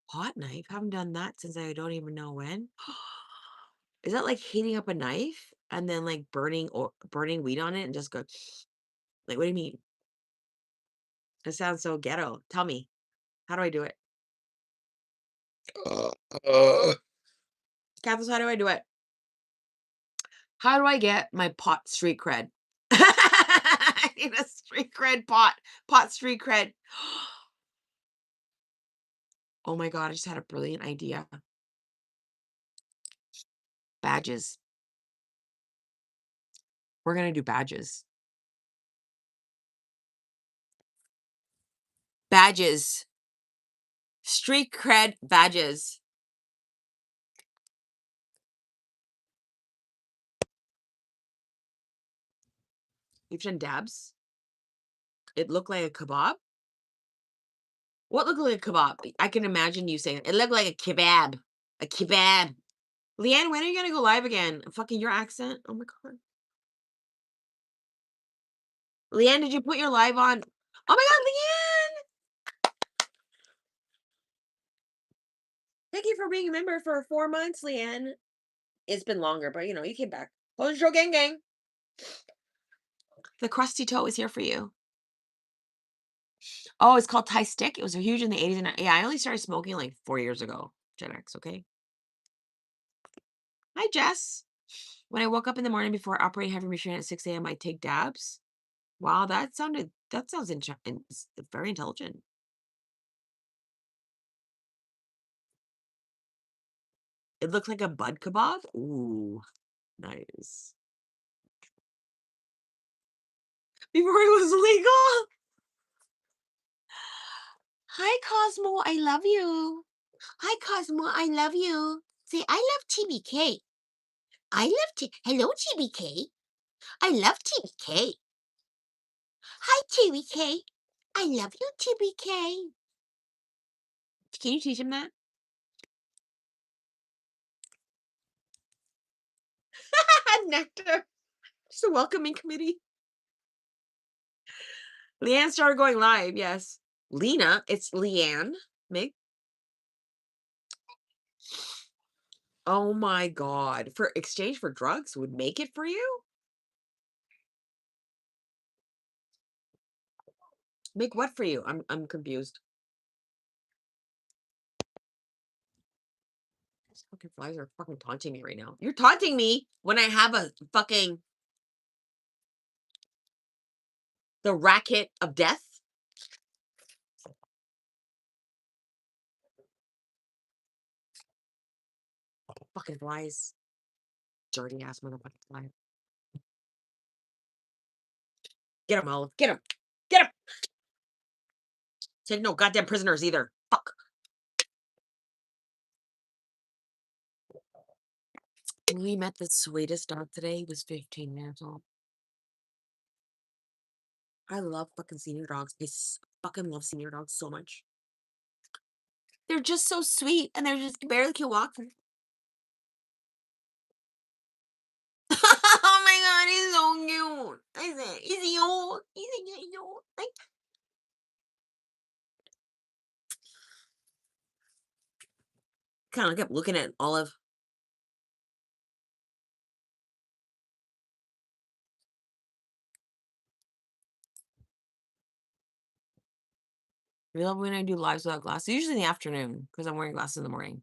Hot knife? Haven't done that since I don't even know when. Is that like heating up a knife and then like burning or burning weed on it and just go like what do you mean? That sounds so ghetto. Tell me, how do I do it? Cathos, how do I do it? How do I get my pot street cred? I need a street cred pot street cred. Oh my god, I just had a brilliant idea. Badges. We're gonna do badges. Badges. Street cred badges. You've done dabs? It looked like a kebab? What looked like a kebab? I can imagine you saying it looked like a kebab. A kebab. Leanne, when are you gonna go live again? Fucking your accent. Oh my god. Leanne, did you put your live on? Oh my god, Leanne! Thank you for being a member for 4 months, Leanne. It's been longer, but you know, you came back. Close your gang gang. The crusty toe is here for you. Oh, it's called Thai stick. It was huge in the 80s. And yeah, I only started smoking like 4 years ago. Gen X, okay? Hi, Jess. When I woke up in the morning before operating heavy machine at 6 a.m., I take dabs. Wow, that sounds very intelligent. It looks like a bud kebab. Ooh, nice. Before it was legal. Hi, Cosmo. I love you. Hi, Cosmo. I love you. Say, I love TBK. I love Hello, TBK. I love TBK. Hi, TBK. I love you, TBK. Can you teach him that? Nectar. Just a welcoming committee. Leanne started going live. Yes. Lena. It's Leanne. Meg. Oh my god. For exchange for drugs would make it for you? Make what for you? I'm confused. These fucking flies are fucking taunting me right now. You're taunting me when I have a fucking the racket of death. Fucking flies. Dirty ass motherfucking fly. Get him, Olive. Get him. Get him. Take no goddamn prisoners either. Fuck. We met the sweetest dog today. He was 15 years old. I love fucking senior dogs. Fucking love senior dogs so much. They're just so sweet and they're just barely can walk. Oh my god, he's so cute. I said, is he old? He's old. Like, kind of kept looking at Olive. You love when I do lives without glasses? Usually in the afternoon because I'm wearing glasses in the morning.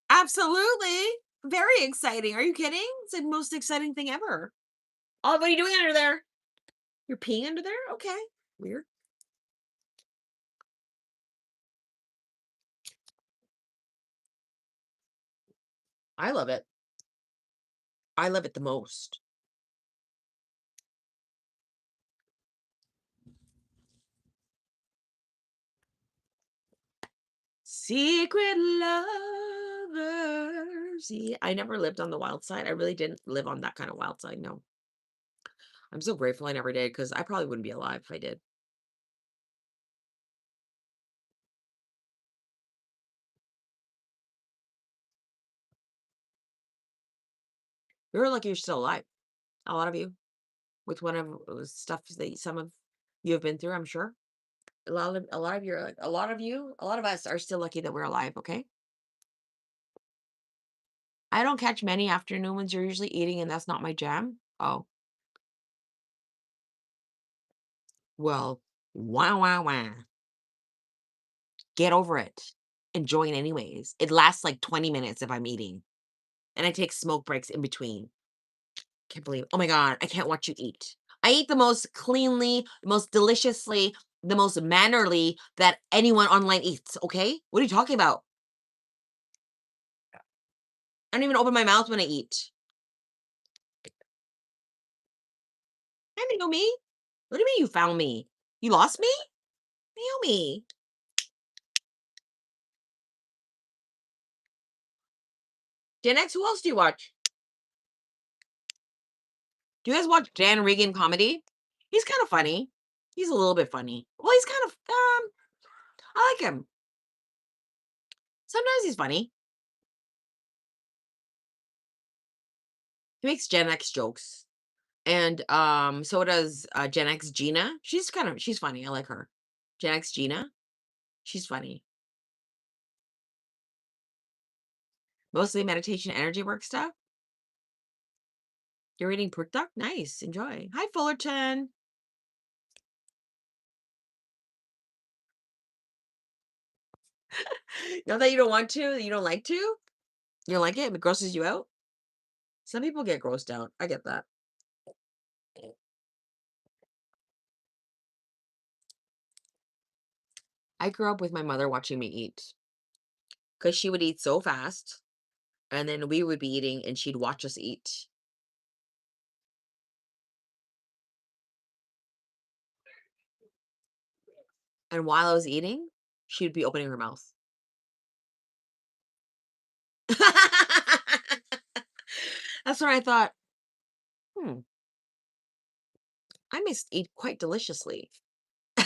Absolutely. Very exciting. Are you kidding? It's the most exciting thing ever. Oh, what are you doing under there? You're peeing under there? Okay. Weird. I love it. I love it the most. Secret lover. See, I never lived on the wild side. I really didn't live on that kind of wild side. No. I'm so grateful I never did because I probably wouldn't be alive if I did. You're lucky you're still alive. A lot of you, with one of stuff that some of you have been through, I'm sure. A lot of us are still lucky that we're alive, okay? I don't catch many afternoon ones. You're usually eating, and that's not my jam. Oh, well, wah, wah, wah. Get over it. Enjoy it anyways. It lasts like 20 minutes if I'm eating, and I take smoke breaks in between. Can't believe Oh my god, I can't watch you eat. I eat the most cleanly, the most deliciously, the most mannerly that anyone online eats, okay? What are you talking about? I don't even open my mouth when I eat. Hi, Naomi. What do you mean you found me? You lost me? Naomi. Gen X, who else do you watch? Do you guys watch Dan Regan comedy? He's kind of funny. He's a little bit funny. Well, he's kind of I like him. Sometimes he's funny. He makes Gen X jokes. And so does Gen X Gina. She's funny. I like her. Gen X Gina. She's funny. Mostly meditation energy work stuff. You're reading Perk Duck? Nice. Enjoy. Hi, Fullerton. Not that you don't want to, you don't like to? You don't like it? It grosses you out? Some people get grossed out. I get that. I grew up with my mother watching me eat because she would eat so fast, and then we would be eating, and she'd watch us eat. And while I was eating, she'd be opening her mouth. That's when I thought, hmm, I must eat quite deliciously. A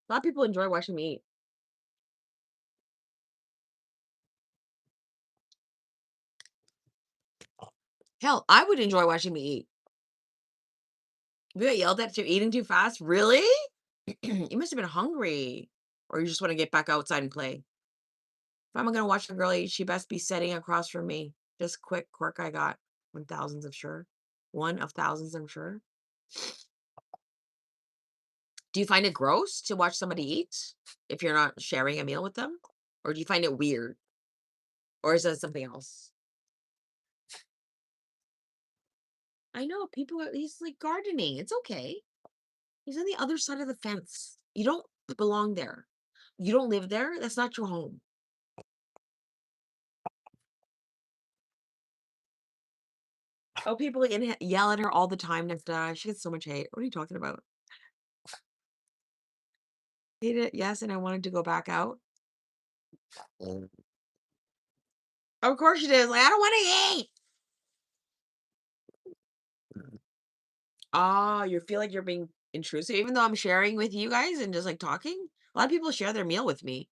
lot of people enjoy watching me eat. Hell, I would enjoy watching me eat. You got yelled at for eating too fast? Really? You must have been hungry. Or you just want to get back outside and play. If I'm gonna watch a girl eat, she best be sitting across from me. Just quick quirk I got. One thousands of sure. One of thousands, I'm sure. Do you find it gross to watch somebody eat if you're not sharing a meal with them? Or do you find it weird? Or is that something else? I know people are he's like gardening. It's okay. He's on the other side of the fence. You don't belong there. You don't live there. That's not your home. Oh, people yell at her all the time next she gets so much hate. What are you talking about? Hate it, yes, and I wanted to go back out. Mm. Of course she did. Like, I don't want to eat. Oh, you feel like you're being intrusive, even though I'm sharing with you guys and just like talking. A lot of people share their meal with me.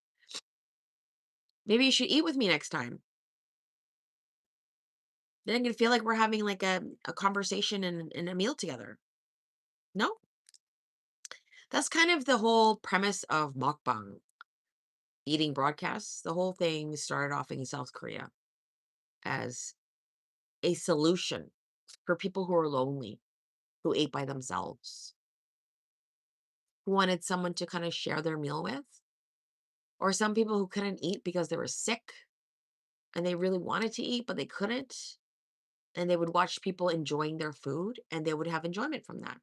Maybe you should eat with me next time. Then I can feel like we're having like a conversation and a meal together. No, that's kind of the whole premise of mukbang. eating broadcasts. The whole thing started off in South Korea as a solution for people who are lonely, who ate by themselves, who wanted someone to kind of share their meal with, or some people who couldn't eat because they were sick and they really wanted to eat, but they couldn't. And they would watch people enjoying their food and they would have enjoyment from that.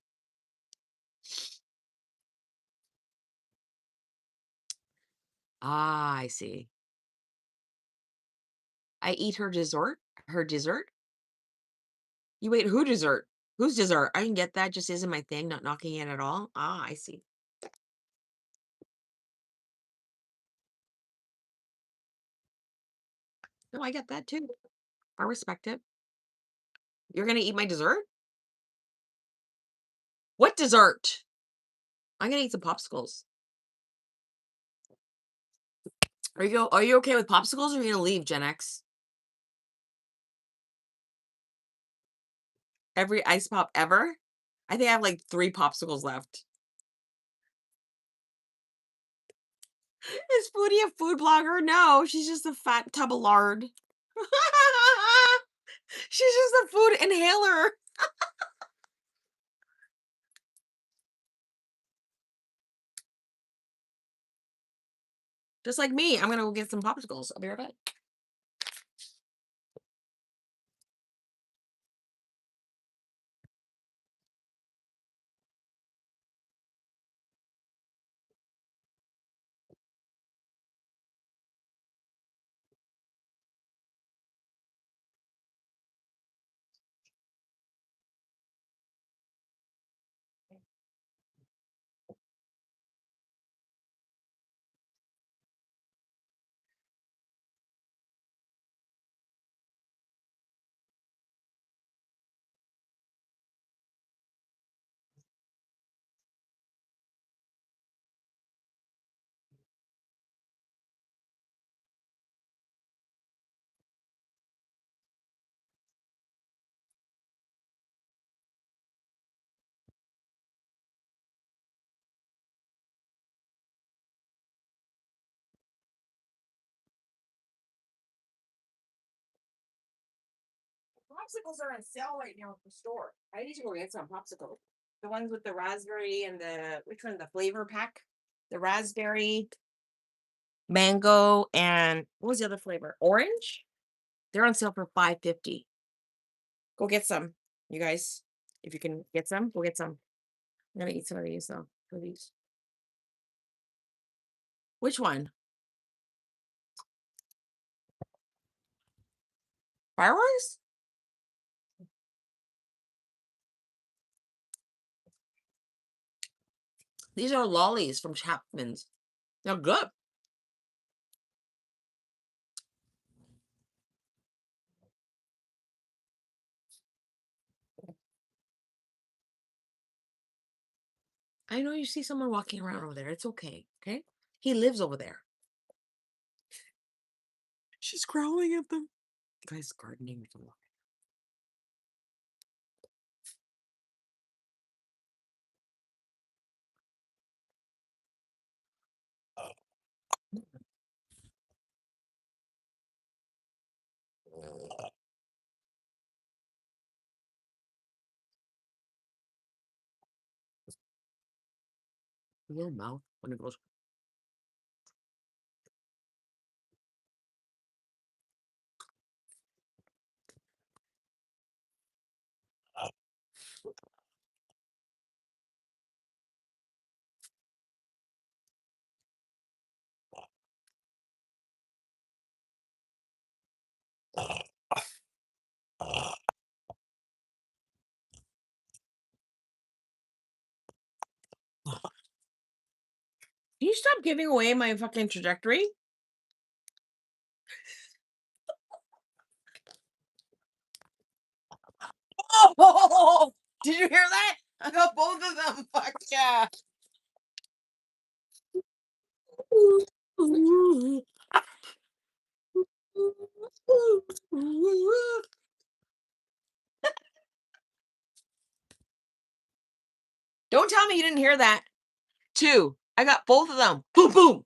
Ah, I see. I eat her dessert. Her dessert? You ate who dessert? Whose dessert? I can get that. Just isn't my thing. Not knocking it at all. Ah, I see. No, I get that too. I respect it. You're gonna eat my dessert? What dessert? I'm gonna eat some popsicles. Are you okay with popsicles or are you gonna leave, Gen X? Every ice pop ever? I think I have like 3 popsicles left. Is Foodie a food blogger? No, she's just a fat tub of lard. She's just a food inhaler. Just like me. I'm gonna go get some popsicles. I'll be right back. Popsicles are on sale right now at the store. I need to go get some popsicles. The ones with the raspberry and the which one? The flavor pack. The raspberry, mango, and what was the other flavor? Orange. They're on sale for 5.50. Go get some, you guys. If you can get some, go get some. I'm gonna eat some of these though. For these. Which one? Fireworks? These are lollies from Chapman's. They're good. I know you see someone walking around over there. It's okay. Okay. He lives over there. She's growling at them. Guys, gardening is a lot. Your mouth when it goes. Can you stop giving away my fucking trajectory? Oh, did you hear that? I got both of them. Fuck yeah. Don't tell me you didn't hear that. Two. I got both of them. Boom, boom.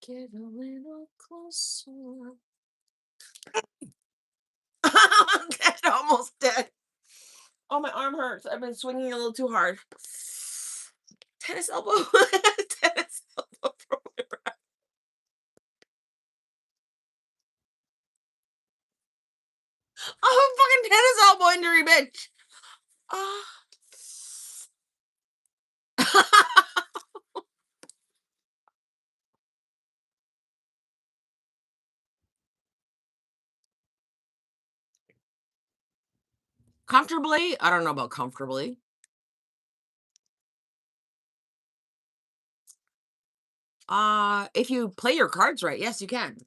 Get a little closer. I'm almost dead. Oh, my arm hurts. I've been swinging a little too hard. Tennis elbow. Tennis elbow. Oh, fucking tennis elbow injury, bitch. Comfortably? I don't know about comfortably. If you play your cards right, yes, you can.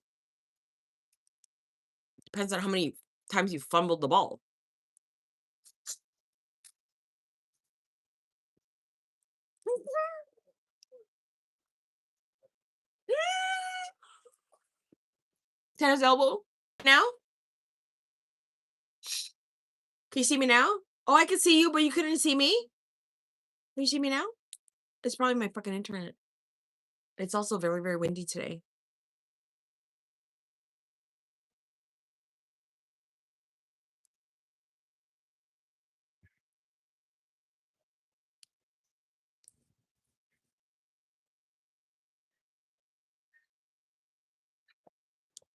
Depends on how many times you fumbled the ball. Tennis elbow. Now? Can you see me now? Oh, I can see you, but you couldn't see me? Can you see me now? It's probably my fucking internet. It's also very, very windy today.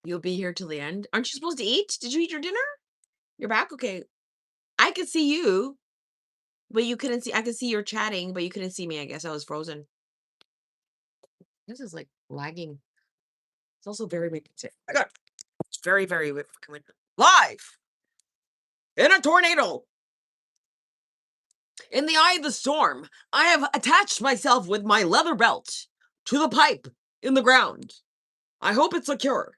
You'll be here till the end. Aren't you supposed to eat? Did you eat your dinner? You're back? Okay. I could see you, but you couldn't see. I could see you're chatting, but you couldn't see me. I guess I was frozen. This is like lagging. It's also very windy today. I got it's very, very fucking windy. Live in a tornado. In the eye of the storm, I have attached myself with my leather belt to the pipe in the ground. I hope it's secure.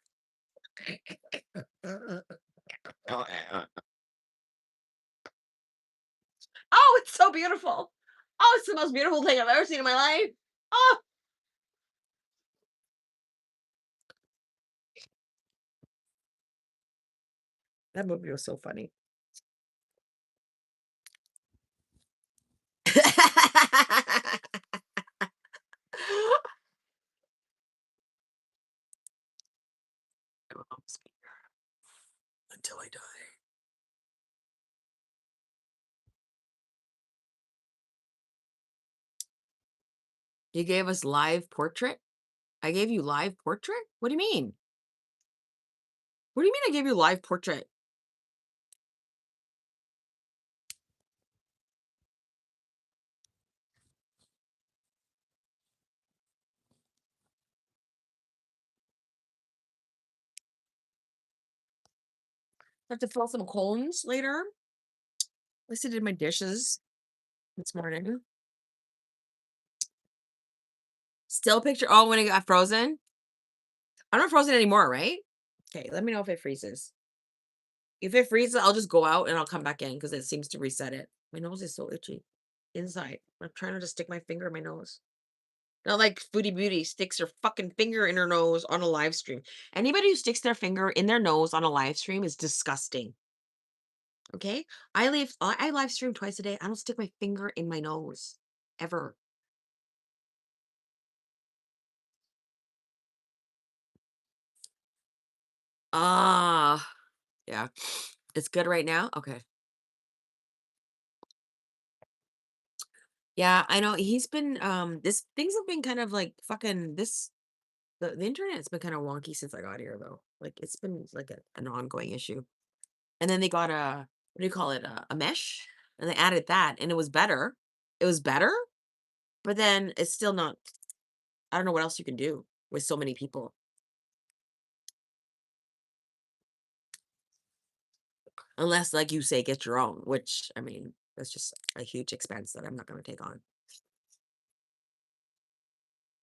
Oh, it's so beautiful. Oh, it's the most beautiful thing I've ever seen in my life. Oh, that movie was so funny. Until I die. You gave us live portrait? I gave you live portrait? What do you mean? What do you mean I gave you live portrait? I have to fill some cones later. At least I did my dishes this morning. Still picture. Oh, when it got frozen? I'm not frozen anymore, right? Okay, let me know if it freezes. If it freezes, I'll just go out and I'll come back in because it seems to reset it. My nose is so itchy inside. I'm trying not to stick my finger in my nose. Not like Foodie Beauty sticks her fucking finger in her nose on a live stream. Anybody who sticks their finger in their nose on a live stream is disgusting. Okay? I live stream twice a day. I don't stick my finger in my nose ever. Ah, yeah. It's good right now. Okay. Yeah, I know he's been this things have been kind of like fucking this the internet's been kind of wonky since I got here though. Like it's been like an ongoing issue. And then they got a what do you call it? A mesh and they added that and it was better. It was better, but then it's still not I don't know what else you can do with so many people. Unless like you say get your own, which I mean, that's just a huge expense that I'm not going to take on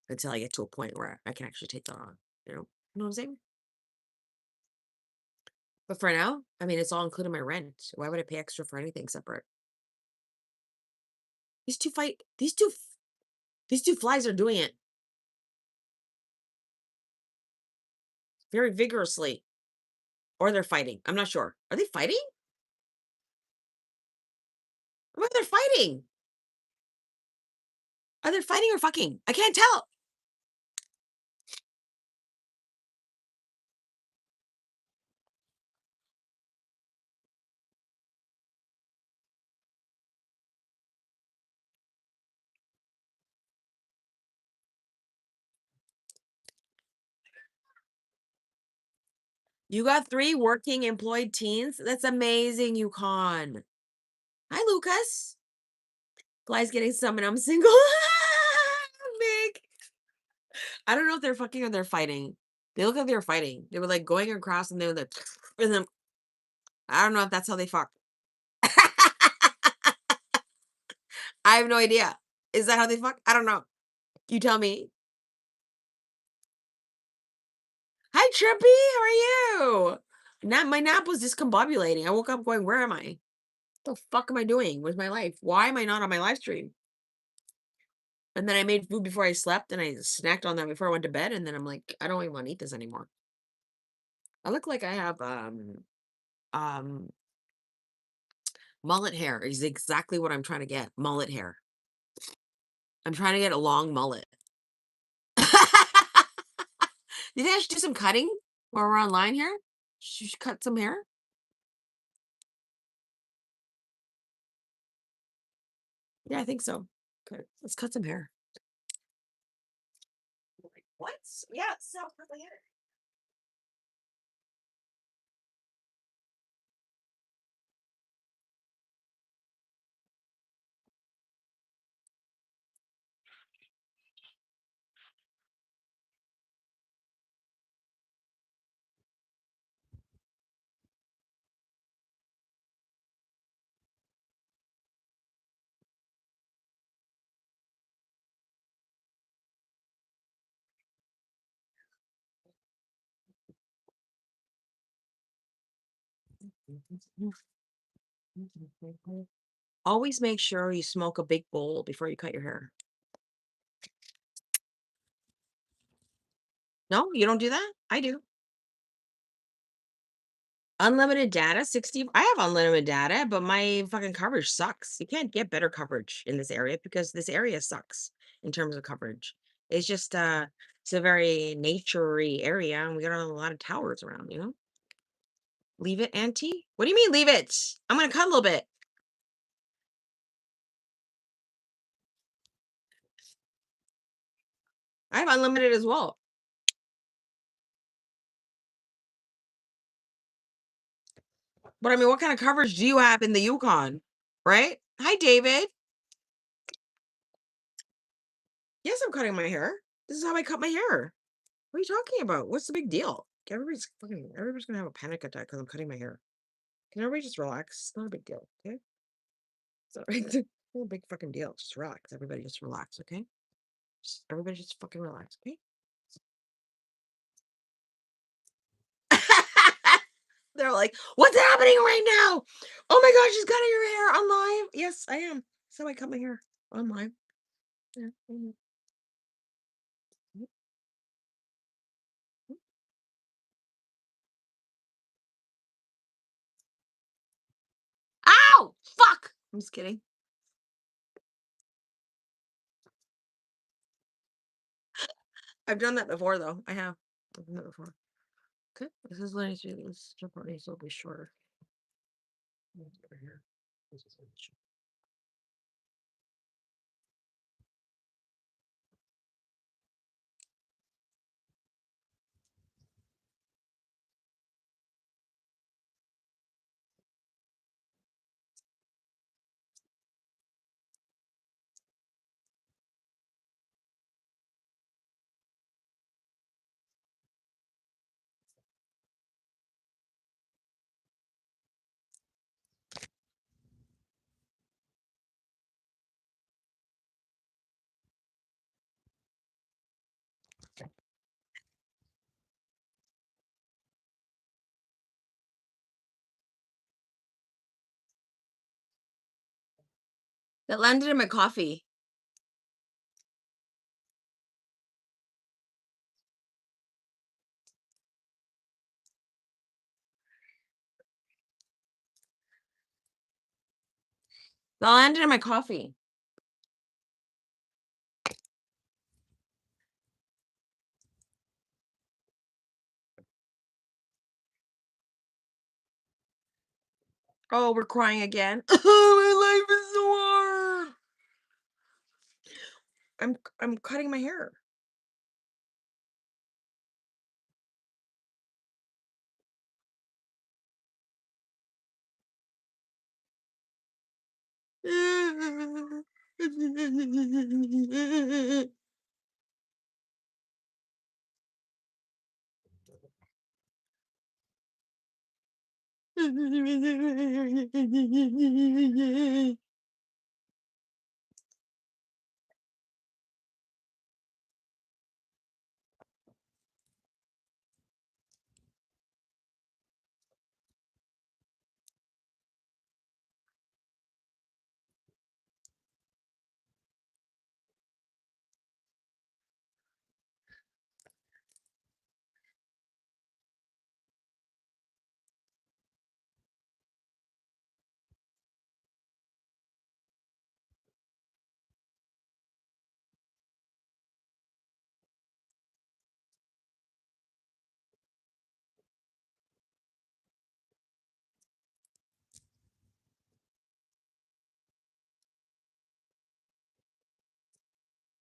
until I get to a point where I can actually take that on, You know what I'm saying? But for now, I mean, it's all included in my rent. Why would I pay extra for anything separate? These two flies are doing it very vigorously. Or they're fighting. I'm not sure. Are they fighting? What they're fighting? Are they fighting or fucking? I can't tell. You got 3 working employed teens? That's amazing, Yukon. Hi, Lucas. Gly's getting some and I'm single. Big. I don't know if they're fucking or they're fighting. They look like they were fighting. They were like going across and they were like, and then I don't know if that's how they fuck. I have no idea. Is that how they fuck? I don't know. You tell me. Hi, Trippy. How are you? My nap was discombobulating. I woke up going, where am I? What the fuck am I doing with my life? Why am I not on my live stream? And then I made food before I slept and I snacked on that before I went to bed. And then I'm like, I don't even want to eat this anymore. I look like I have um mullet hair is exactly what I'm trying to get. Mullet hair. I'm trying to get a long mullet. You think I should do some cutting while we're online here? Should you cut some hair? Yeah, I think so. Okay, let's cut some hair. Like, what? Yeah, so cut my hair. Always make sure you smoke a big bowl before you cut your hair. No, you don't do that? I do. Unlimited data, 60. I have unlimited data, but my fucking coverage sucks. You can't get better coverage in this area because this area sucks in terms of coverage. It's just it's a very naturey area and we got a lot of towers around, you know? Leave it, Auntie? What do you mean leave it? I'm gonna cut a little bit. I have unlimited as well. But I mean, what kind of coverage do you have in the Yukon? Right? Hi, David. Yes, I'm cutting my hair. This is how I cut my hair. What are you talking about? What's the big deal? Everybody's gonna have a panic attack because I'm cutting my hair. Can everybody just relax? It's not a big deal, okay? It's not it's not a big fucking deal. Just relax. Everybody just relax, okay? Everybody just fucking relax, okay? They're like, what's happening right now? Oh my gosh, she's cutting her hair on live. Yes, I am. So I cut my hair on live. Yeah, mhm. Ow! Fuck! I'm just kidding. I've done that before though. I have. I've done that before. Okay. This is nice. This jump part needs a little bit shorter. Over here. This is a little short. That landed in my coffee. That landed in my coffee. Oh, we're crying again. Oh, my life is so hard. I'm cutting my hair.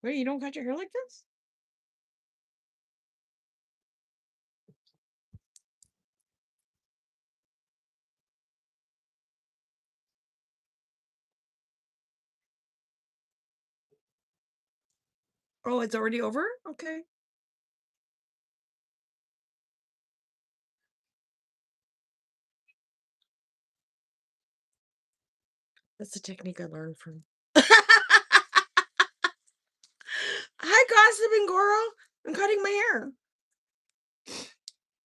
Wait, you don't cut your hair like this? Oh, it's already over? Okay. That's a technique I learned from. Hi, gossiping girl. I'm cutting my hair.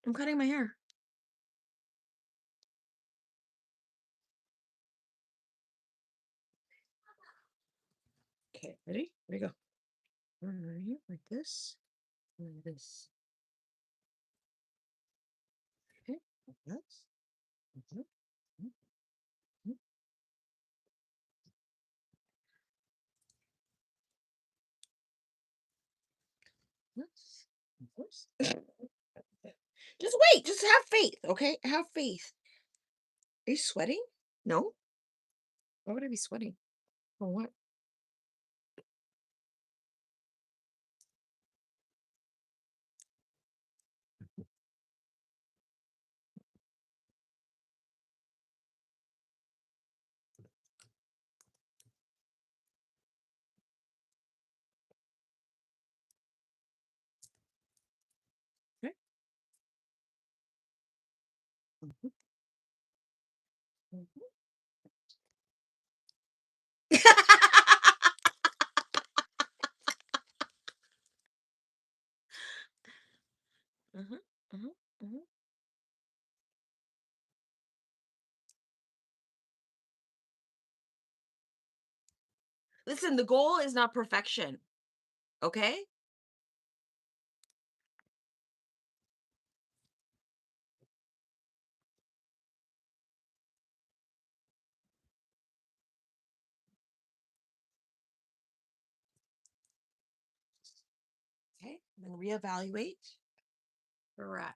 I'm cutting my hair. Okay, ready? Here we go. Right here, like this. Like this. Okay, like this. Mhm, mhm, mhm. This, of course. Just wait. Just have faith, okay? Have faith. Are you sweating? No? Why would I be sweating? For what? Okay. Mhm, mhm. Mhm, mhm, mhm. Listen, the goal is not perfection, okay? Okay, then reevaluate where we're at.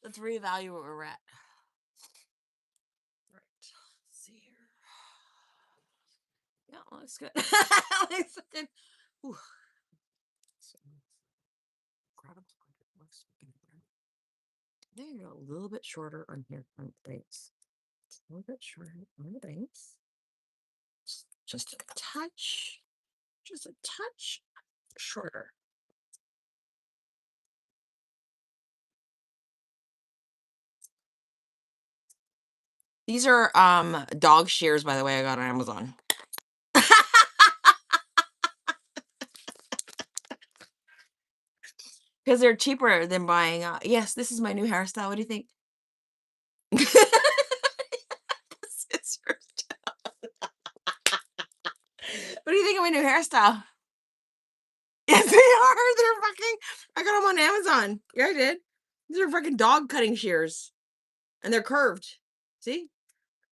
Let's reevaluate where we're at. Right. Let's see here. Yeah, well, that's good. It's fucking- Ooh. So, grab it. There you go. A little bit shorter on here on the base. A little bit shorter on the base. Just a touch. Just a touch shorter. These are dog shears, by the way, I got on Amazon. Because they're cheaper than buying yes, this is my new hairstyle. What do you think? Scissors. What do you think of my new hairstyle? Yes, they are. They're fucking I got them on Amazon. Yeah, I did. These are fucking dog cutting shears. And they're curved. See?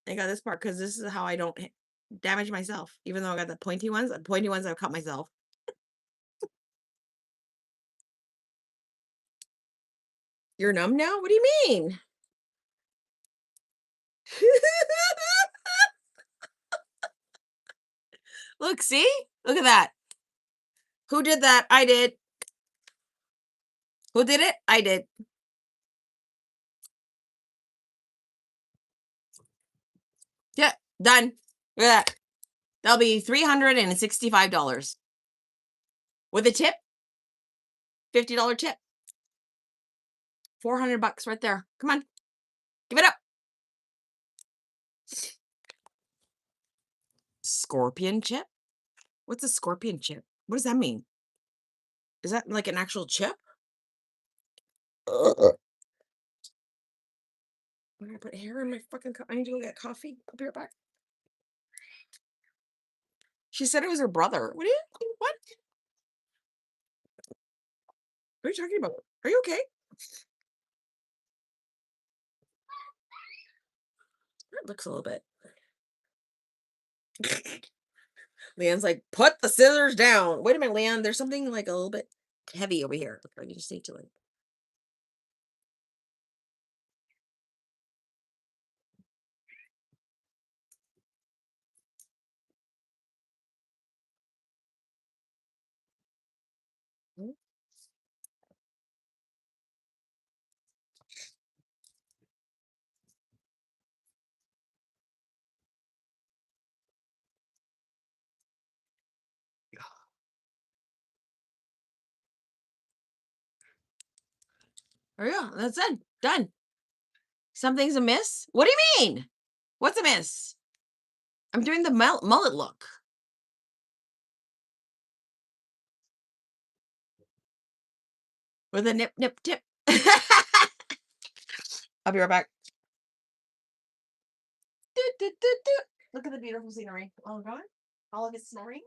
I got this part because this is how I don't damage myself. Even though I got the pointy ones I've cut myself. You're numb now? What do you mean? Look, see? Look at that. Who did that? I did. Who did it? I did. Yeah, done. Look at that. That'll be $365 with a tip. $50 tip. $400 right there. Come on, give it up. Scorpion chip. What's a scorpion chip? What does that mean? Is that like an actual chip? I'm gonna put hair in my fucking cup. I need to go get coffee. I'll be right back. She said it was her brother. What? What are you talking about? Are you okay? It looks a little bit. Leanne's like, put the scissors down. Wait a minute, Leanne. There's something like a little bit heavy over here. I just need to like. Oh yeah, that's it. Done. Something's amiss? What do you mean? What's amiss? I'm doing the mullet look. With a nip nip tip. I'll be right back. Look at the beautiful scenery. All gone? All of it snoring?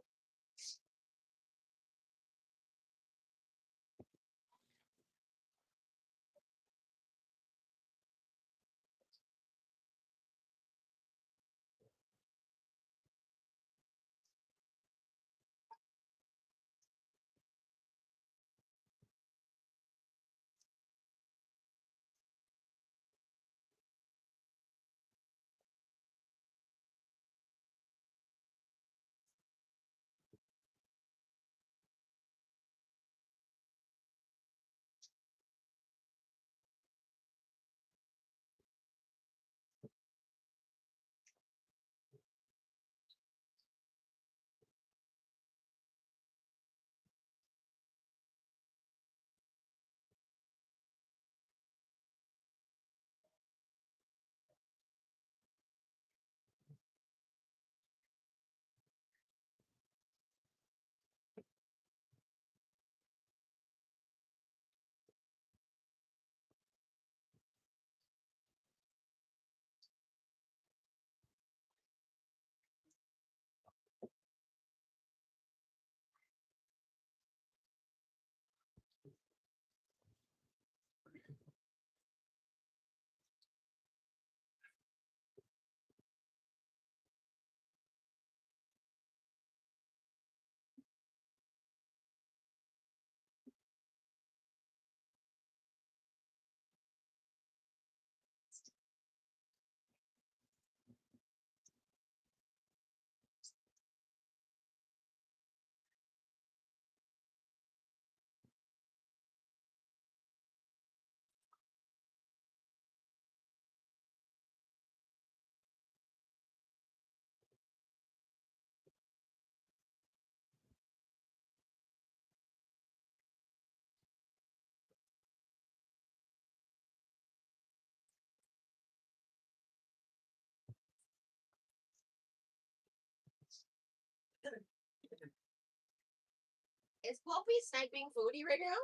Is Poppy sniping foodie right now?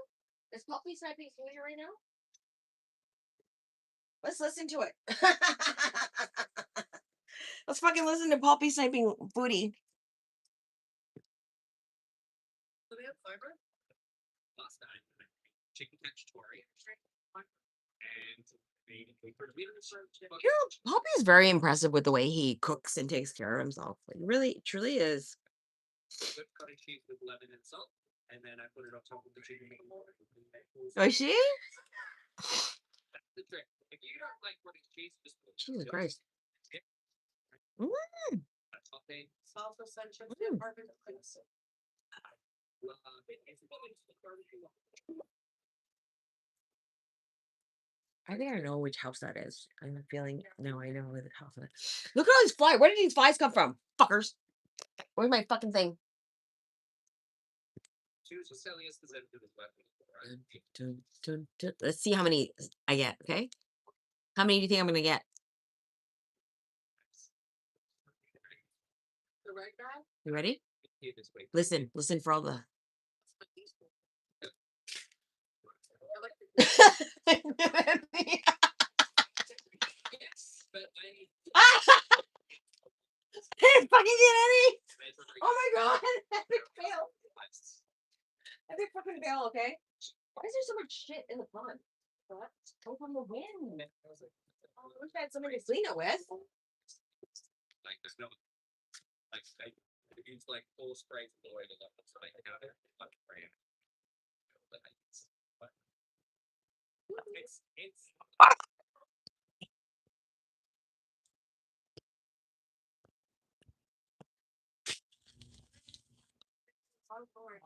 Is Poppy sniping foodie right now? Let's listen to it. Let's fucking listen to Poppy sniping foodie. Do they have fiber? Last night, chicken cacciatore. You know, Poppy is very impressive with the way he cooks and takes care of himself. Like, really, truly is. Whipped cottage cheese with lemon and salt, and then I put it on top of the chicken. Oh, she? That's the trick. If you don't like cottage cheese, just put Jesus Christ. Mm. Salsa sunshine, perfect. I think I know which house that is. I'm feeling no, I know where the house is. Look at all these flies. Where did these flies come from? Fuckers. Where's my fucking thing? Let's see how many I get, okay? How many do you think I'm gonna get? You ready? Listen for all the Didn't fucking get any. Oh my god! Epic fail. Epic fucking fail. Okay. Why is there so much shit in the pond? What? Go from the wind. Oh, I wish I had somebody to clean it with. Oh,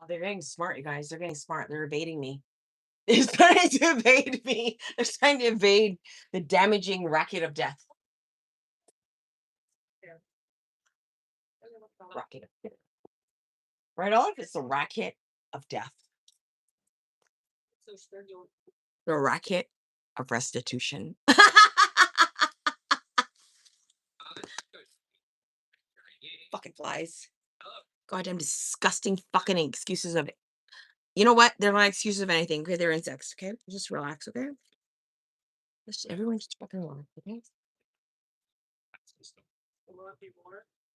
they're getting smart, you guys. They're getting smart. They're evading me. They're trying to evade me. They're trying to evade the damaging racket of death. Racket of death. Right on? It's the racket of death. The racket of restitution. Fucking flies. Goddamn disgusting fucking excuses of it. You know what? They're not excuses of anything. Okay, they're insects. Okay, just relax. Okay, everyone just fucking relax. Okay.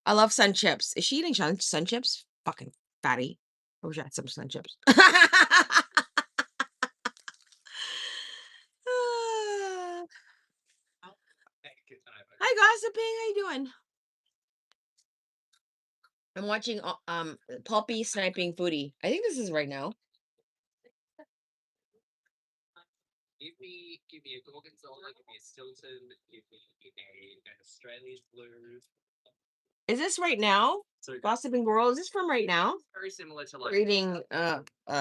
I love sun chips. Is she eating sun chips? Fucking fatty. I wish I had some sun chips. Hi, gossiping. How you doing? I'm watching Poppy sniping foodie. I think this is right now. Give me a Gorgonzola, give me a Stilton, give me an Australian blue. Is this right now? So Gossiping Girl, is this from right now? Very similar to like eating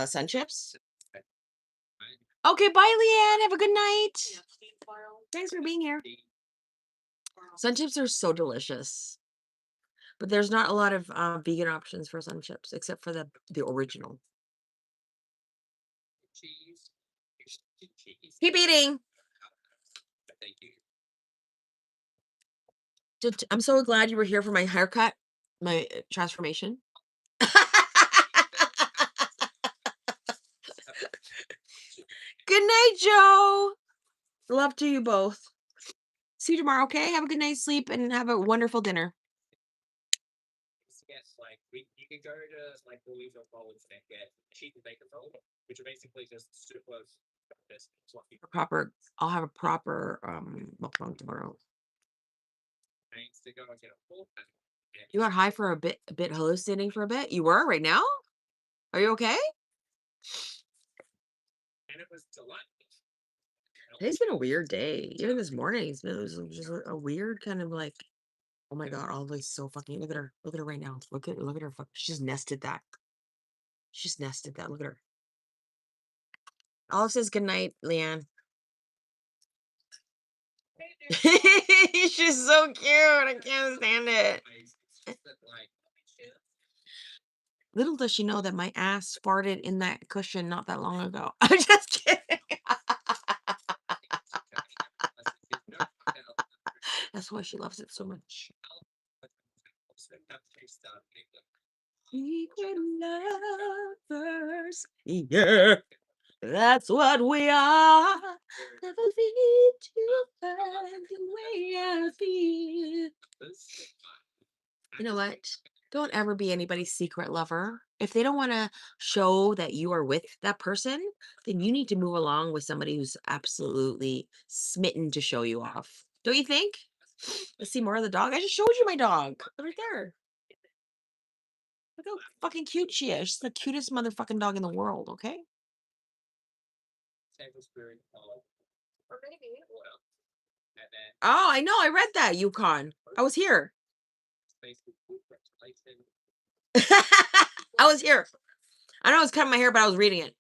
sun chips. Okay, bye Leanne. Have a good night. Thanks for being here. Sun chips are so delicious. But there's not a lot of vegan options for sun chips except for the original. Keep eating. Thank you. I'm so glad you were here for my haircut, my transformation. Good night, Joe. Love to you both. See you tomorrow, okay? Have a good night's sleep and have a wonderful dinner. Yes, like you can go to like Woolies or Coles and get cheap bacon roll, which are basically just super proper. I'll have a proper mukbang tomorrow. You got high for a bit hallucinating for a bit. You were right now. Are you okay? And it was delightful. Today's been a weird day. Even this morning, it was just a weird kind of like, oh my god, always so fucking. Look at her. Look at her right now. Look at her. She just nested that. She just nested that. Look at her. Olive says good night, Leanne. She's so cute. I can't stand it. Little does she know that my ass farted in that cushion not that long ago. I'm just kidding. That's why she loves it so much. Secret lovers. Yeah. That's what we are. Never need to find the way I feel. You know what? Don't ever be anybody's secret lover. If they don't want to show that you are with that person, then you need to move along with somebody who's absolutely smitten to show you off. Don't you think? Let's see more of the dog. I just showed you my dog. Right there. Look how fucking cute she is. She's the cutest motherfucking dog in the world, okay? Oh, I know. I read that, Yukon. I was here. I was here. I know I was cutting my hair, but I was reading it.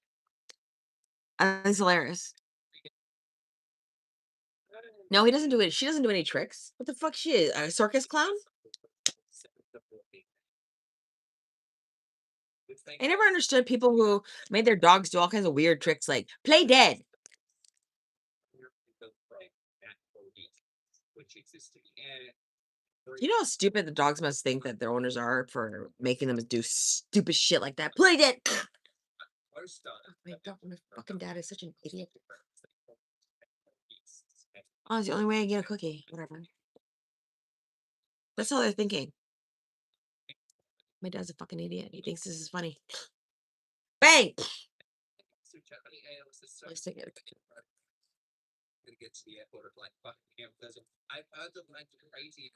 It's hilarious. No, he doesn't do it. She doesn't do any tricks. What the fuck she is? A circus clown? I never understood people who made their dogs do all kinds of weird tricks like play dead. You know how stupid the dogs must think that their owners are for making them do stupid shit like that? Play dead. My fucking dad is such an idiot. Oh, it's the only way I get a cookie. Whatever. That's how they're thinking. My dad's a fucking idiot. He thinks this is funny. Bang! Let's take it.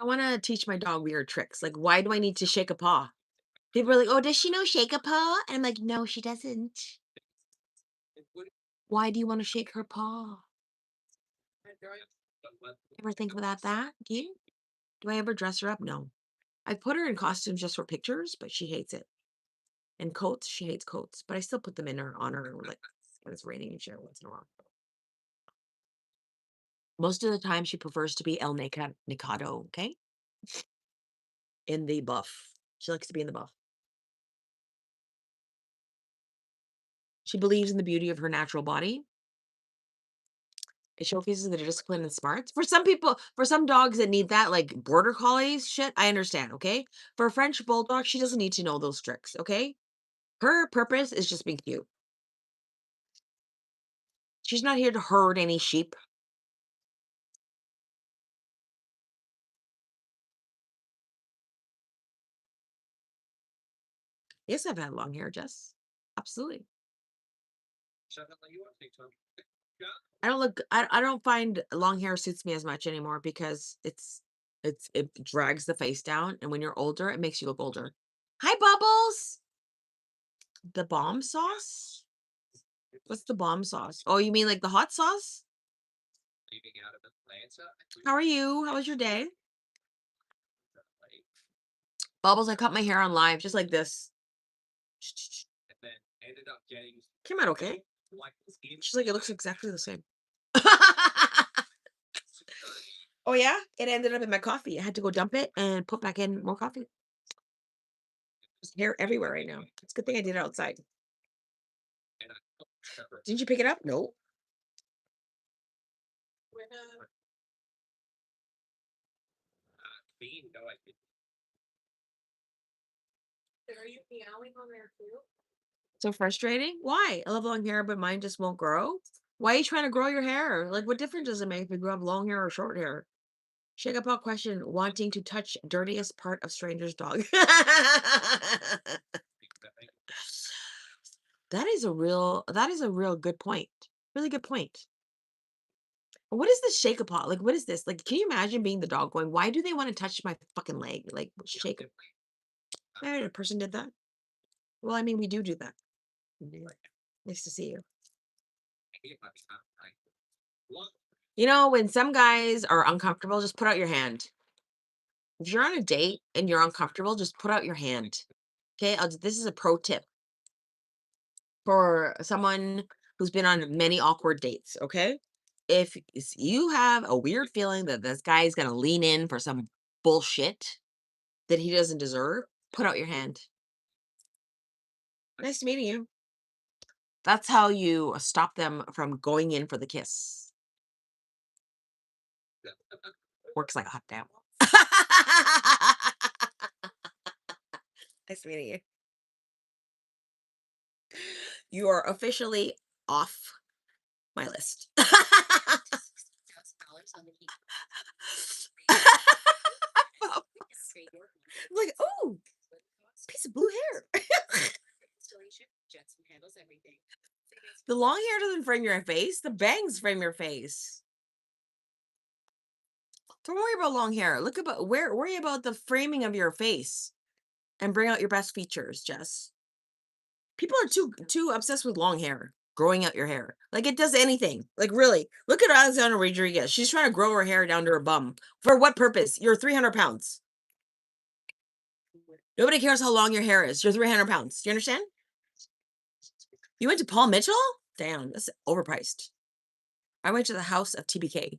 I want to teach my dog weird tricks. Like, why do I need to shake a paw? People are like, oh, does she know shake a paw? And I'm like, no, she doesn't. Why do you want to shake her paw? Ever think about that? Do you? Do I ever dress her up? No. I put her in costumes just for pictures, but she hates it. And coats, she hates coats, but I still put them in her on her like when it's raining and shit once in a while. Most of the time, she prefers to be El Nikado, okay? In the buff. She likes to be in the buff. She believes in the beauty of her natural body. It showcases that they're disciplined and smart. For some people, for some dogs that need that, like border collies shit, I understand, okay? For a French bulldog, she doesn't need to know those tricks, okay? Her purpose is just being cute. She's not here to herd any sheep. Yes, I've had long hair, Jess. Absolutely. I don't find long hair suits me as much anymore because it drags the face down, and when you're older, it makes you look older. Hi, Bubbles. The bomb sauce? What's the bomb sauce? Oh, you mean like the hot sauce? How are you? How was your day? Bubbles, I cut my hair on live just like this. Came out okay. She's like, it looks exactly the same. Oh yeah? It ended up in my coffee. I had to go dump it and put back in more coffee. There's hair everywhere right now. It's a good thing I did it outside. Didn't you pick it up? No. So frustrating? Why? I love long hair, but mine just won't grow. Why are you trying to grow your hair? Like, what difference does it make if you have long hair or short hair? Shake up a question, wanting to touch dirtiest part of stranger's dog. That is a real good point. Really good point. What is this shake a paw? Like, what is this? Like, can you imagine being the dog going, why do they want to touch my fucking leg? Like, shake. I heard a person did that. Well, I mean, we do that. Nice to see you. You know, when some guys are uncomfortable, just put out your hand. If you're on a date and you're uncomfortable, just put out your hand. Okay, this is a pro tip for someone who's been on many awkward dates. Okay, if you have a weird feeling that this guy is gonna lean in for some bullshit that he doesn't deserve, put out your hand. Nice meeting you. That's how you stop them from going in for the kiss. Works like a hot damn. Nice meeting you. You are officially off my list. Like, oh, piece of blue hair. The long hair doesn't frame your face. The bangs frame your face. Don't worry about long hair. Look about worry about the framing of your face and bring out your best features, Jess. People are too obsessed with long hair, growing out your hair. Like it does anything. Like really. Look at Alexandra Rodriguez. She's trying to grow her hair down to her bum. For what purpose? You're 300 pounds. Nobody cares how long your hair is. You're 300 pounds. Do you understand? You went to Paul Mitchell? Damn, that's overpriced. I went to the house of TBK.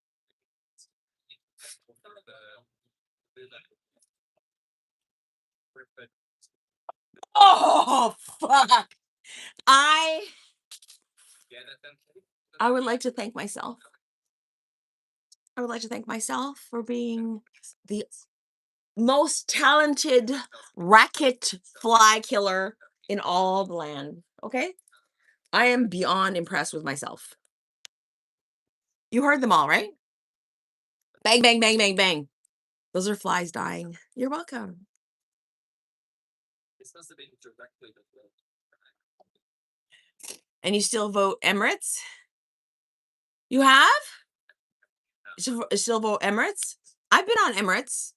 Oh fuck. I I would like to thank myself. I would like to thank myself for being the most talented racket fly killer in all the land. Okay? I am beyond impressed with myself. You heard them all, right? Bang, bang, bang, bang, bang. Those are flies dying. You're welcome. And you still vote Emirates? You have? You still vote Emirates? I've been on Emirates.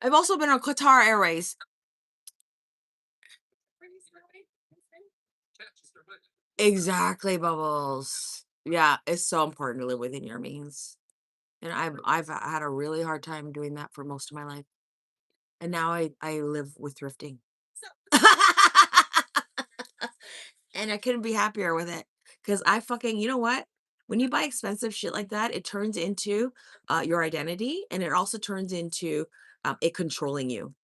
I've also been on Qatar Airways. Exactly, Bubbles. Yeah, it's so important to live within your means. And I've had a really hard time doing that for most of my life. And now I live with thrifting. And I couldn't be happier with it. Cause I fucking, you know what? When you buy expensive shit like that, it turns into your identity, and it also turns into it controlling you.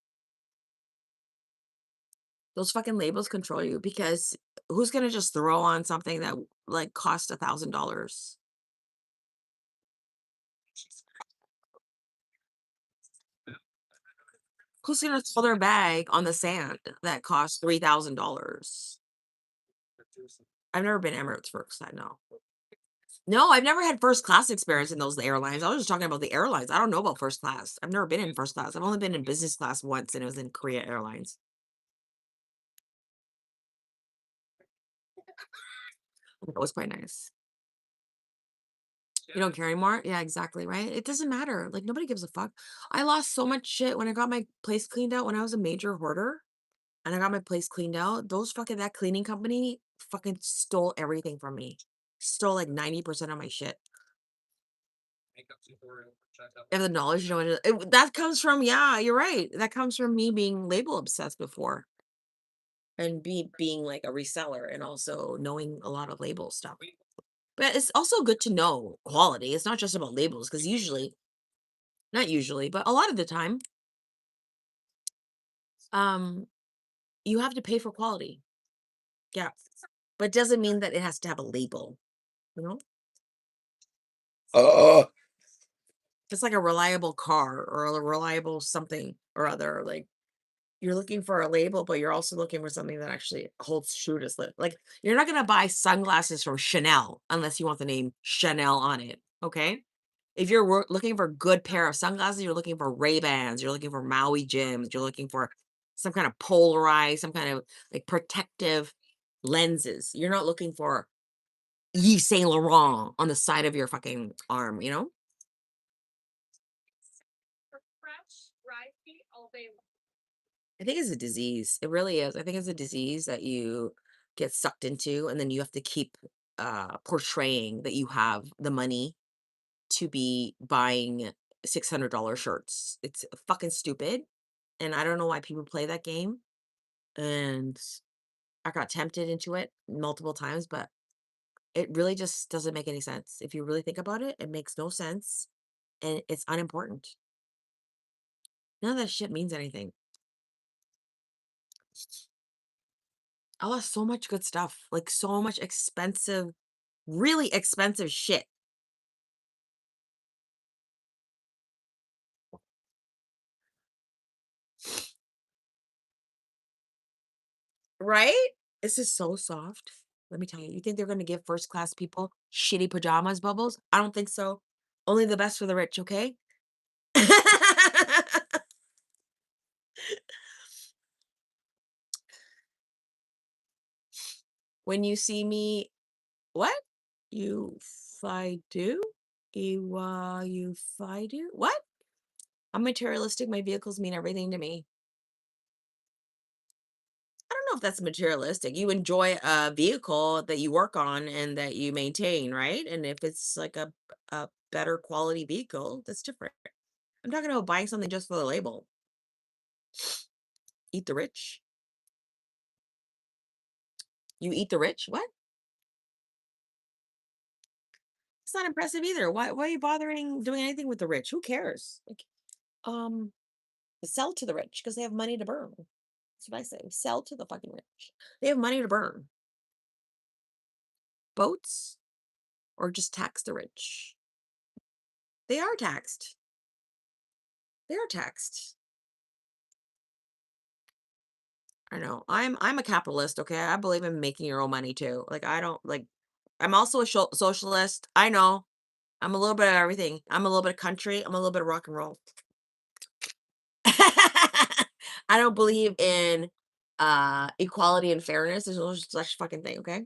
Those fucking labels control you because who's gonna just throw on something that like cost $1,000? Who's gonna throw their bag on the sand that costs $3,000? I've never been Emirates first. I know. No, I've never had first class experience in those airlines. I was just talking about the airlines. I don't know about first class. I've never been in first class. I've only been in business class once, and it was in Korea Airlines. That was quite nice. You don't care anymore? Yeah, exactly, right? It doesn't matter. Like, nobody gives a fuck. I lost so much shit when I got my place cleaned out when I was a major hoarder, and I got my place cleaned out. That cleaning company fucking stole everything from me. Stole like 90% of my shit. And the knowledge, that comes from, yeah, you're right. That comes from me being label obsessed before, and being like a reseller, and also knowing a lot of label stuff. But it's also good to know quality. It's not just about labels, because not usually, but a lot of the time, um, you have to pay for quality. Yeah. But it doesn't mean that it has to have a label, you know? It's like a reliable car or a reliable something or other. Like, you're looking for a label, but you're also looking for something that actually holds true to like, you're not gonna buy sunglasses from Chanel unless you want the name Chanel on it. Okay. If you're looking for a good pair of sunglasses, you're looking for Ray-Bans, you're looking for Maui Jims, you're looking for some kind of polarized, some kind of like protective lenses. You're not looking for Yves Saint Laurent on the side of your fucking arm, you know? I think it's a disease. It really is. I think it's a disease that you get sucked into, and then you have to keep portraying that you have the money to be buying $600 shirts. It's fucking stupid. And I don't know why people play that game. And I got tempted into it multiple times, but it really just doesn't make any sense. If you really think about it, it makes no sense, and it's unimportant. None of that shit means anything. I lost so much good stuff, like so much expensive, really expensive shit, right? This is so soft. Let me tell you, you think they're going to give first class people shitty pajamas, Bubbles? I don't think so. Only the best for the rich, okay? When you see me, what? You I do? You I do? What? I'm materialistic. My vehicles mean everything to me. I don't know if that's materialistic. You enjoy a vehicle that you work on and that you maintain, right? And if it's like a better quality vehicle, that's different. I'm talking about buying something just for the label. Eat the rich. You eat the rich? What? It's not impressive either. Why are you bothering doing anything with the rich? Who cares? Like, um, sell to the rich because they have money to burn. That's what I say. Sell to the fucking rich. They have money to burn. Boats or just tax the rich. They are taxed. They are taxed. I know. I'm a capitalist, okay? I believe in making your own money too. Like I don't like I'm also a socialist. I know. I'm a little bit of everything. I'm a little bit of country. I'm a little bit of rock and roll. I don't believe in equality and fairness. There's no such fucking thing, okay?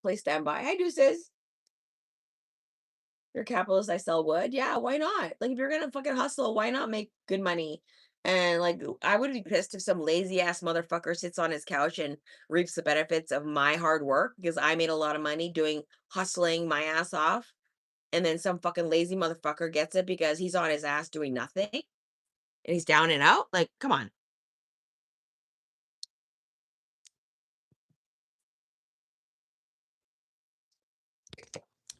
Please stand by. Hi, deuces. You're a capitalist, I sell wood. Yeah, why not? Like, if you're gonna fucking hustle, why not make good money? And like, I would be pissed if some lazy ass motherfucker sits on his couch and reaps the benefits of my hard work because I made a lot of money doing hustling my ass off. And then some fucking lazy motherfucker gets it because he's on his ass doing nothing and he's down and out. Like, come on.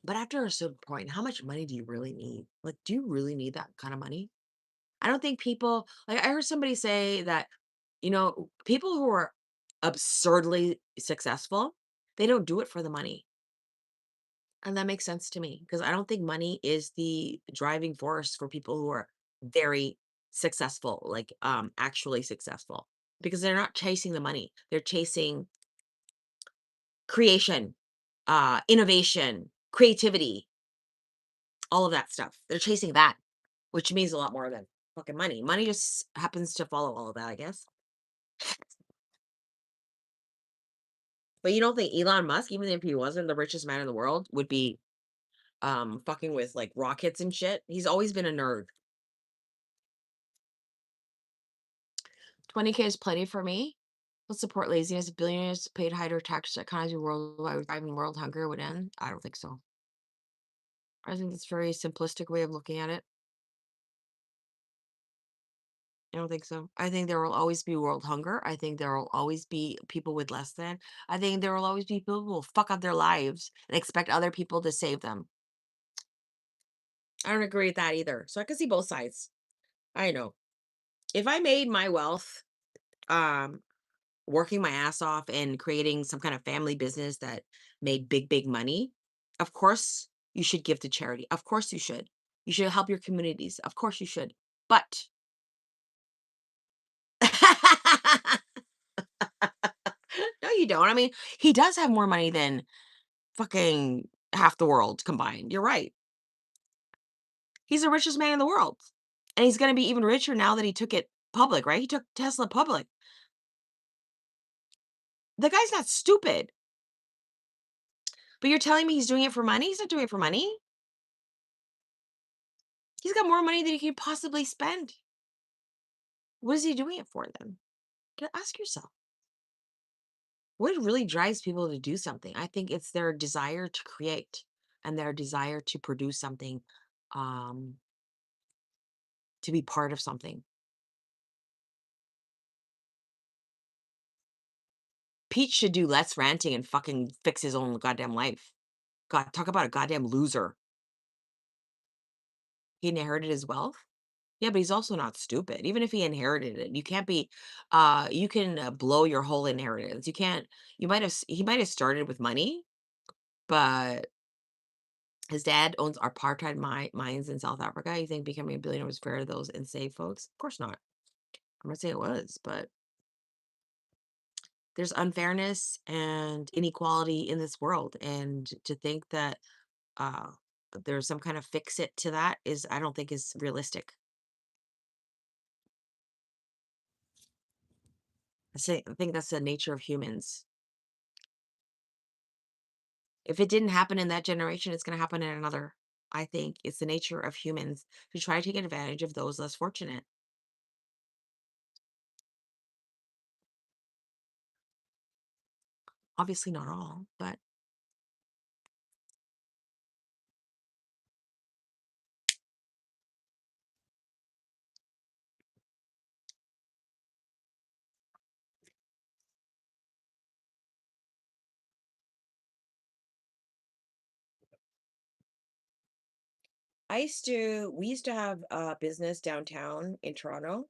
But after a certain point, how much money do you really need? Like, do you really need that kind of money? I don't think people like I heard somebody say that, people who are absurdly successful, they don't do it for the money. And that makes sense to me because I don't think money is the driving force for people who are very successful, like actually successful. Because they're not chasing the money. They're chasing creation, innovation, creativity, all of that stuff. They're chasing that, which means a lot more than fucking money. Money just happens to follow all of that, I guess. But you don't think Elon Musk, even if he wasn't the richest man in the world, would be fucking with like rockets and shit? He's always been a nerd. 20K is plenty for me. Let's support laziness. If billionaires paid higher tax economies worldwide, driving world hunger would end. I don't think so. I think that's a very simplistic way of looking at it. I don't think so. I think there will always be world hunger. I think there will always be people with less than. I think there will always be people who will fuck up their lives and expect other people to save them. I don't agree with that either. So I can see both sides. I know. If I made my wealth, um, working my ass off and creating some kind of family business that made big, big money, of course you should give to charity. Of course you should. You should help your communities. Of course you should. But no, you don't. I mean, he does have more money than fucking half the world combined. You're right. He's the richest man in the world. And he's going to be even richer now that he took it public, right? He took Tesla public. The guy's not stupid. But you're telling me he's doing it for money? He's not doing it for money. He's got more money than he could possibly spend. What is he doing it for then? Ask yourself. What really drives people to do something? I think it's their desire to create and their desire to produce something, um, to be part of something. Pete should do less ranting and fucking fix his own goddamn life. God, talk about a goddamn loser. He inherited his wealth. Yeah, but he's also not stupid. Even if he inherited it, you can't be, you can blow your whole inheritance. You can't, he might have started with money, but his dad owns apartheid mines in South Africa. You think becoming a billionaire was fair to those enslaved folks? Of course not. I'm not saying it was, but there's unfairness and inequality in this world. And to think that uh, there's some kind of fix it to that is, I don't think is realistic. I think that's the nature of humans. If it didn't happen in that generation, it's going to happen in another. I think it's the nature of humans to try to take advantage of those less fortunate. Obviously, not all, but We used to have a business downtown in Toronto,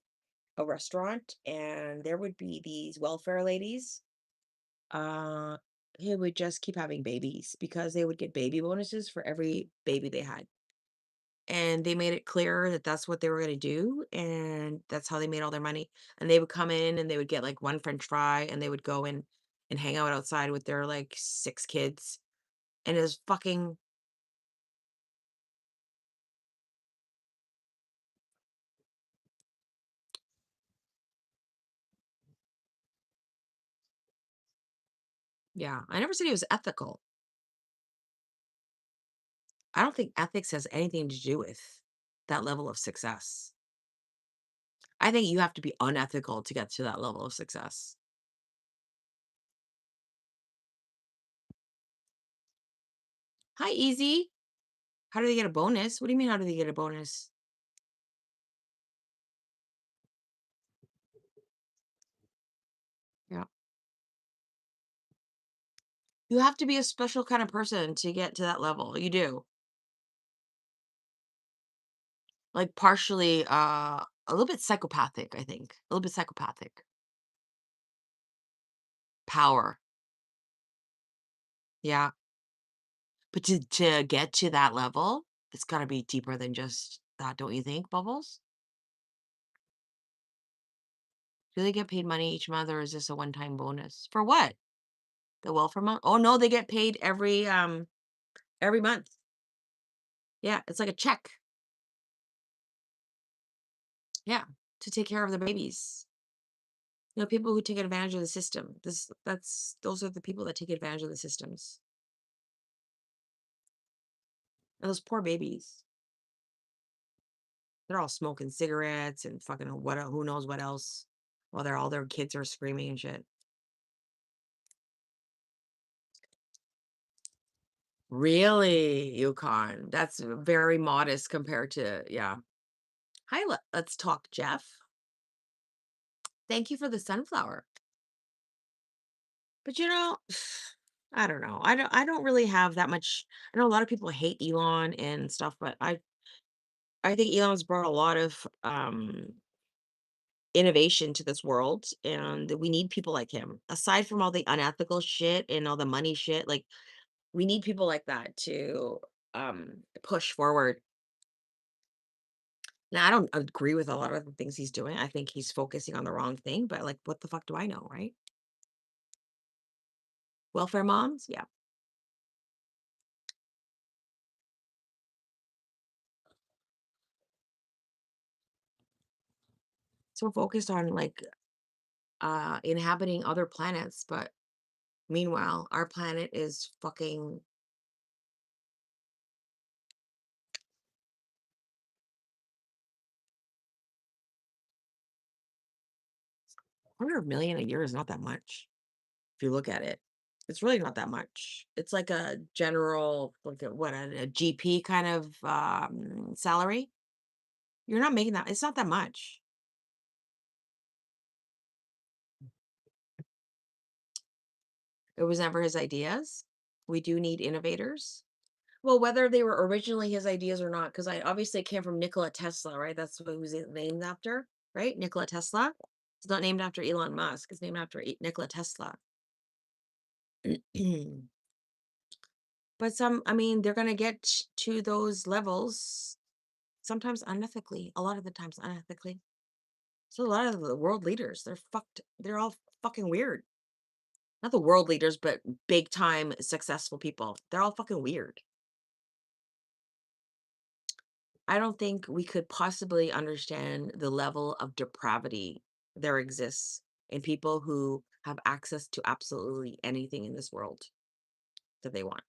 a restaurant, and there would be these welfare ladies uh who would just keep having babies because they would get baby bonuses for every baby they had. And they made it clear that that's what they were going to do, and that's how they made all their money. And they would come in and they would get like one french fry, and they would go in and hang out outside with their like six kids. And it was fucking, yeah, I never said it was ethical. I don't think ethics has anything to do with that level of success. I think you have to be unethical to get to that level of success. Hi, easy. How do they get a bonus? What do you mean, how do they get a bonus? Yeah. You have to be a special kind of person to get to that level. You do. Like partially a little bit psychopathic, I think. A little bit psychopathic. Power. Yeah. But to get to that level, it's got to be deeper than just that, don't you think, Bubbles? Do they get paid money each month, or is this a one-time bonus? For what? The welfare month? Oh no, they get paid every month. Yeah, it's like a check. Yeah, to take care of the babies. You know, people who take advantage of the system. Those are the people that take advantage of the systems. And those poor babies. They're all smoking cigarettes and fucking who knows what else while all their kids are screaming and shit. Really, Yukon? That's very modest compared to, yeah. Hi, let's talk, Jeff. Thank you for the sunflower. But I don't know. I don't really have that much. I know a lot of people hate Elon and stuff, but I think Elon's brought a lot of innovation to this world, and we need people like him. Aside from all the unethical shit and all the money shit, like we need people like that to push forward. Now, I don't agree with a lot of the things he's doing. I think he's focusing on the wrong thing, but like what the fuck do I know, right? Welfare moms? Yeah. So focused on like inhabiting other planets, but meanwhile, our planet is fucking 100 million a year is not that much if you look at it. It's really not that much. It's like a general, like a GP kind of salary. You're not making that. It's not that much. It was never his ideas. We do need innovators. Well, whether they were originally his ideas or not, because I obviously came from Nikola Tesla, right? That's what he was named after, right? Nikola Tesla. It's not named after Elon Musk. It's named after Nikola Tesla. But I mean, they're going to get to those levels sometimes unethically, a lot of the times unethically. So a lot of the world leaders, they're fucked. They're all fucking weird. Not the world leaders, but big time successful people. They're all fucking weird. I don't think we could possibly understand the level of depravity there exists in people who have access to absolutely anything in this world that they want.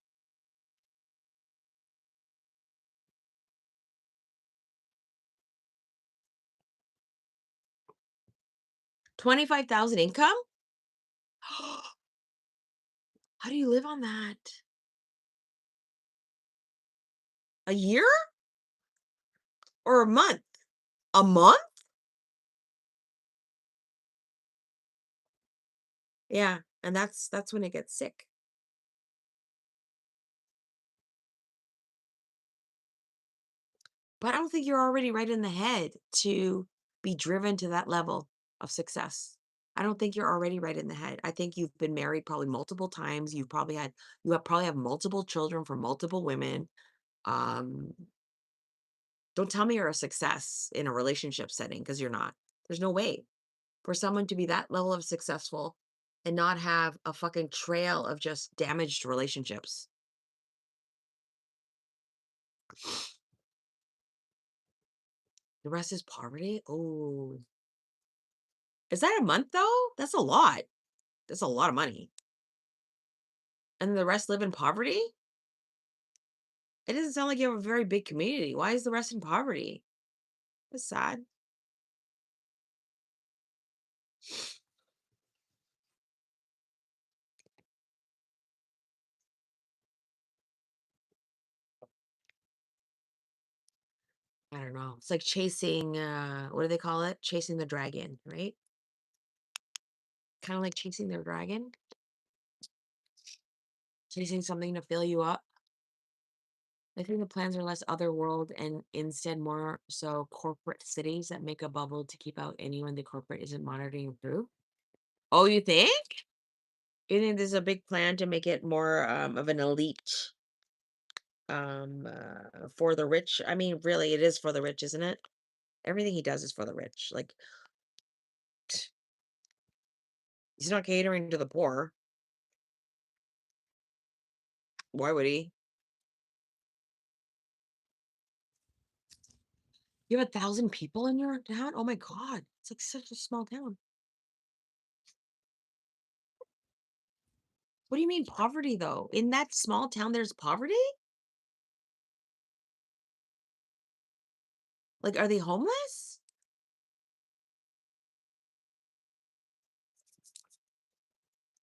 25,000 income? How do you live on that? A year or a month? A month? Yeah, and that's when it gets sick. But I don't think you're already right in the head to be driven to that level of success. I don't think you're already right in the head. I think you've been married probably multiple times. You have probably have multiple children from multiple women. Um, don't tell me you're a success in a relationship setting because you're not. There's no way for someone to be that level of successful and not have a fucking trail of just damaged relationships. The rest is poverty. Oh, is that a month though? That's a lot. That's a lot of money. And the rest live in poverty? It doesn't sound like you have a very big community. Why is the rest in poverty? That's sad. I don't know. It's like chasing what do they call it? Chasing the dragon, right? Kind of like chasing their dragon, chasing something to fill you up. I think the plans are less otherworld and instead more so corporate cities that make a bubble to keep out anyone the corporate isn't monitoring through. Oh, you think? You think there's a big plan to make it more of an elite for the rich? I mean, really, it is for the rich, isn't it? Everything he does is for the rich. Like, he's not catering to the poor. Why would he? You have 1,000 people in your town? Oh my God. It's like such a small town. What do you mean poverty though? In that small town, there's poverty? Like, are they homeless?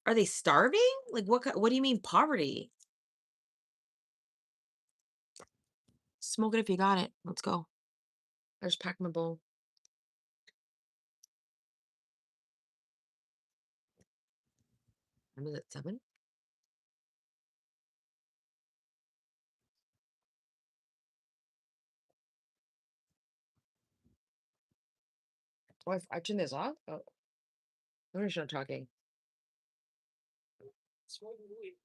Are they starving? Like, what do you mean poverty? Smoke it if you got it. Let's go. I just packed my bowl. When was it 7? Oh, I turned this off? Oh, I'm gonna start talking.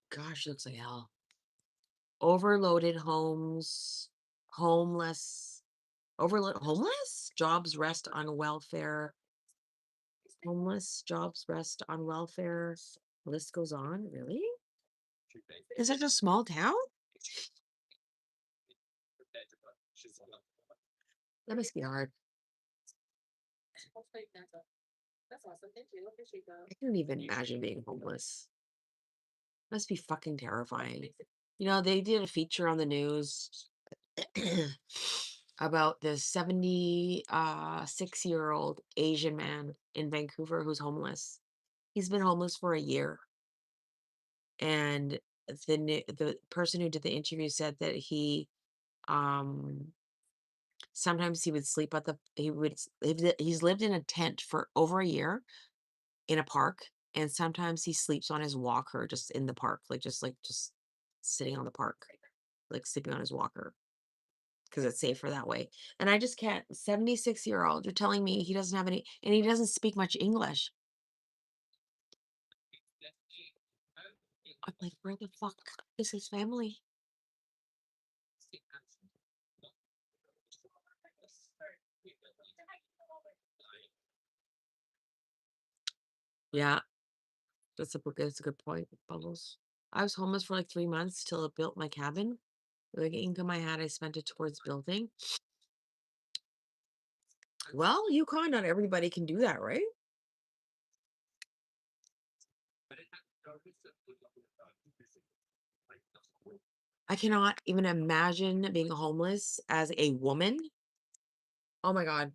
Gosh, looks like hell. Overloaded homes, homeless, overload homeless? Jobs rest on welfare. Homeless jobs rest on welfare. List goes on. Really? Is it a small town? That must be hard. I can't even imagine being homeless. Must be fucking terrifying. You know, they did a feature on the news about this 76-year-old Asian man in Vancouver who's homeless. He's been homeless for a year. And the person who did the interview said that um sometimes he would sleep at the he would s- he's lived in a tent for over a year in a park, and sometimes he sleeps on his walker just in the park, just sitting on the park, like sleeping on his walker because it's safer that way. And I just can't. 76-year-old, you're telling me he doesn't have any, and he doesn't speak much English. I'm like, where the fuck is his family? Yeah, that's a good point, Bubbles. I was homeless for like 3 months till I built my cabin. Like income I had, I spent it towards building. Well, Yukon, not everybody can do that, right? I cannot even imagine being homeless as a woman. Oh my God.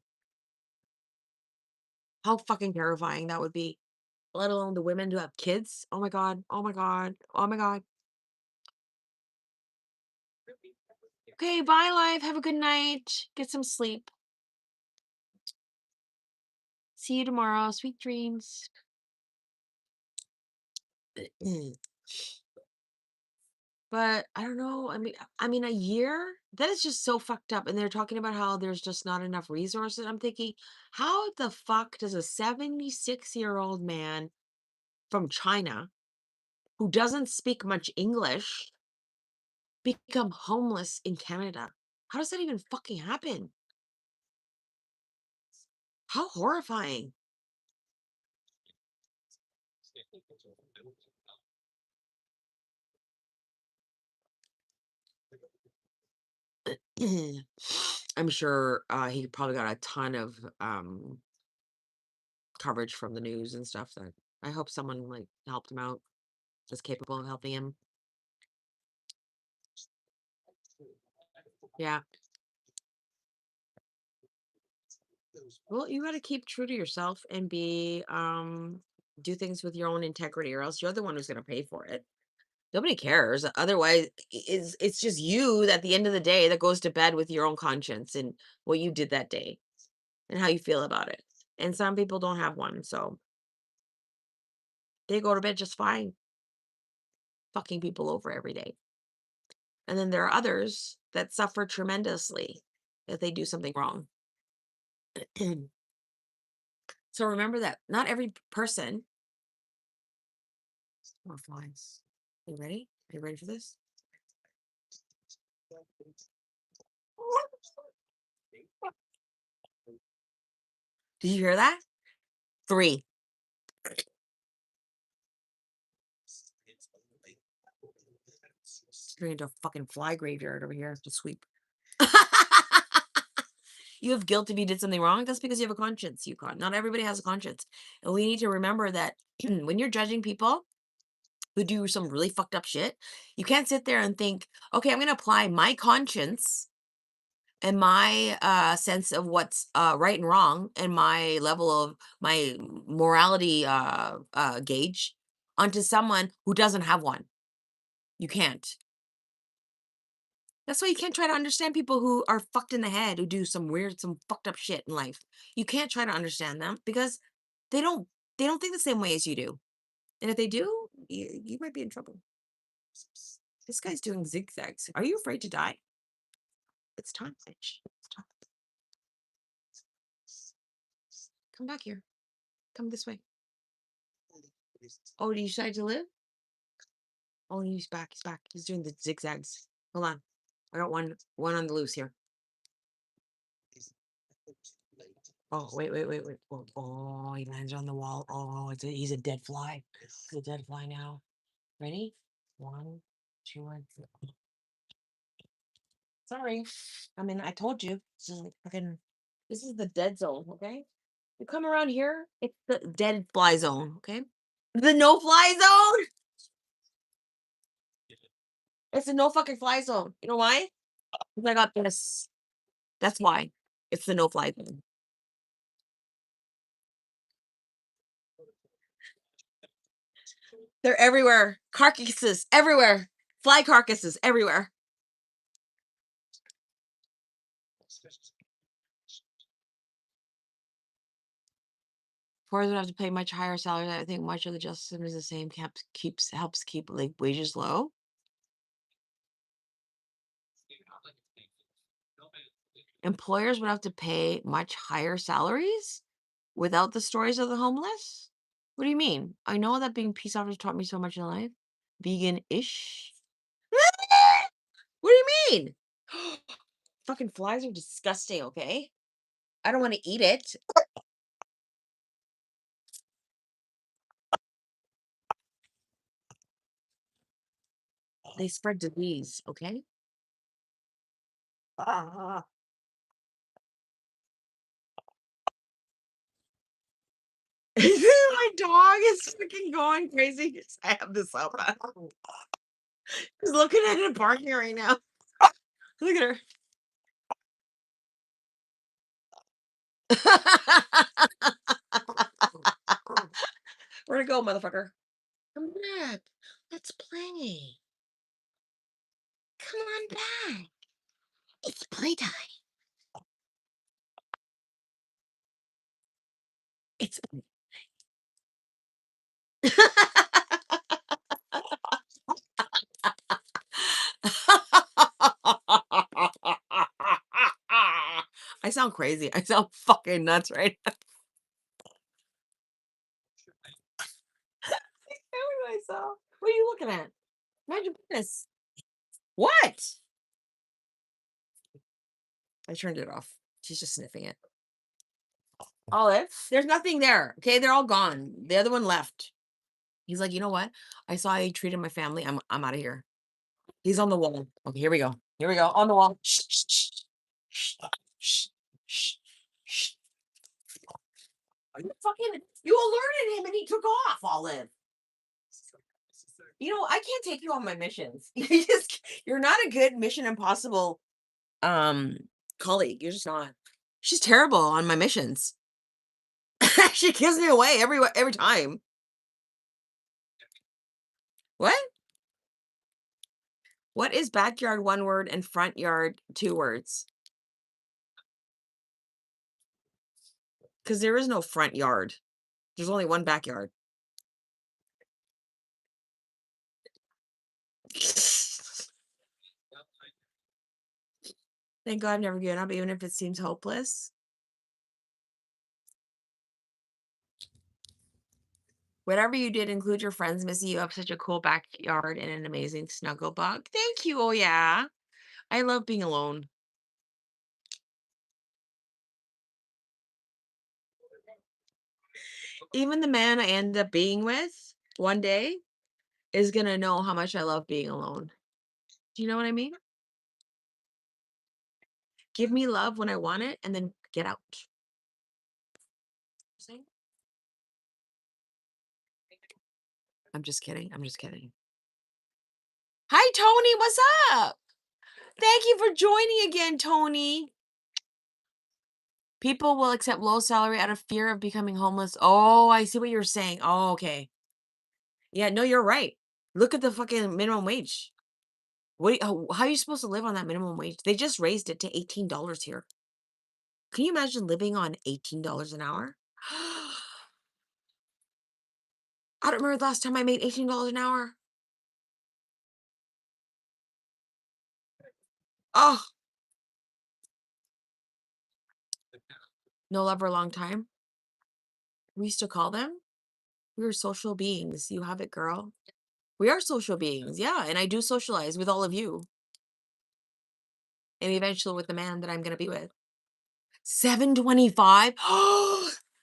How fucking terrifying that would be. Let alone the women who have kids. Oh my God. Oh my God. Oh my God. Okay, bye, life. Have a good night. Get some sleep. See you tomorrow. Sweet dreams. But I don't know. I mean, a year? That is just so fucked up. And they're talking about how there's just not enough resources. I'm thinking, how the fuck does a 76-year-old man from China who doesn't speak much English become homeless in Canada? How does that even fucking happen? How horrifying. I'm sure he probably got a ton of coverage from the news and stuff. That I hope someone like helped him out, is capable of helping him. Yeah. Well, you got to keep true to yourself and be do things with your own integrity, or else you're the one who's going to pay for it. Nobody cares. Otherwise, it's just you at the end of the day that goes to bed with your own conscience and what you did that day and how you feel about it. And some people don't have one, so they go to bed just fine, fucking people over every day. And then there are others that suffer tremendously if they do something wrong. So remember that not every person. More flies. You ready? Are you ready for this? Did you hear that? 3. Turning into a fucking fly graveyard over here to sweep. You have guilt if you did something wrong. That's because you have a conscience, Yukon. Not everybody has a conscience. And we need to remember that when you're judging people who do some really fucked up shit, you can't sit there and think, okay, I'm going to apply my conscience and my sense of what's right and wrong and my level of my morality gauge onto someone who doesn't have one. You can't. That's why you can't try to understand people who are fucked in the head, who do some weird, some fucked up shit in life. You can't try to understand them because they don't they don't think the same way as you do. And if they do, you might be in trouble. This guy's doing zigzags. Are you afraid to die? It's time, bitch. It's time. Come back here. Come this way. Oh, do you decide to live? Oh, he's back. He's back. He's doing the zigzags. Hold on. I got one on the loose here. Oh, wait. Oh, he lands on the wall. Oh, he's a dead fly. He's a dead fly now. Ready? 1, 2, and 3. Sorry. I mean, I told you. This is like fucking. This is the dead zone. Okay. You come around here, it's the dead fly zone. Okay. The no fly zone. It's a no fucking fly zone. You know why? 'Cause I got this. That's why. It's the no fly zone. They're everywhere. Carcasses everywhere. Fly carcasses everywhere. Foreigners would have to pay much higher salaries. I think much of the justice system is the same. Helps keep like wages low. Employers would have to pay much higher salaries without the stories of the homeless. What do you mean? I know that being peace officers taught me so much in life. Vegan-ish. What do you mean? Fucking flies are disgusting. Okay, I don't want to eat it. They spread disease. Okay. Ah. My dog is freaking going crazy. I have this up. He's looking at it barking right now. Look at her. Where'd it go, motherfucker? Come back. Let's play. Come on back. It's playtime. It's I sound crazy. I sound fucking nuts right now. What do I saw? What are you looking at? Mind your business. What? I turned it off. She's just sniffing it. Olive, there's nothing there. Okay, they're all gone. The other one left. He's like, you know what? I saw how you treated my family. I'm out of here. He's on the wall. Okay, here we go. Here we go. On the wall. Shh, shh, shh, shh, shh, shh, shh. Are you fucking? You alerted him and he took off, Olive. You know, I can't take you on my missions. You're not a good Mission Impossible um colleague. You're just not. She's terrible on my missions. She gives me away every time. What? What is backyard one word and front yard two words? Because there is no front yard. There's only one backyard. Thank God I've never given up, even if it seems hopeless. Whatever you did, include your friends, Missy. You have such a cool backyard and an amazing snuggle bug. Thank you. Oh, yeah. I love being alone. Even the man I end up being with one day is going to know how much I love being alone. Do you know what I mean? Give me love when I want it and then get out. See? I'm just kidding. I'm just kidding. Hi, Tony. What's up? Thank you for joining again, Tony. People will accept low salary out of fear of becoming homeless. Oh, I see what you're saying. Oh, okay. Yeah, no, you're right. Look at the fucking minimum wage. How are you supposed to live on that minimum wage? They just raised it to $18 here. Can you imagine living on $18 an hour? I don't remember the last time I made $18 an hour. Oh, no love for a long time. We used to call them. We were social beings. You have it, girl. We are social beings. Yeah. And I do socialize with all of you. And eventually with the man that I'm going to be with. 725.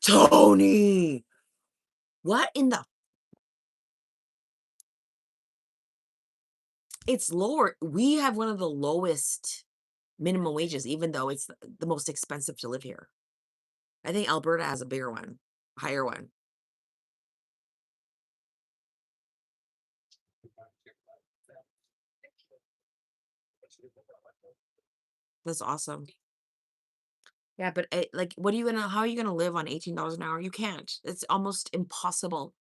Tony. What in the? It's lower. We have one of the lowest minimum wages, even though it's the most expensive to live here. I think Alberta has a bigger one, higher one. That's awesome. Yeah, but like, how are you gonna live on $18 an hour? You can't. It's almost impossible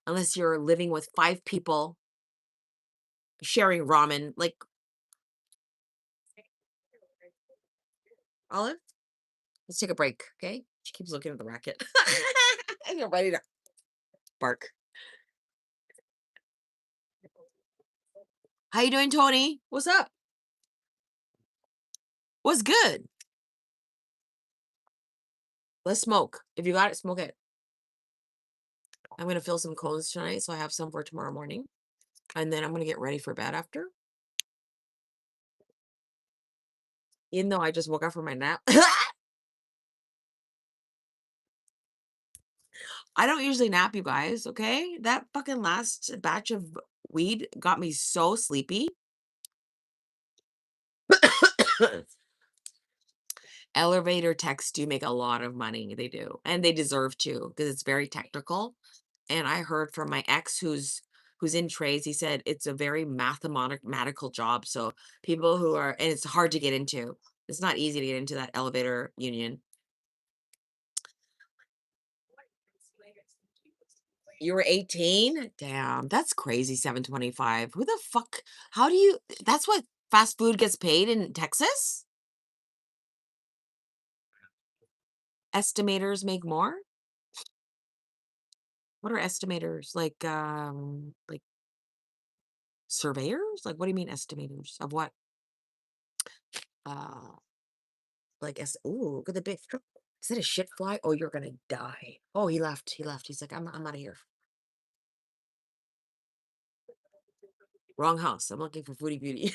unless you're living with 5 people sharing ramen. Like, Olive, let's take a break, okay? She keeps looking at the racket. You're ready to bark. How you doing, Tony? What's up? What's good? Let's smoke. If you got it, smoke it. I'm gonna fill some cones tonight, so I have some for tomorrow morning. And then I'm gonna get ready for bed after. Even though I just woke up from my nap. I don't usually nap, you guys, okay? That fucking last batch of weed got me so sleepy. Elevator techs do make a lot of money. They do. And they deserve to because it's very technical. And I heard from my ex who's in trades, he said it's a very mathematical job. So people who are, and it's hard to get into. It's not easy to get into that elevator union. You were 18? Damn, that's crazy, 725. Who the fuck? How do you that's what fast food gets paid in Texas? Estimators make more? What are estimators? Like surveyors? Like, what do you mean estimators? Of what? Uh, like, ooh, look at the big, is that a shit fly? Oh, you're gonna die. Oh, he left. He left. He's like, I'm out of here. Wrong house. I'm looking for Foodie Beauty.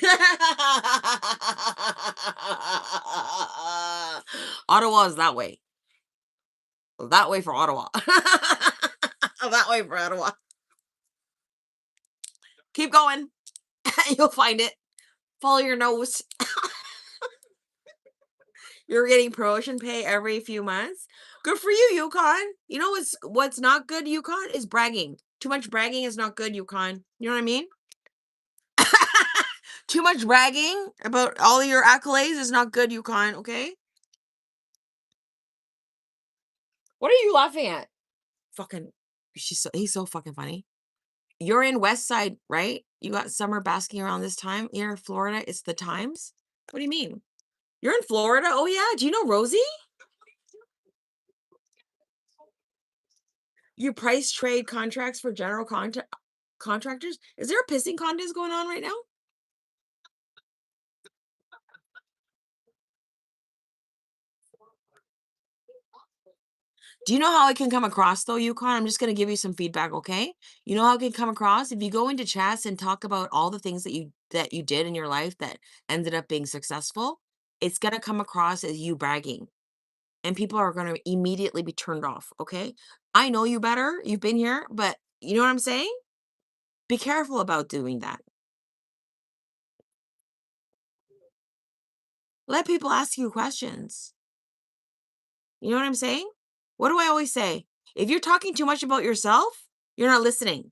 Ottawa is that way. That way for Ottawa. That way for Ottawa. Keep going. You'll find it. Follow your nose. You're getting promotion pay every few months. Good for you, Yukon. You know what's not good, Yukon, is bragging. Too much bragging is not good, Yukon. You know what I mean? Too much bragging about all your accolades is not good, Yukon, okay? What are you laughing at? Fucking, he's so fucking funny. You're in West Side, right? You got summer basking around this time here in Florida. It's the times. What do you mean? You're in Florida? Oh yeah. Do you know Rosie? You price trade contracts for general contractors? Is there a pissing contest going on right now? Do you know how it can come across though, Yukon? I'm just gonna give you some feedback, okay? You know how it can come across? If you go into chats and talk about all the things that you did in your life that ended up being successful, it's gonna come across as you bragging. And people are gonna immediately be turned off, okay? I know you better. You've been here, but you know what I'm saying? Be careful about doing that. Let people ask you questions. You know what I'm saying? What do I always say? If you're talking too much about yourself, you're not listening.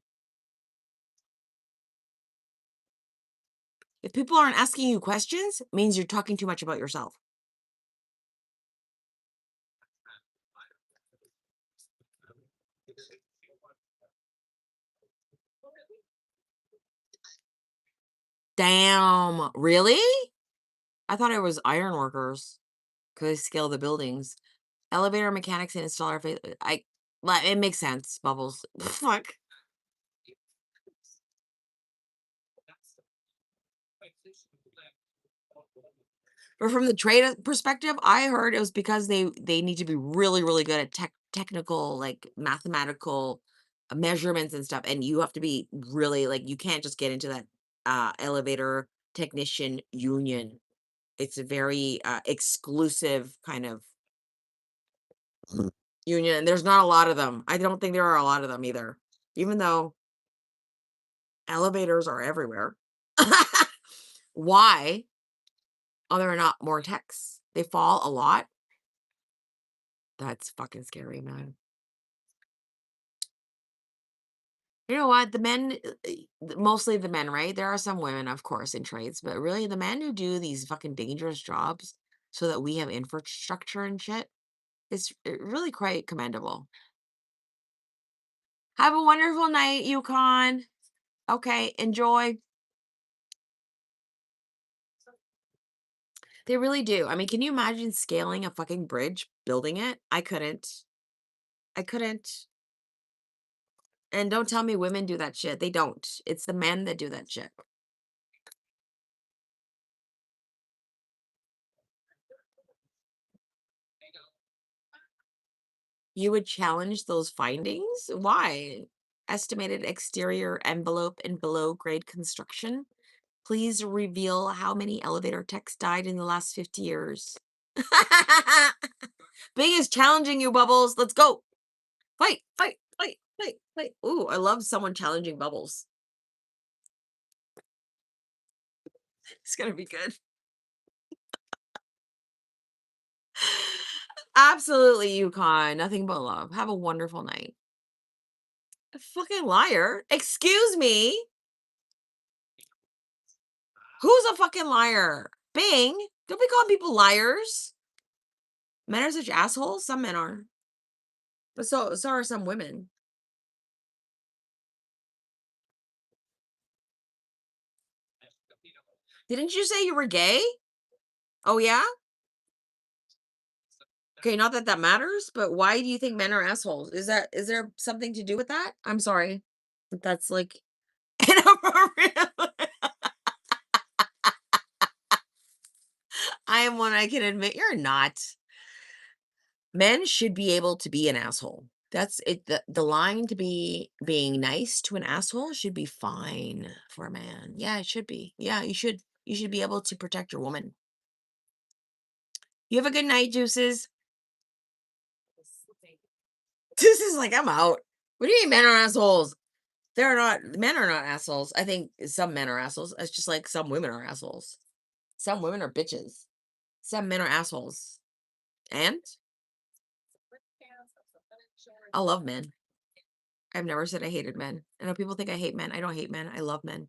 If people aren't asking you questions, it means you're talking too much about yourself. Damn, really? I thought it was iron workers because they scale the buildings. Elevator mechanics and installer. It makes sense. Bubbles. Fuck. But from the trade perspective, I heard it was because they need to be really, really good at technical, like mathematical measurements and stuff. And you have to be really like you can't just get into that elevator technician union. It's a very exclusive kind of union. And there's not a lot of them. I don't think there are a lot of them either. Even though elevators are everywhere. Why are there not more techs? They fall a lot. That's fucking scary, man. You know what? The men, mostly the men, right? There are some women, of course, in trades, but really the men who do these fucking dangerous jobs so that we have infrastructure and shit, it's really quite commendable. Have a wonderful night, Yukon. Okay, enjoy. They really do. I mean, can you imagine scaling a fucking bridge, building it? I couldn't. I couldn't. And don't tell me women do that shit. They don't. It's the men that do that shit. You would challenge those findings? Why? Estimated exterior envelope in below grade construction. Please reveal how many elevator techs died in the last 50 years. Bing is challenging you, Bubbles. Let's go. Fight, fight, fight, fight, fight. Ooh, I love someone challenging Bubbles. It's going to be good. Absolutely, Yukon. Nothing but love. Have a wonderful night. A fucking liar. Excuse me. Who's a fucking liar? Bing. Don't be calling people liars. Men are such assholes. Some men are. But so are some women. Didn't you say you were gay? Oh yeah? Okay, not that that matters, but why do you think men are assholes? Is there something to do with that? I'm sorry. That's like inappropriate. I am one I can admit you're not. Men should be able to be an asshole. That's it. The line to be being nice to an asshole should be fine for a man. Yeah, it should be. Yeah, you should. You should be able to protect your woman. You have a good night, Juices. This is like, I'm out. What do you mean men are assholes? They're not, men are not assholes. I think some men are assholes. It's just like some women are assholes. Some women are bitches. Some men are assholes. And I love men. I've never said I hated men. I know people think I hate men. I don't hate men. I love men.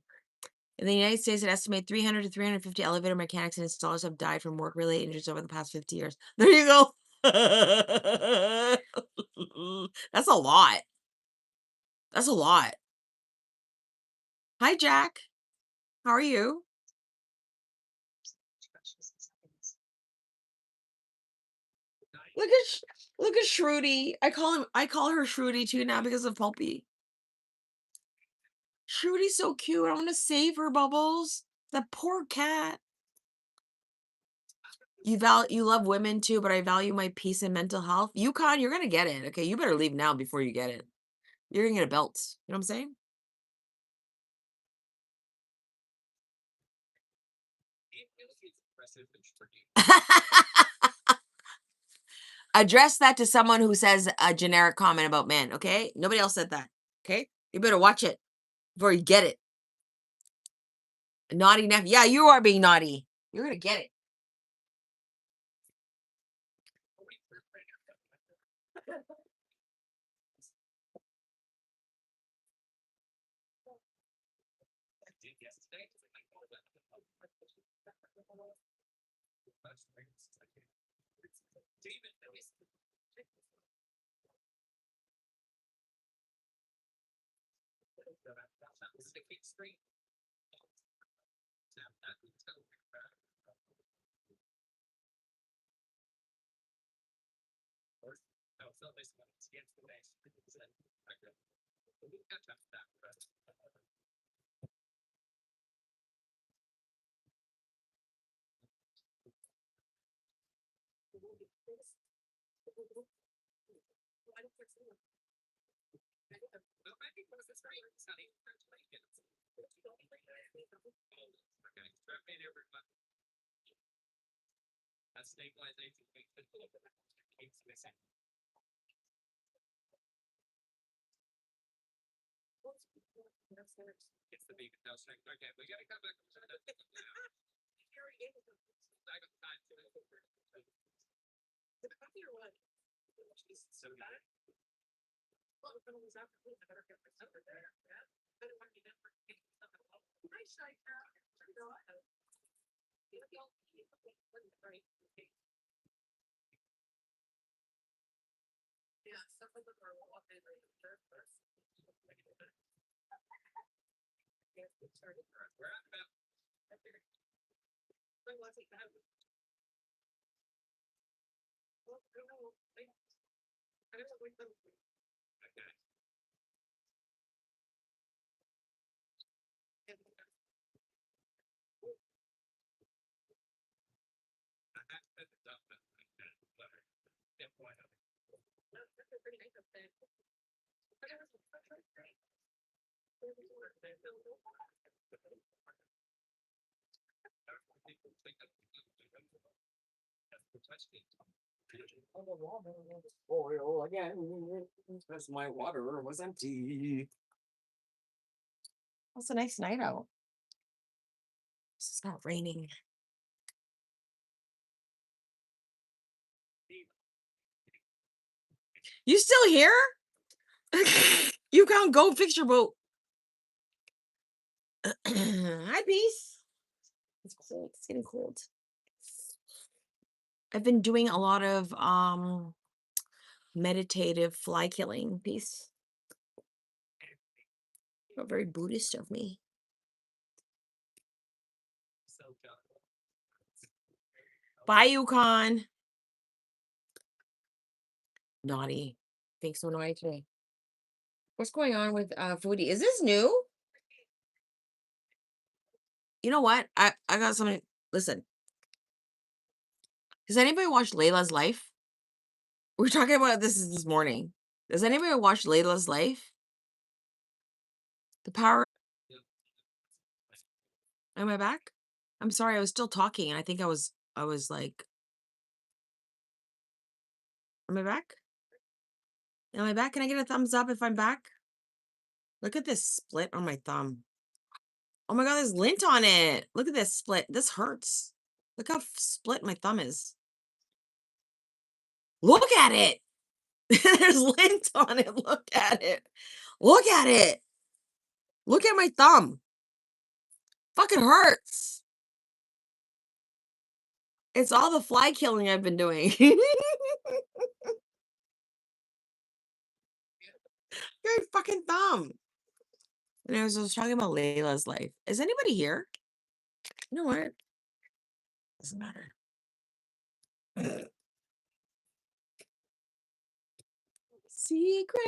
In the United States, an estimated 300 to 350 elevator mechanics and installers have died from work-related injuries over the past 50 years. There you go. That's a lot. That's a lot. Hi, Jack. How are you? Look at Shruti. I call her Shruti too now because of Pulpy. Shruti's so cute. I want to save her, Bubbles. That poor cat. You love women too, but I value my peace and mental health. Yukon, you're gonna get it. Okay, you better leave now before you get it. You're gonna get a belt. You know what I'm saying? Address that to someone who says a generic comment about men, okay? Nobody else said that. Okay? You better watch it before you get it. Naughty nephew. Yeah, you are being naughty. You're gonna get it. Oil again. That's my water was empty. It's a nice night out. It's not raining. You still here? You can't go fix your boat. Hi, Peace. It's cold. It's getting cold. I've been doing a lot of meditative fly killing. Peace. Very Buddhist of me. Bye, Yukon. Naughty. Being so naughty today. What's going on with Foodie? Is this new? You know what? I got something. Listen. Does anybody watch Layla's Life? We are talking about this morning. Does anybody watch Layla's Life? The power. Am I back? I'm sorry, I was still talking, and I was like, am I back? Am I back? Can I get a thumbs up if I'm back? Look at this split on my thumb. Oh my god, there's lint on it. Look at this split. This hurts. Look how split my thumb is. Look at it. There's lint on it. Look at it. Look at it. Look at my thumb. Fucking hurts. It's all the fly killing I've been doing. My fucking thumb. And I was talking about Layla's Life. Is anybody here? You know what? Doesn't matter. Secret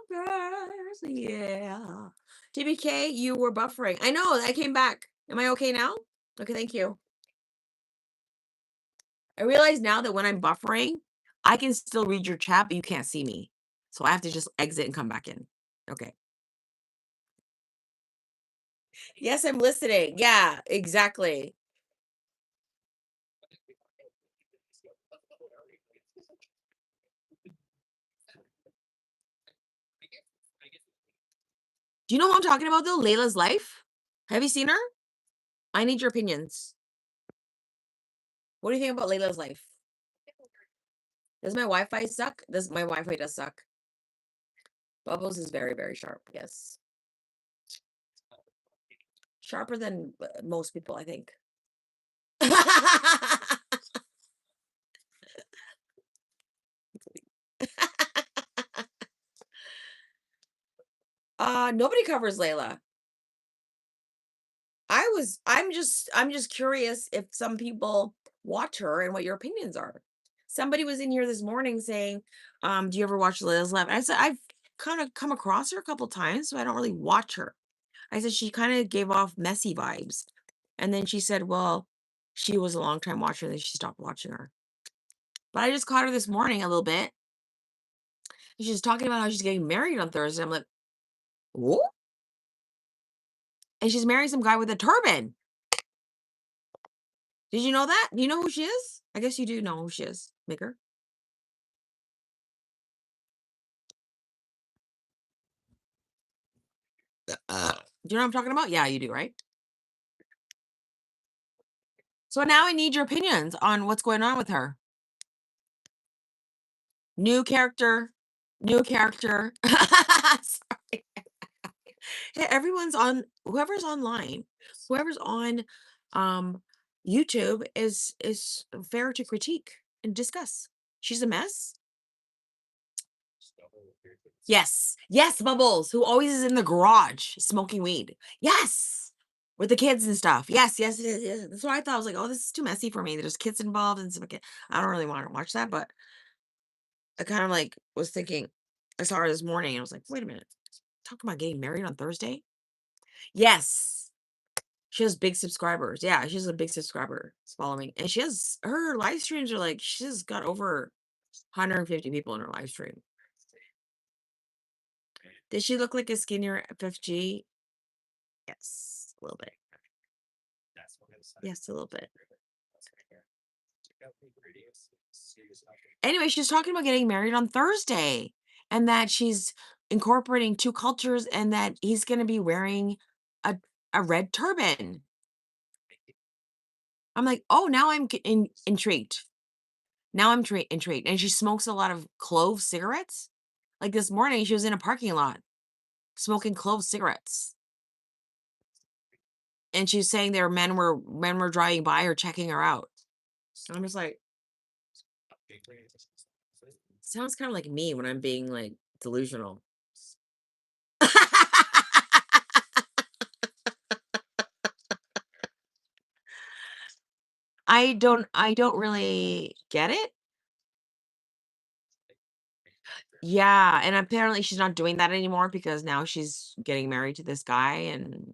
lovers. Yeah. TBK, you were buffering. I know. I came back. Am I okay now? Okay, thank you. I realize now that when I'm buffering, I can still read your chat, but you can't see me. So I have to just exit and come back in. Okay. Yes, I'm listening. Yeah, exactly. Do you know what I'm talking about though? Layla's Life? Have you seen her? I need your opinions. What do you think about Layla's Life? Does my Wi-Fi suck? My Wi-Fi does suck. Bubbles is very, very sharp. Yes. Sharper than most people, I think. Nobody covers Layla. I'm just curious if some people watch her and what your opinions are. Somebody was in here this morning saying, do you ever watch Layla's Life? I said, I've kind of come across her a couple times, so I don't really watch her. I said she kind of gave off messy vibes. And then she said, well, she was a long time watcher, then she stopped watching her. But I just caught her this morning a little bit. And she's talking about how she's getting married on Thursday. I'm like, what? And she's marrying some guy with a turban. Did you know that? Do you know who she is? I guess you do know who she is, Maker. Do you know what I'm talking about? Yeah, you do, right? So now I need your opinions on what's going on with her. New character. Sorry. Hey, everyone's on, whoever's online, whoever's on YouTube is fair to critique and discuss. She's a mess. Yes. Yes, Bubbles, who always is in the garage smoking weed. Yes. With the kids and stuff. Yes, yes, yes, yes. That's what I thought. I was like, oh, this is too messy for me. There's kids involved and stuff. I don't really want to watch that, but I kind of like was thinking, I saw her this morning and I was like, wait a minute. Talking about getting married on Thursday? Yes. She has big subscribers. Yeah, she's a big subscriber following. And she has her live streams are like, she's got over 150 people in her live stream. Did she look like a skinnier FFG? Yes, a little bit. Yes, a little bit. Anyway, she's talking about getting married on Thursday and that she's incorporating two cultures and that he's going to be wearing a red turban. I'm like, oh, now I'm intrigued. Now I'm intrigued. And she smokes a lot of clove cigarettes. Like this morning, she was in a parking lot smoking clove cigarettes. And she's saying there men were driving by or checking her out. And I'm just like, sounds kind of like me when I'm being like delusional. I don't really get it. Yeah, and apparently she's not doing that anymore because now she's getting married to this guy and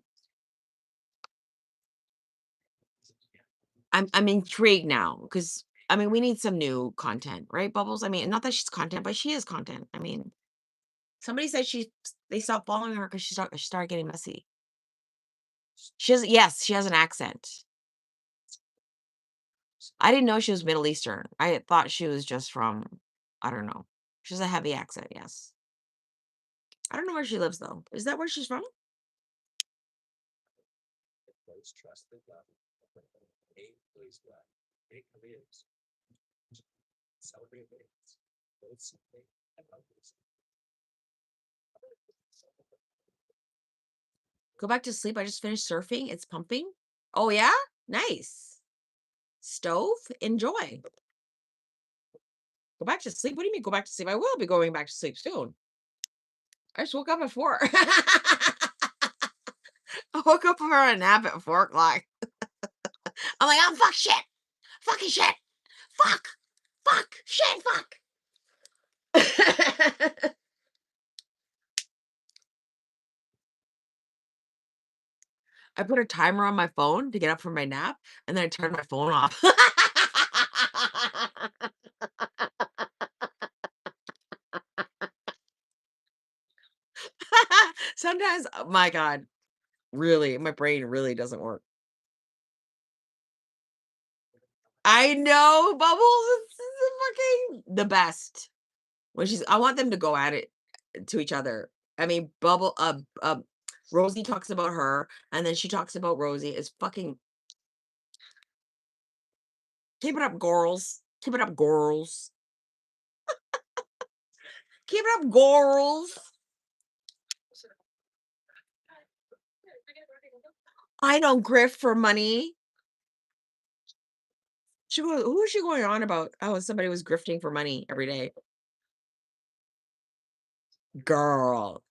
I'm intrigued now because I mean we need some new content, right, Bubbles? I mean, not that she's content, but she is content. I mean, somebody said they stopped following her because she started getting messy. She has yes, she has an accent. I didn't know she was Middle Eastern. I thought she was just from I don't know. She has a heavy accent, yes. I don't know where she lives though. Is that where she's from? Go back to sleep. I just finished surfing. It's pumping. Oh yeah? Nice. Stove? Enjoy. Go back to sleep. What do you mean go back to sleep? I will be going back to sleep soon. I just woke up at 4. I woke up for a nap at 4 o'clock. I'm like, oh fuck shit. Fucking shit. Fuck. Fuck. Shit. Fuck. I put a timer on my phone to get up from my nap, and then I turned my phone off. Sometimes, oh my God, really, my brain really doesn't work. I know, Bubbles. It's fucking the best. When I want them to go at it to each other. I mean, Rosie talks about her, and then she talks about Rosie. It's fucking keep it up, girls. Keep it up, girls. Keep it up, girls. I don't grift for money. Who is she going on about? Oh, somebody was grifting for money every day. Girl.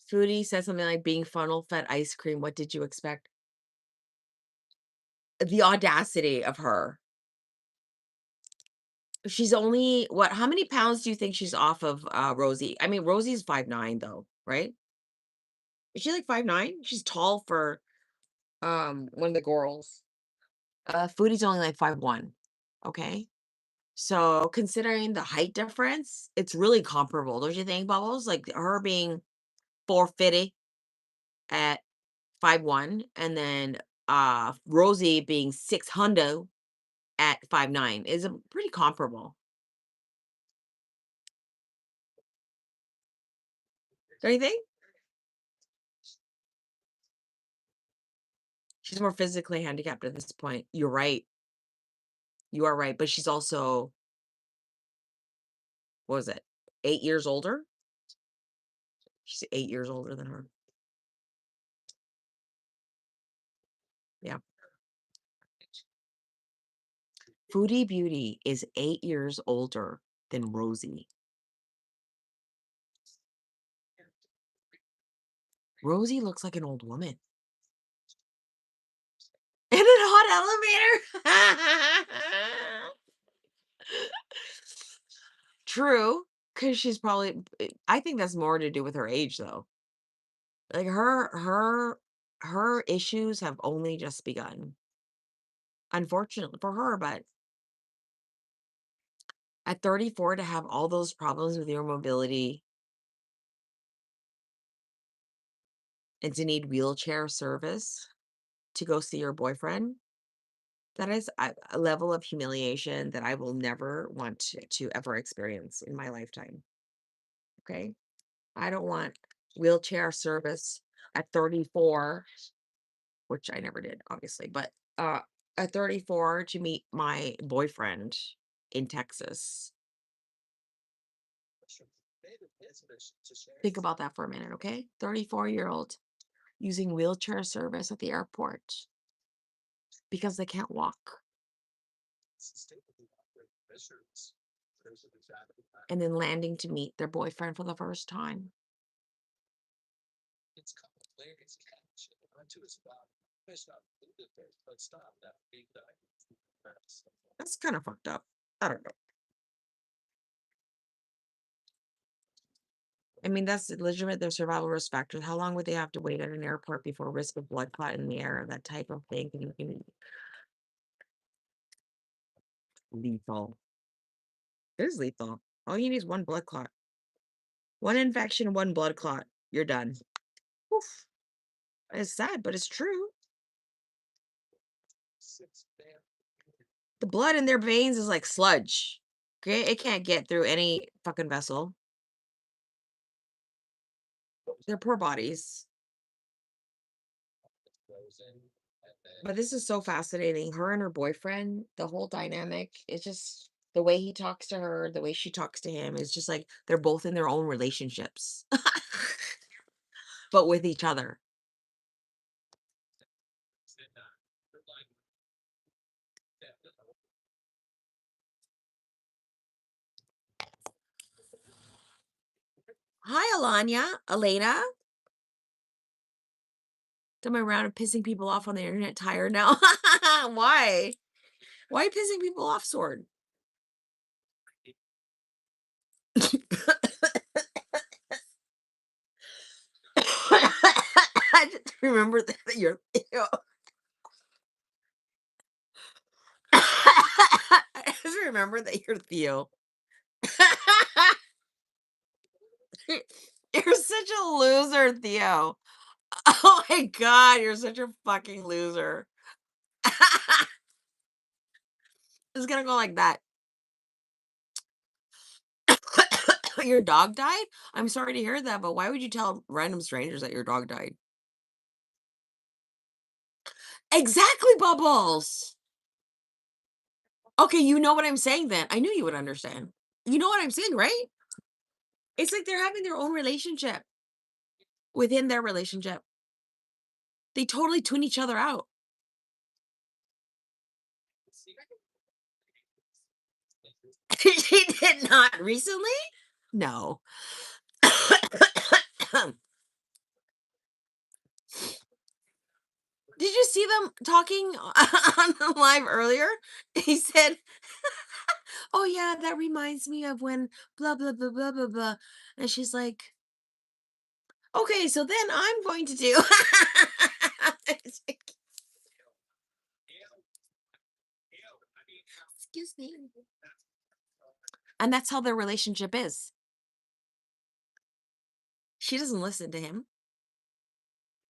Foodie said something like being funnel fed ice cream. What did you expect? The audacity of her. She's only what? How many pounds do you think she's off of Rosie? I mean, Rosie's 5'9" though, right? Is she like 5'9"? She's tall for one of the girls. Foodie's only like 5'1". Okay. So considering the height difference, it's really comparable, don't you think, Bubbles? Like her being 450 at 5'1", and then Rosie being 600 at 5'9" is a pretty comparable. Don't you think? She's more physically handicapped at this point. You're right. You are right. But she's also, what was it? 8 years older? She's 8 years older than her. Yeah. Foodie Beauty is 8 years older than Rosie. Rosie looks like an old woman. In a hot elevator. True, because she's probably I think that's more to do with her age though. Like her issues have only just begun. Unfortunately for her, but at 34 to have all those problems with your mobility and to need wheelchair service to go see your boyfriend, that is a level of humiliation that I will never want to ever experience in my lifetime. Okay? I don't want wheelchair service at 34, which I never did, obviously, but at 34 to meet my boyfriend in Texas. Think about that for a minute, okay? 34-year-old using wheelchair service at the airport because they can't walk. And then landing to meet their boyfriend for the first time. That's kind of fucked up. I don't know. I mean, that's legitimate, their survival risk factors. How long would they have to wait at an airport before risk of blood clot in the air? That type of thing can be lethal. It is lethal. All you need is one blood clot. One infection, one blood clot. You're done. Oof. It's sad, but it's true. The blood in their veins is like sludge. Okay, it can't get through any fucking vessel. Their poor bodies. But this is so fascinating. Her and her boyfriend, the whole dynamic, it's just the way he talks to her, the way she talks to him, is just like they're both in their own relationships, but with each other. Hi, Alanya, Elena. Done my round of pissing people off on the internet tired now. Why? Why are you pissing people off, Sword? I just remember that you're Theo. I just remember that you're Theo. You're such a loser, Theo. Oh my god, you're such a fucking loser. It's gonna go like that. Your dog died? I'm sorry to hear that, but why would you tell random strangers that your dog died? Exactly, Bubbles. Okay, you know what I'm saying then. I knew you would understand. You know what I'm saying, right? It's like they're having their own relationship within their relationship. They totally tune each other out. She did not recently? No. Did you see them talking on the live earlier? He said, "Oh yeah, that reminds me of when blah blah blah blah blah blah," and she's like, "Okay, so then I'm going to do." Excuse me. And that's how their relationship is. She doesn't listen to him.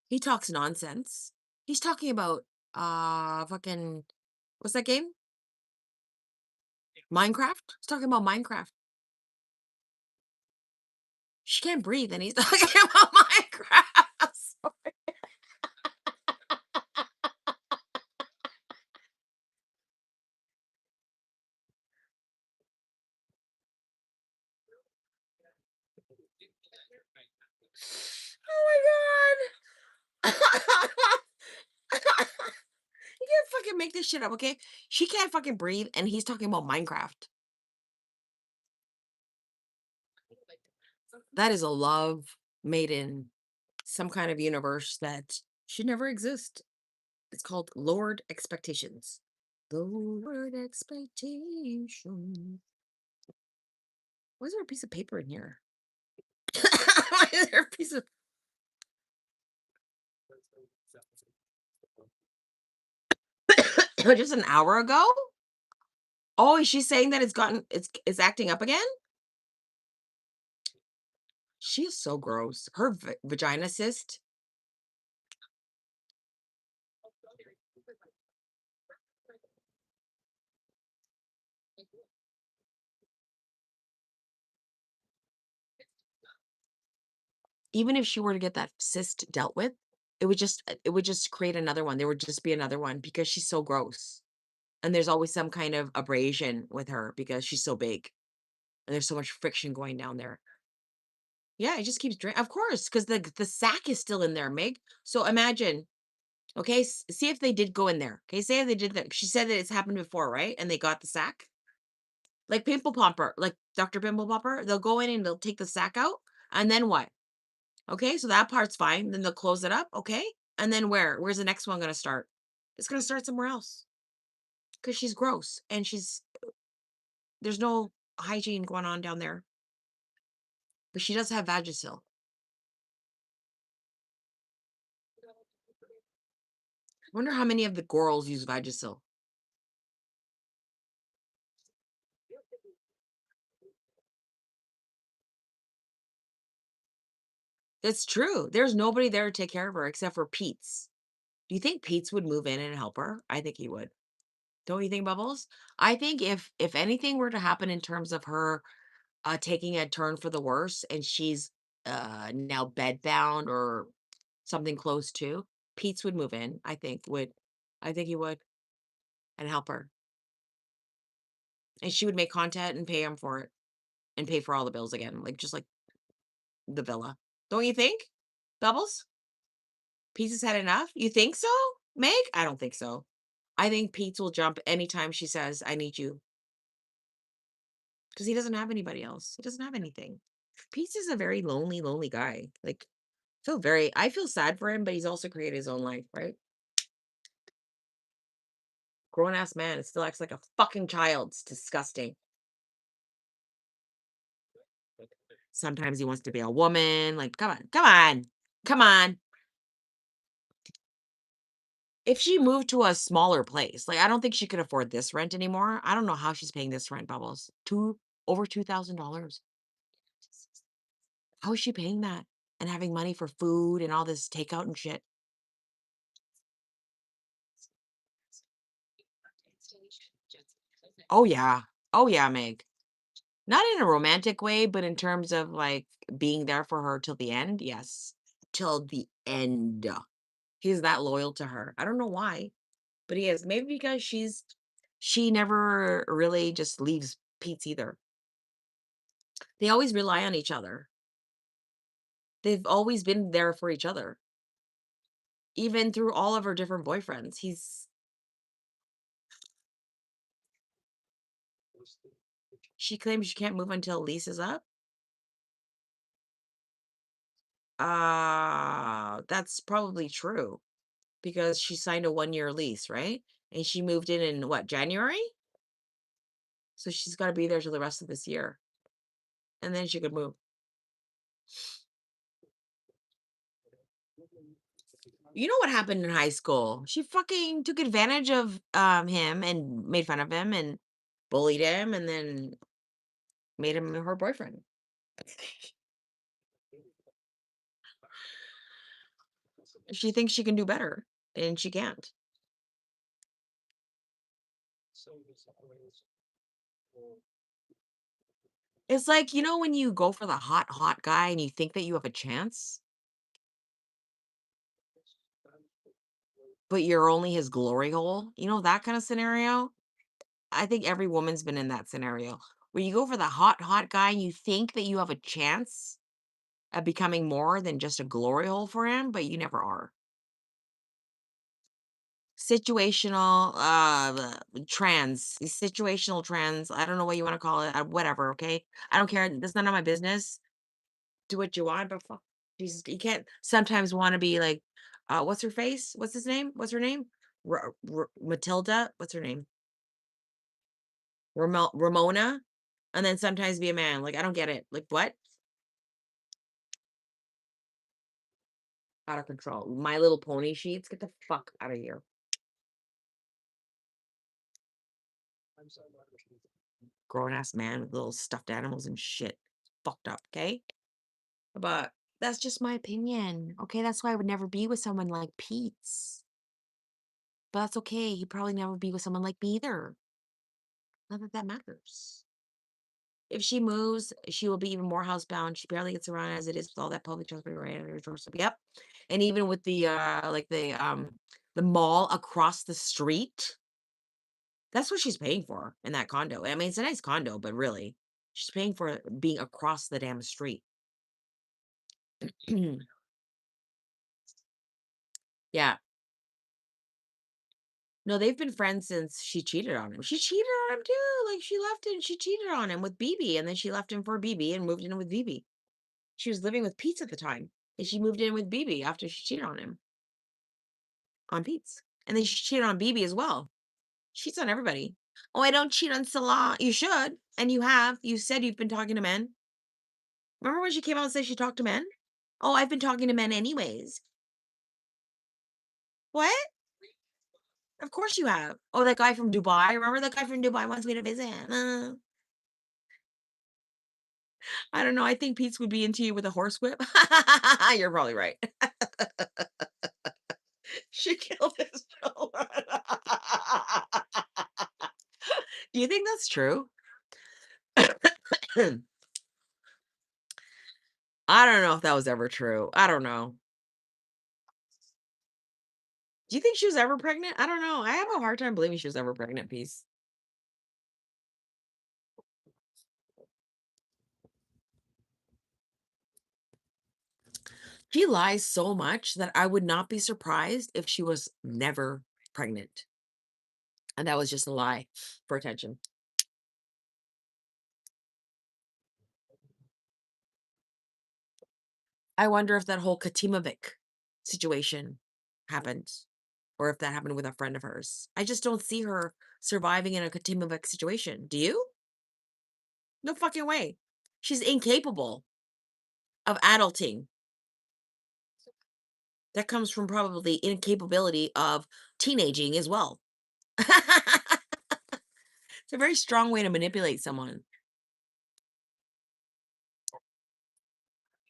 He talks nonsense. He's talking about fucking what's that game? Minecraft? He's talking about Minecraft. She can't breathe and he's talking about Minecraft. Oh my god. You can't fucking make this shit up, okay? She can't fucking breathe and he's talking about Minecraft. That is a love made in some kind of universe that should never exist. It's called Lowered Expectations. Lowered Expectations. Why is there a piece of paper in here? Why is there a piece of just an hour ago? Oh, is she saying that it's acting up again? She is so gross. Her vagina cyst. Even if she were to get that cyst dealt with, it would just create another one. There would just be another one because she's so gross. And there's always some kind of abrasion with her because she's so big and there's so much friction going down there. Yeah, it just keeps drain of course, because the sack is still in there, Meg. So imagine, okay, see if they did go in there. Okay, say if they did that. She said that it's happened before, right? And they got the sack. Like Pimple Popper, like Dr. Pimple Popper, they'll go in and they'll take the sack out. And then what? Okay, so that part's fine. Then they'll close it up. Okay. And then where? Where's the next one gonna start? It's gonna start somewhere else. Because she's gross and there's no hygiene going on down there. But she does have Vagisil. I wonder how many of the girls use Vagisil. That's true. There's nobody there to take care of her except for Pete's. Do you think Pete's would move in and help her? I think he would. Don't you think, Bubbles? I think if anything were to happen in terms of her taking a turn for the worse and she's now bedbound or something close to, Pete's would move in. I think he would and help her. And she would make content and pay him for it and pay for all the bills again, like just like the villa. Don't you think? Bubbles? Pete's has had enough? You think so, Meg? I don't think so. I think Pete's will jump anytime she says, I need you. Because he doesn't have anybody else. He doesn't have anything. Pete's is a very lonely, lonely guy. Like, I feel sad for him, but he's also created his own life, right? Grown ass man. It still acts like a fucking child. It's disgusting. Sometimes he wants to be a woman. Like, come on, come on, come on. If she moved to a smaller place, like I don't think she could afford this rent anymore. I don't know how she's paying this rent, Bubbles. Over $2,000. How is she paying that? And having money for food and all this takeout and shit. Oh yeah. Oh yeah, Meg. Not in a romantic way, but in terms of like being there for her till the end. Yes. Till the end. He's that loyal to her. I don't know why, but he is. Maybe because she never really just leaves Pete's either. They always rely on each other. They've always been there for each other. Even through all of her different boyfriends. She claims she can't move until lease is up. That's probably true because she signed a 1-year lease, right? And she moved in what, January? So she's got to be there till the rest of this year. And then she could move. You know what happened in high school? She fucking took advantage of him and made fun of him and bullied him and then made him her boyfriend. She thinks she can do better and she can't. It's like, when you go for the hot, hot guy and you think that you have a chance, but you're only his glory hole, that kind of scenario? I think every woman's been in that scenario where you go for the hot, hot guy and you think that you have a chance of becoming more than just a glory hole for him, but you never are. Situational trans, I don't know what you want to call it, whatever, okay? I don't care. That's none of my business. Do what you want, but fuck, Jesus, you can't sometimes want to be like, what's her face? What's his name? What's her name? Matilda. What's her name? Ramona. And then sometimes be a man. Like, I don't get it. Like, what? Out of control. My Little Pony sheets. Get the fuck out of here. Grown ass man with little stuffed animals and shit. Fucked up, okay? But that's just my opinion. Okay, that's why I would never be with someone like Pete's. But that's okay. He'd probably never be with someone like me either. Not that that matters. If she moves, she will be even more housebound. She barely gets around as it is with all that public transport right at her doorstep. Yep. And even with the mall across the street, that's what she's paying for in that condo. I mean, it's a nice condo, but really, she's paying for being across the damn street. Yeah. No, they've been friends since she cheated on him. She cheated on him too. Like she left and she cheated on him with BB, and then she left him for BB and moved in with BB. She was living with Pete at the time, and she moved in with BB after she cheated on him on Pete's, and then she cheated on BB as well. Cheats on everybody. Oh, I don't cheat on Salah. You should, and you have. You said you've been talking to men. Remember when she came out and said she talked to men? Oh, I've been talking to men anyways. What? Of course you have. Oh, that guy from Dubai. Remember that guy from Dubai wants me to visit? I don't know. I think Pete's would be into you with a horsewhip. You're probably right. She killed his children. Do you think that's true? I don't know if that was ever true. I don't know. Do you think she was ever pregnant? I don't know. I have a hard time believing she was ever pregnant, Peace. She lies so much that I would not be surprised if she was never pregnant. And that was just a lie for attention. I wonder if that whole Katimovic situation happened or if that happened with a friend of hers. I just don't see her surviving in a Katimovic situation. Do you? No fucking way. She's incapable of adulting. That comes from probably incapability of teenaging as well. It's a very strong way to manipulate someone.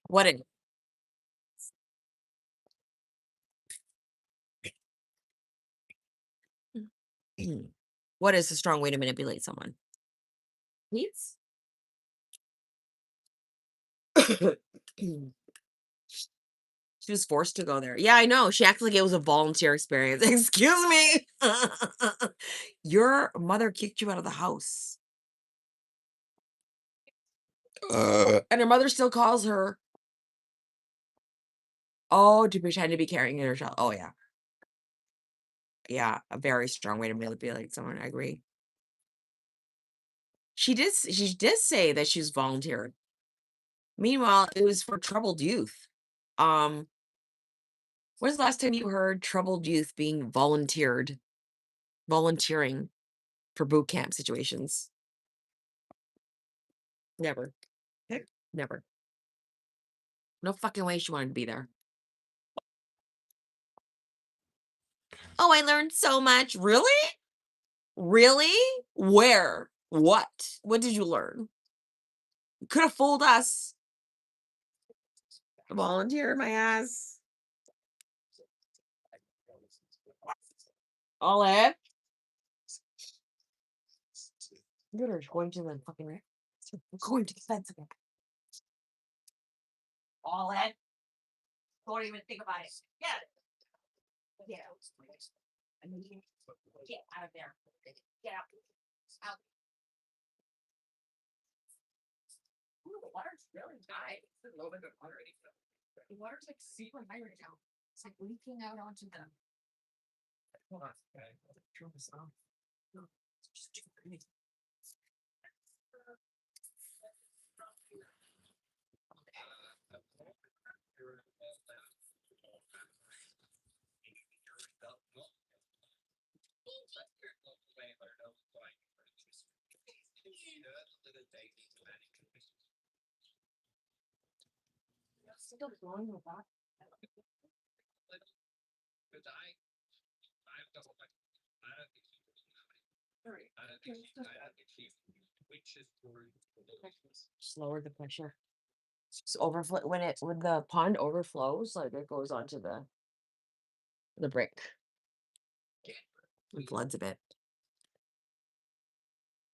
What is what is a strong way to manipulate someone? Needs? She was forced to go there. Yeah, I know. She acted like it was a volunteer experience. Excuse me. Your mother kicked you out of the house. And her mother still calls her. Oh, to pretend to be carrying her child. Oh, yeah. Yeah, a very strong way to manipulate someone. I agree. She did say that she's volunteered. Meanwhile, it was for troubled youth. Um, when's the last time you heard troubled youth being volunteering for boot camp situations? Never. Heck, never. No fucking way she wanted to be there. Oh, I learned so much. Really? Really? Where? What? What did you learn? Could have fooled us. Volunteer my ass. All that. You're going to the fucking right. Going to the fence again. All that. Don't even think about it. Get out. Get out. I mean, get out of there. Get out. Out. Ooh, the water's really high. It's a little bit of water already. The water's like super high right now. It's like leaking out onto the. Hold on. Okay. Turn this off. No, it's just too pretty. Still blowing with that. Just lower the pressure. Just overflow when the pond overflows, like it goes onto the brick. It floods a bit.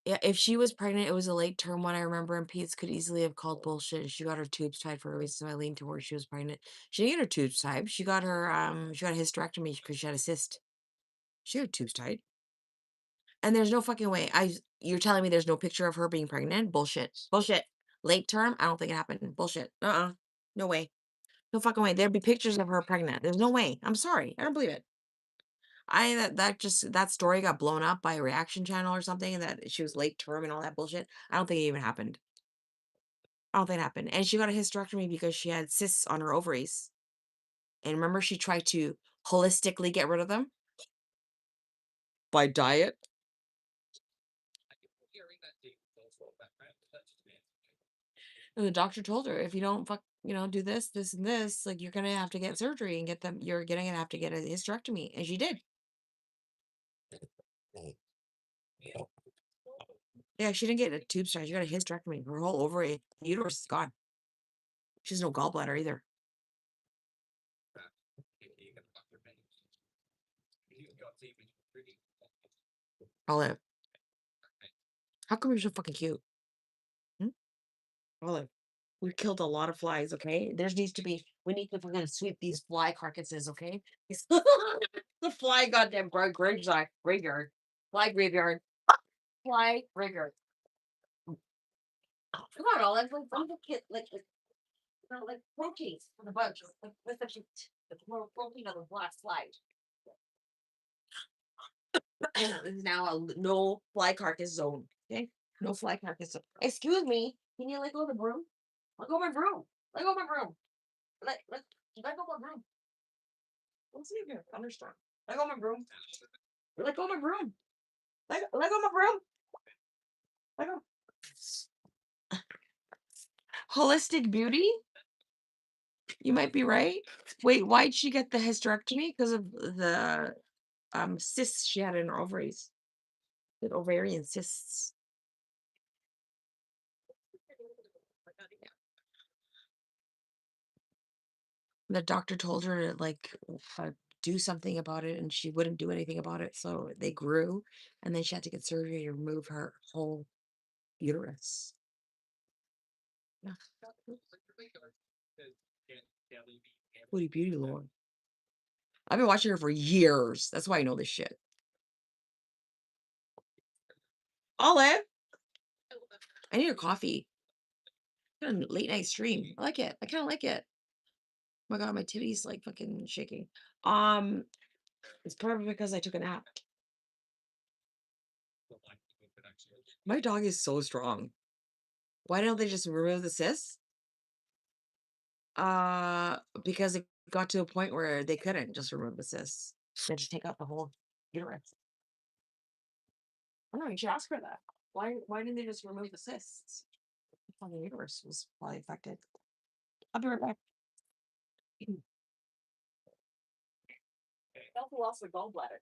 Yeah, if she was pregnant, it was a late term one. I remember, and Pete's could easily have called bullshit. She got her tubes tied for a reason. So I leaned towards she was pregnant. She didn't get her tubes tied. She got a hysterectomy because she had a cyst. She had tubes tied. And there's no fucking way. You're telling me there's no picture of her being pregnant? Bullshit. Bullshit. Late term? I don't think it happened. Bullshit. No way. No fucking way. There'd be pictures of her pregnant. There's no way. I'm sorry. I don't believe it. That story got blown up by a reaction channel or something, and that she was late term and all that bullshit. I don't think it even happened. I don't think it happened. And she got a hysterectomy because she had cysts on her ovaries. And remember, she tried to holistically get rid of them by diet. And the doctor told her, if you don't do this, this, and this, like you're gonna have to get surgery and get them. You're gonna have to get a hysterectomy, and she did. Yeah, she didn't get a tube strike. She got a hysterectomy. Her whole ovary, uterus is gone. She has no gallbladder either. Olive, how come you're so fucking cute? Hmm? Olive, we killed a lot of flies. Okay, we need to fucking sweep these fly carcasses. Okay, the fly goddamn graveyard, fly graveyard, fly graveyard. Come on, Olive, like I'm the kid, like proteins for the bugs, like with the more protein of the last slide. It's now a no fly carcass zone. Okay, no fly carcass zone. Excuse me, can you let go of the broom? Let go of my broom. Let go of my broom. Let go of my broom. Let's see if you're thunderstorm. Let go of my broom. Let go of my broom. Let go of my broom. Let go. Holistic beauty. You might be right. Wait, why'd she get the hysterectomy? Because of the cysts she had in her ovaries. The ovarian cysts. The doctor told her to do something about it, and she wouldn't do anything about it. So they grew, and then she had to get surgery to remove her whole uterus. Yeah. Booty beauty Lord. I've been watching her for years. That's why I know this shit. Olive, I need a coffee. Kind of late night stream. I like it. I kind of like it. Oh my god, my titties like fucking shaking. Um, it's probably because I took a nap. My dog is so strong. Why don't they just remove the cysts? Uh, because it got to a point where they couldn't just remove the cysts. They had to take out the whole uterus. I don't know. You should ask her that. Why didn't they just remove the cysts? Well, the uterus was probably affected. I'll be right back. That's who lost their gallbladder.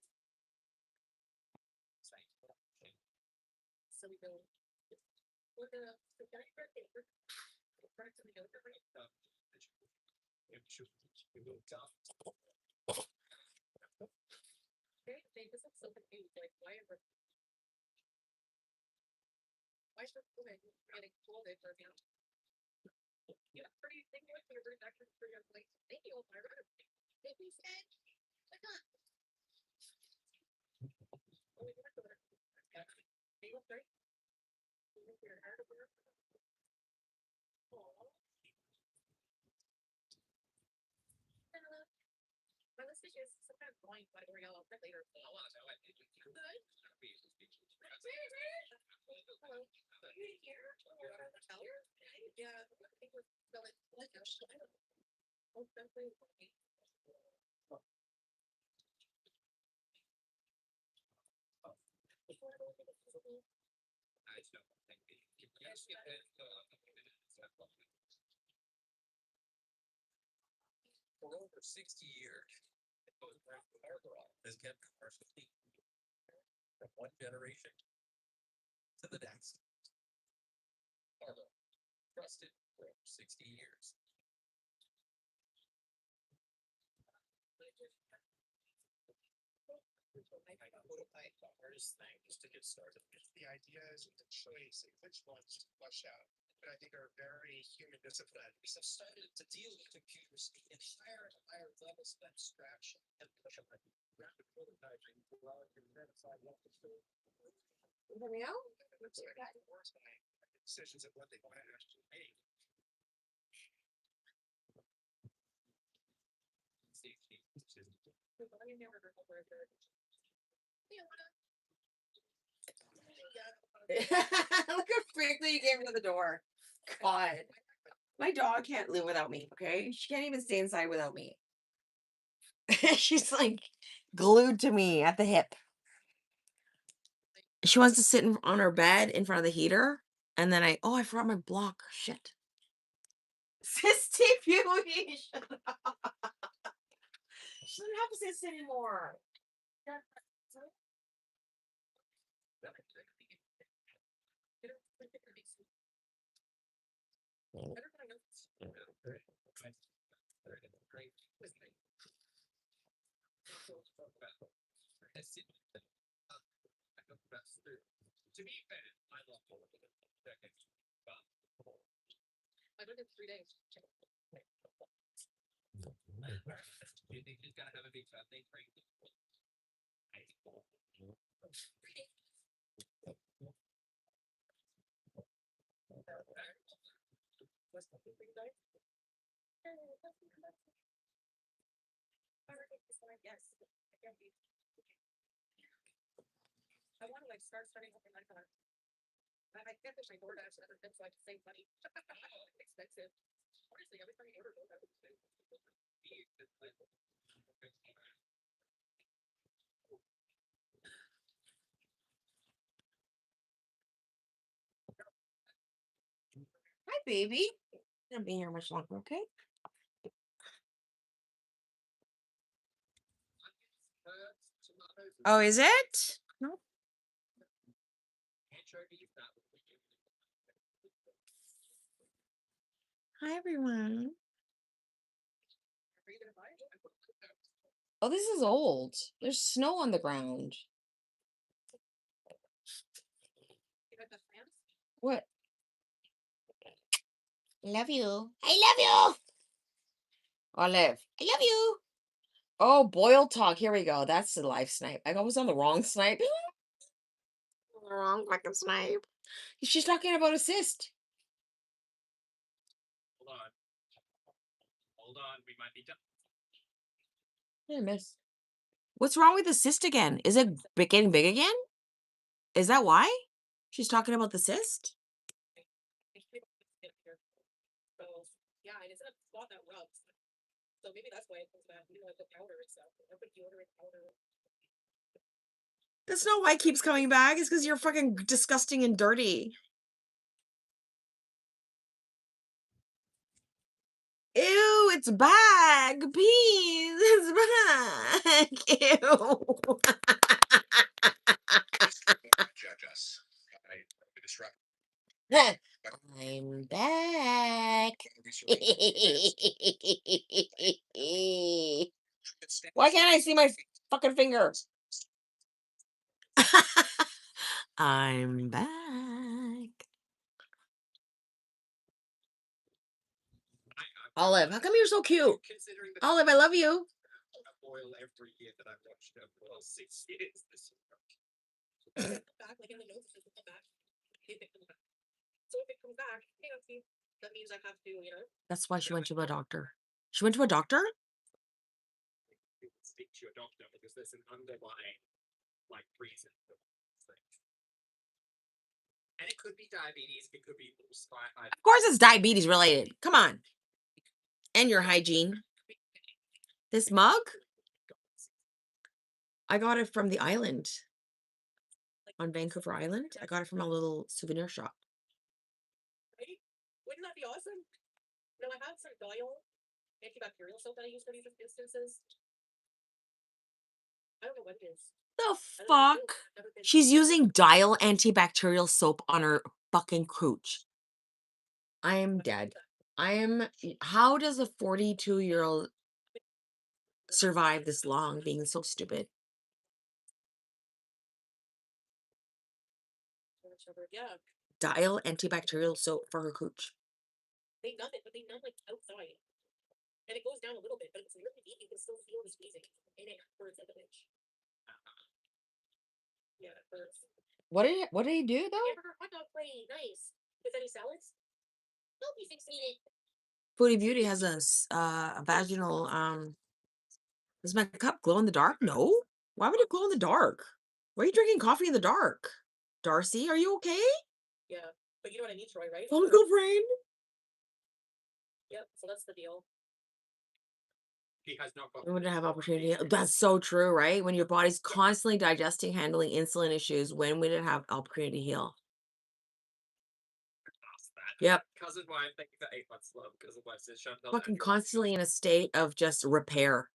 Look how quickly you came to the door. God. My dog can't live without me, okay? She can't even stay inside without me. She's like glued to me at the hip. She wants to sit on her bed in front of the heater. And then I forgot my block. Shit. Cysty beauty. She doesn't have cysts anymore. Hi, baby. I'm not be here much longer, okay? Oh, is it? No. Hi, everyone. Oh, this is old. There's snow on the ground. What? Love you. I love you. Olive. I love you. Oh, boiled talk. Here we go. That's the live snipe. I was on the wrong snipe. The wrong fucking snipe. She's talking about a cyst. Hold on. We might be done. I miss. What's wrong with the cyst again? Is it getting big again? Is that why? She's talking about the cyst? That's not why it keeps coming back. It's because you're fucking disgusting and dirty. Ew, it's back. Peas, it's back. Ew. I'm back. Why can't I see my fucking finger? I'm back. Olive, how come you're so cute? Olive, I love you. That's why she went to a doctor. She went to a doctor? Speak to a doctor because there's an underlying reason for this thing. And it could be diabetes, it could be of course it's diabetes related. Come on. And your hygiene. This mug? I got it from the island. On Vancouver Island. I got it from a little souvenir shop. Right? Wouldn't that be awesome? No, I have some Dial antibacterial soap that I use for these instances. I don't know what it is. The fuck? She's using Dial antibacterial soap on her fucking cooch. I am dead. How does a 42-year-old survive this long being so stupid? Dial antibacterial soap for her cooch. They numb it, but they numb outside. And it goes down a little bit, but it's really deep. You can still feel the squeezing. And it hurts like a bitch. Yeah, it hurts. What did he do though? Hot dog plate, nice. With any salads? Nope, you succeeded. Foodie Beauty has a vaginal does my cup glow in the dark? No. Why would it glow in the dark? Why are you drinking coffee in the dark? Darcy, are you okay? Yeah, but you know what I mean, Troy, right? Fungal brain. Yep, so that's the deal. He has no problem. We wouldn't have opportunity. That's so true, right? When your body's constantly digesting, handling insulin issues, when we didn't have opportunity to heal. Yep. Cousin wife, thank you for 8 months love. Cousin wife says Chantal. Fucking constantly in a state of just repair.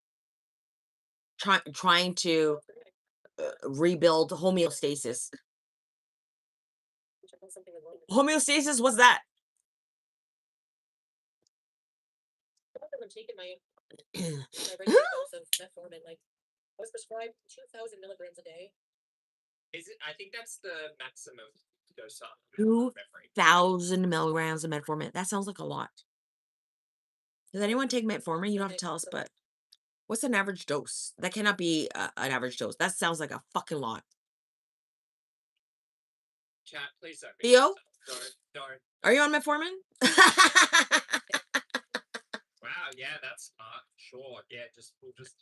Trying to rebuild homeostasis. Homeostasis, what's that? I'm taking my regular dose of metformin. Like, I was prescribed 2,000 milligrams a day. Is it? I think that's the maximum dose of memory. 2,000 milligrams of metformin. That sounds like a lot. Does anyone take metformin? You don't have to tell us, but what's an average dose? That cannot be an average dose. That sounds like a fucking lot. Chat, please don't. Theo? Don't. Are you on metformin? Wow, yeah, that's smart. Sure, yeah, we'll just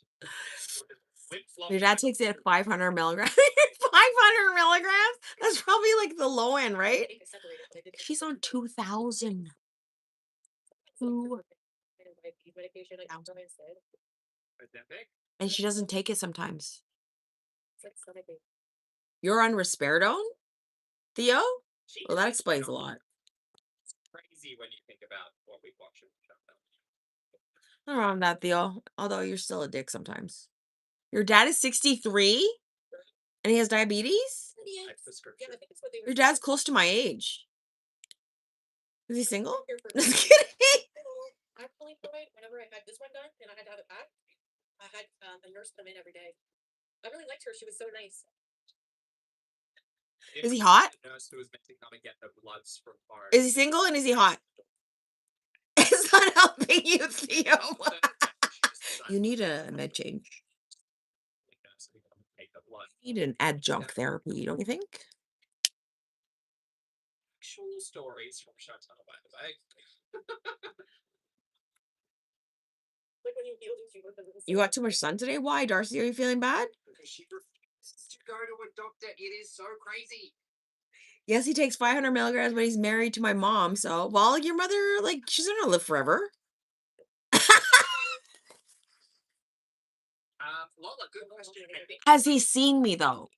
flip flop. Your dad takes it at 500 milligrams. 500 milligrams? That's probably like the low end, right? She's on 2,000. And she doesn't take it sometimes. You're on risperidone, Theo? Well, that explains a lot. It's crazy when you think about what we watch. Nothing wrong with that, Theo. Although you're still a dick sometimes. Your dad is 63 and he has diabetes? Your dad's close to my age. Is he single? Just kidding. Whenever I had this one done and I had to have it back, I had a nurse come in every day. I really liked her. She was so nice. Is he hot? The nurse who was meant to come and get the bloods from Forest. Is he single and is he hot? It's not helping you, Theo. You need a med change. You need an adjunct therapy, don't you think? Actual stories from Chantal, by the way. You got too much sun today? Why, Darcy? Are you feeling bad? Because she refuses to go to a doctor. It is so crazy. Yes, he takes 500 milligrams, but he's married to my mom. So, well, your mother, like, she's not gonna live forever. Lola, good question. Has he seen me, though?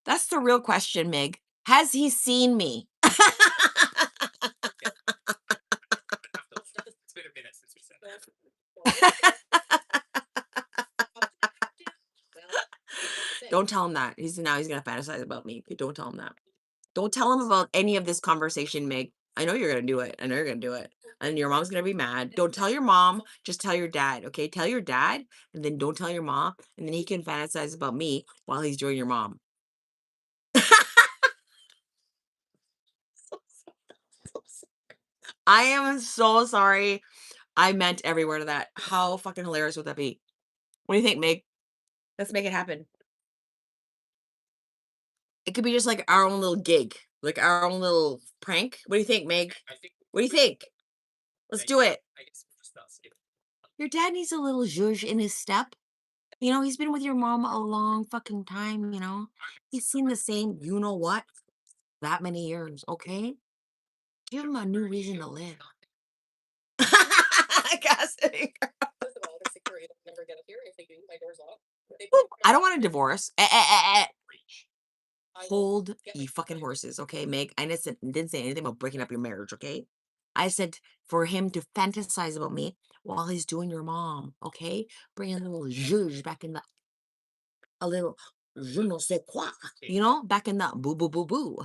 That's the real question, Mig. Has he seen me? It's been a minute since we said that. Don't tell him that. He's gonna fantasize about me. Don't tell him that. Don't tell him about any of this conversation, Meg. I know you're gonna do it. I know you're gonna do it. And your mom's gonna be mad. Don't tell your mom. Just tell your dad. Okay? Tell your dad, and then don't tell your mom, and then he can fantasize about me while he's doing your mom. I am so sorry. I meant every word of that. How fucking hilarious would that be? What do you think, Meg? Let's make it happen. It could be just like our own little gig, like our own little prank. What do you think, Meg? What do you think? Let's do it. Your dad needs a little zhuzh in his step. You know, he's been with your mom a long fucking time, you know? He's seen the same, you know what, that many years, okay? Give him a new reason to live. Cassidy. I don't want a divorce. Hold ye fucking horses, okay, Meg? I didn't say anything about breaking up your marriage, okay? I said for him to fantasize about me while he's doing your mom, okay? Bring a little zhuzh back in a little je ne sais quoi, you know, back in the boo boo boo boo.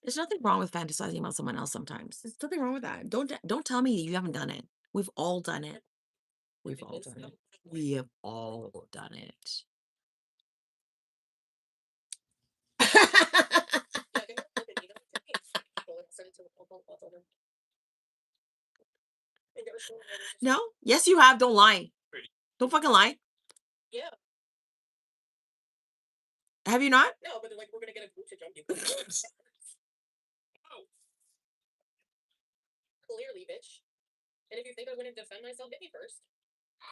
There's nothing wrong with fantasizing about someone else sometimes. There's nothing wrong with that. Don't tell me you haven't done it. We've all done it. We've all done it. We have all done it. No? Yes, you have. Don't lie. Don't fucking lie. Yeah. Have you not? No, but like we're gonna get a group to jump you. Oh. Clearly, bitch. And if you think I'm gonna defend myself, hit me first.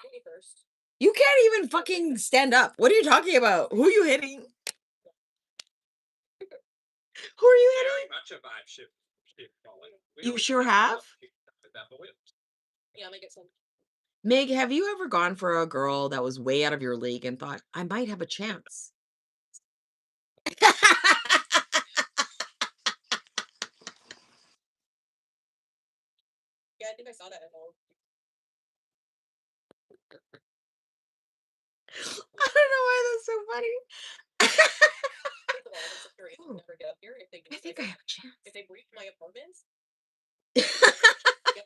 Hit me first. You can't even fucking stand up. What are you talking about? Who are you hitting? Who are you hitting? Much a vibe shift. You sure have? Yeah, I might get some. Meg, have you ever gone for a girl that was way out of your league and thought, I might have a chance? think I saw that at home. I don't know why that's so funny. First of all, I'm so curious. I'll never get up here if they I think I have a chance. if they breach my apartments. Get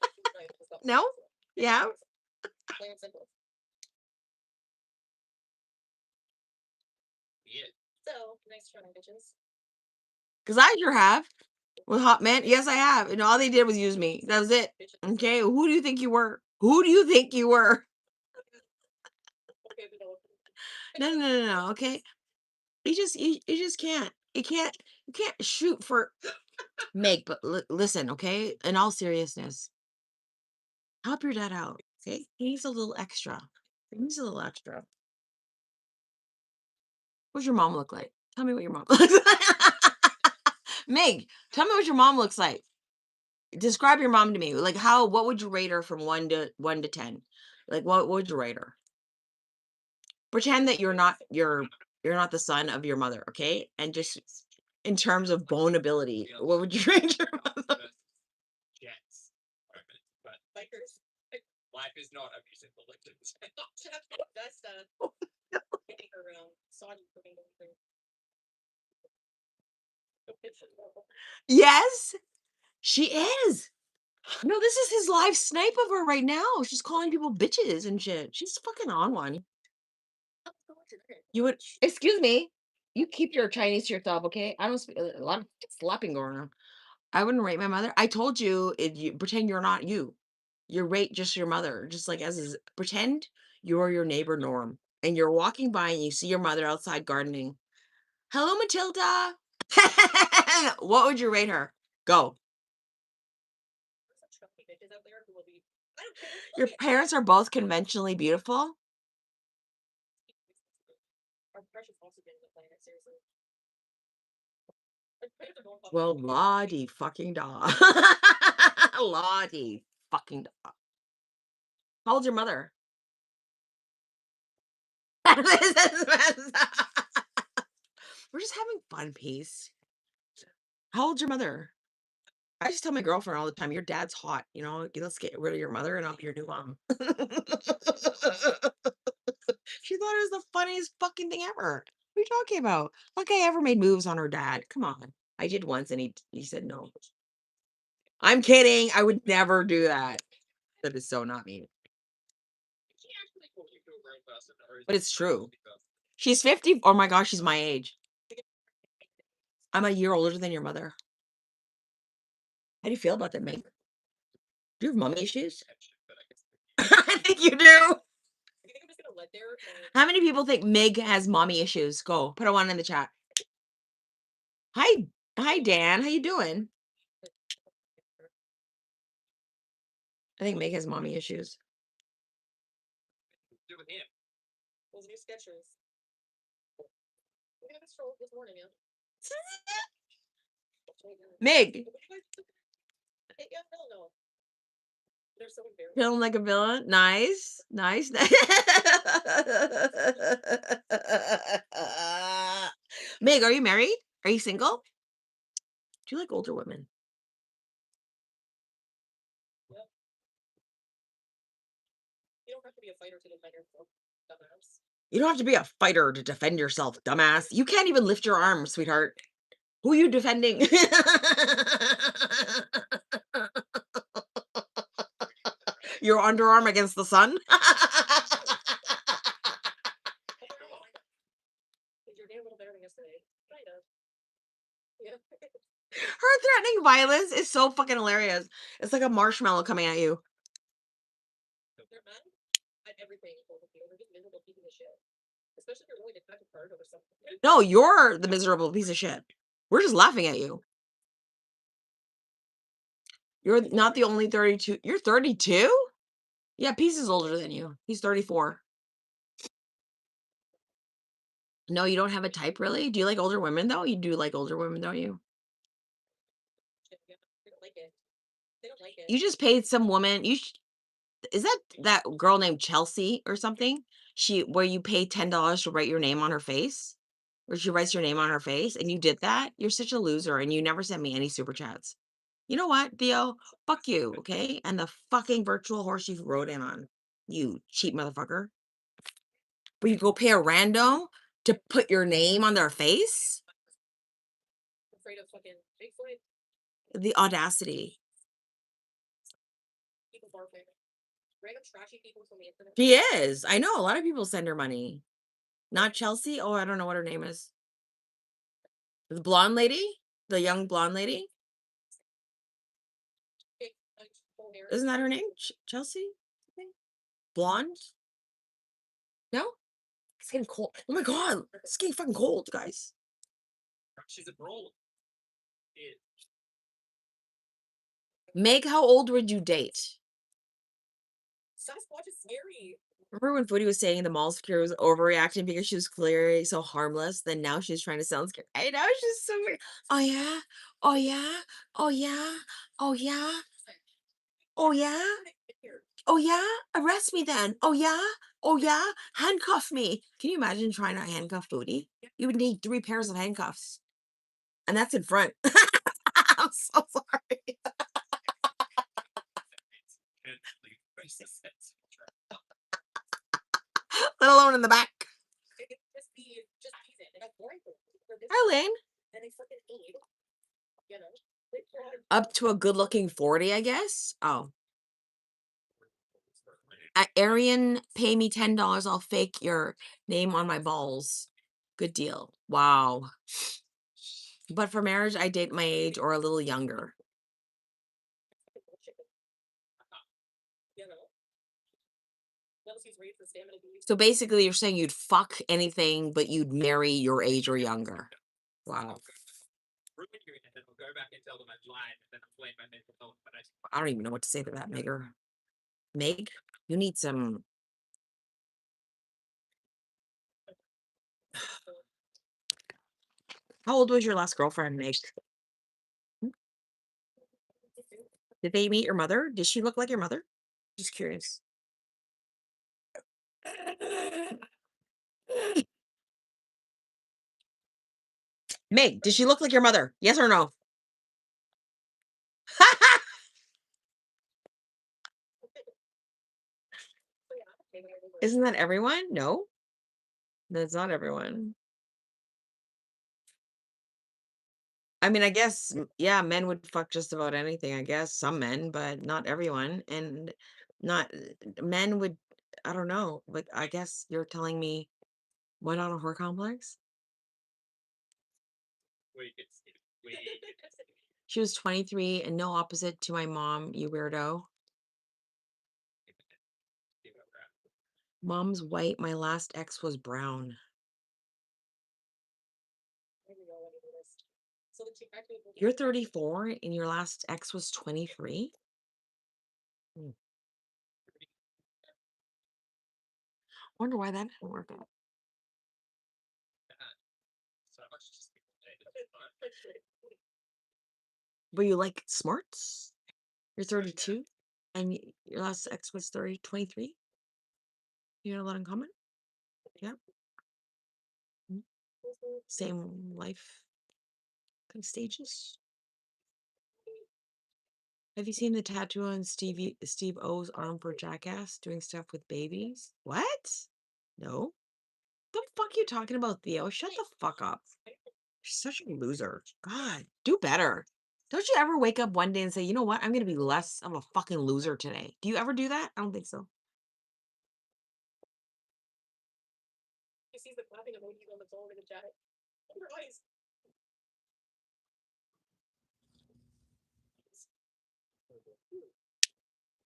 my food right, it's not No? possible. Yeah? Plain and simple. Yeah. So nice try, bitches. Because I sure have. With hot men? Yes, I have. And all they did was use me. That was it. Bitches. Okay. Who do you think you were? Who do you think you were? Okay, we know. No. Okay. You just can't. You can't shoot for Meg, but listen, okay? In all seriousness, help your dad out. Okay. He needs a little extra. He needs a little extra. What's your mom look like? Tell me what your mom looks like. Meg, tell me what your mom looks like. Describe your mom to me. Like what would you rate her from 1 to 10? Like what would you rate her? Pretend that you're not the son of your mother, okay? And just in terms of bone ability, what would you rate your mother? Jets. But bikers. Life is not a musical legend. That's hitting around soggy cooking. Yes, she is. No, this is his live snipe of her right now. She's calling people bitches and shit. She's fucking on one. You would excuse me. You keep your Chinese to yourself, okay? I don't speak a lot of slapping going on. I wouldn't rate my mother. I told you if you pretend you're not you. You rate just your mother, just like pretend you're your neighbor Norm and you're walking by and you see your mother outside gardening. Hello, Matilda. What would you rate her? Go. There's some chunky bitches out there who will be. I don't care. Your parents are both conventionally beautiful. Our precious oxygen on the planet, seriously. Our parents are both fucking Well, beautiful. lottie fucking da. Lottie fucking da. How old's your mother? We're just having fun, peace. How old's your mother? I just tell my girlfriend all the time, your dad's hot, let's get rid of your mother and I'll be your new mom. She thought it was the funniest fucking thing ever. What are you talking about? Like I ever made moves on her dad. Come on. I did once and he said no. I'm kidding. I would never do that. That is so not me. She actually called you to a grown person, or is But it it's true. because She's 50. Oh my gosh, she's my age. I'm a year older than your mother. How do you feel about that, Meg? Do you have mommy issues? but I guess I think you do. I think I'm just gonna let there. How many people think Meg has mommy issues? Go, put a one in the chat. Hi, hi, Dan. How you doing? I think Meg has mommy issues. Do with him. Those new Skechers. We haven't strolled this morning yet. Meg, Yeah, hell no. They're so embarrassing. feeling like a villain. Nice, nice. Meg, are you married? Are you single? Do you like older women? Yep. You don't have to be a fighter to defend yourself, dumbass. You don't have to be a fighter to defend yourself, dumbass. You can't even lift your arm, sweetheart. Who are you defending? Your underarm against the sun? You're doing a little better than yesterday. Kind of. Yeah. Her threatening violence is so fucking hilarious. It's like a marshmallow coming at you. They're mad at everything. They're just miserable pieces of shit. Especially if you're willing to cut apart over something. No, you're the miserable piece of shit. We're just laughing at you. You're not the only 32. You're 32? Yeah, Peace is older than you. He's 34. No, you don't have a type, really? Do you like older women, though? You do like older women, don't you? Shit, yeah. They don't like it. They don't like it. You just paid some woman. Is that girl named Chelsea or something? Where you pay $10 to write your name on her face? Or she writes your name on her face and you did that? You're such a loser and you never sent me any super chats. You know what, Theo? Fuck you, okay? And the fucking virtual horse you rode in on. You cheap motherfucker. But you go pay a rando to put your name on their face? Afraid of fucking Bigfoot. The audacity. People barfing. Random trashy people from the internet. She is. I know a lot of people send her money. Not Chelsea. Oh, I don't know what her name is. The blonde lady? The young blonde lady? Big, full hair. Isn't that her name? Chelsea? I think. Blonde? No? It's getting cold. Oh my god. It's getting fucking cold, guys. She's a bro. Yeah. Meg, how old would you date? Sasquatch is scary. Remember when Foodie was saying the mall security was overreacting because she was clearly so harmless? Then now she's trying to sound scared. I know she's so weird. Oh yeah? Oh yeah? Oh yeah? Oh yeah? Oh yeah? Oh yeah? Arrest me then. Oh yeah? Oh yeah? Handcuff me. Can you imagine trying to handcuff Foodie? You would need 3 pairs of handcuffs. And that's in front. I'm so sorry. Let alone in the back. Just ease it. They got boring for Hi, Lane. and they fucking aid. You know? Up to a good looking 40, I guess. Oh. Arian, pay me $10. I'll fake your name on my balls. Good deal. Wow. But for marriage, I date my age or a little younger. You know? Jealousy's rage for stamina bees. So basically, you're saying you'd fuck anything, but you'd marry your age or younger. Wow. Ruin you and then I'll go back and tell them I've lied and then I'll blame my mental health. But I don't even know what to say to that, Meg. Meg, you need some. How old was your last girlfriend, Meg? Did they meet your mother? Did she look like your mother? Just curious. Meg, did she look like your mother? Yes or no? Isn't that everyone? No, that's not everyone. I mean, I guess, yeah, men would fuck just about anything, I guess. Some men, but not everyone. And not men would, I don't know. Like, I guess you're telling me why not a whore complex? wait, wait. She was 23 and no opposite to my mom, you weirdo. Mom's white. My last ex was brown. You're 34 and your last ex was 23? Hmm. Wonder why that didn't work out. But you like smarts? You're 32 and your last ex was 23? You had a lot in common? Yeah. Mm. Same life kind of stages? Have you seen the tattoo on Steve O's arm for Jackass doing stuff with babies? What? No. The fuck you talking about, Theo? Shut the fuck up. You're such a loser. God, do better. Don't you ever wake up one day and say, you know what? I'm gonna be less of a fucking loser today. Do you ever do that? I don't think so. He sees the clapping emoji on the phone in the chat. Open your eyes.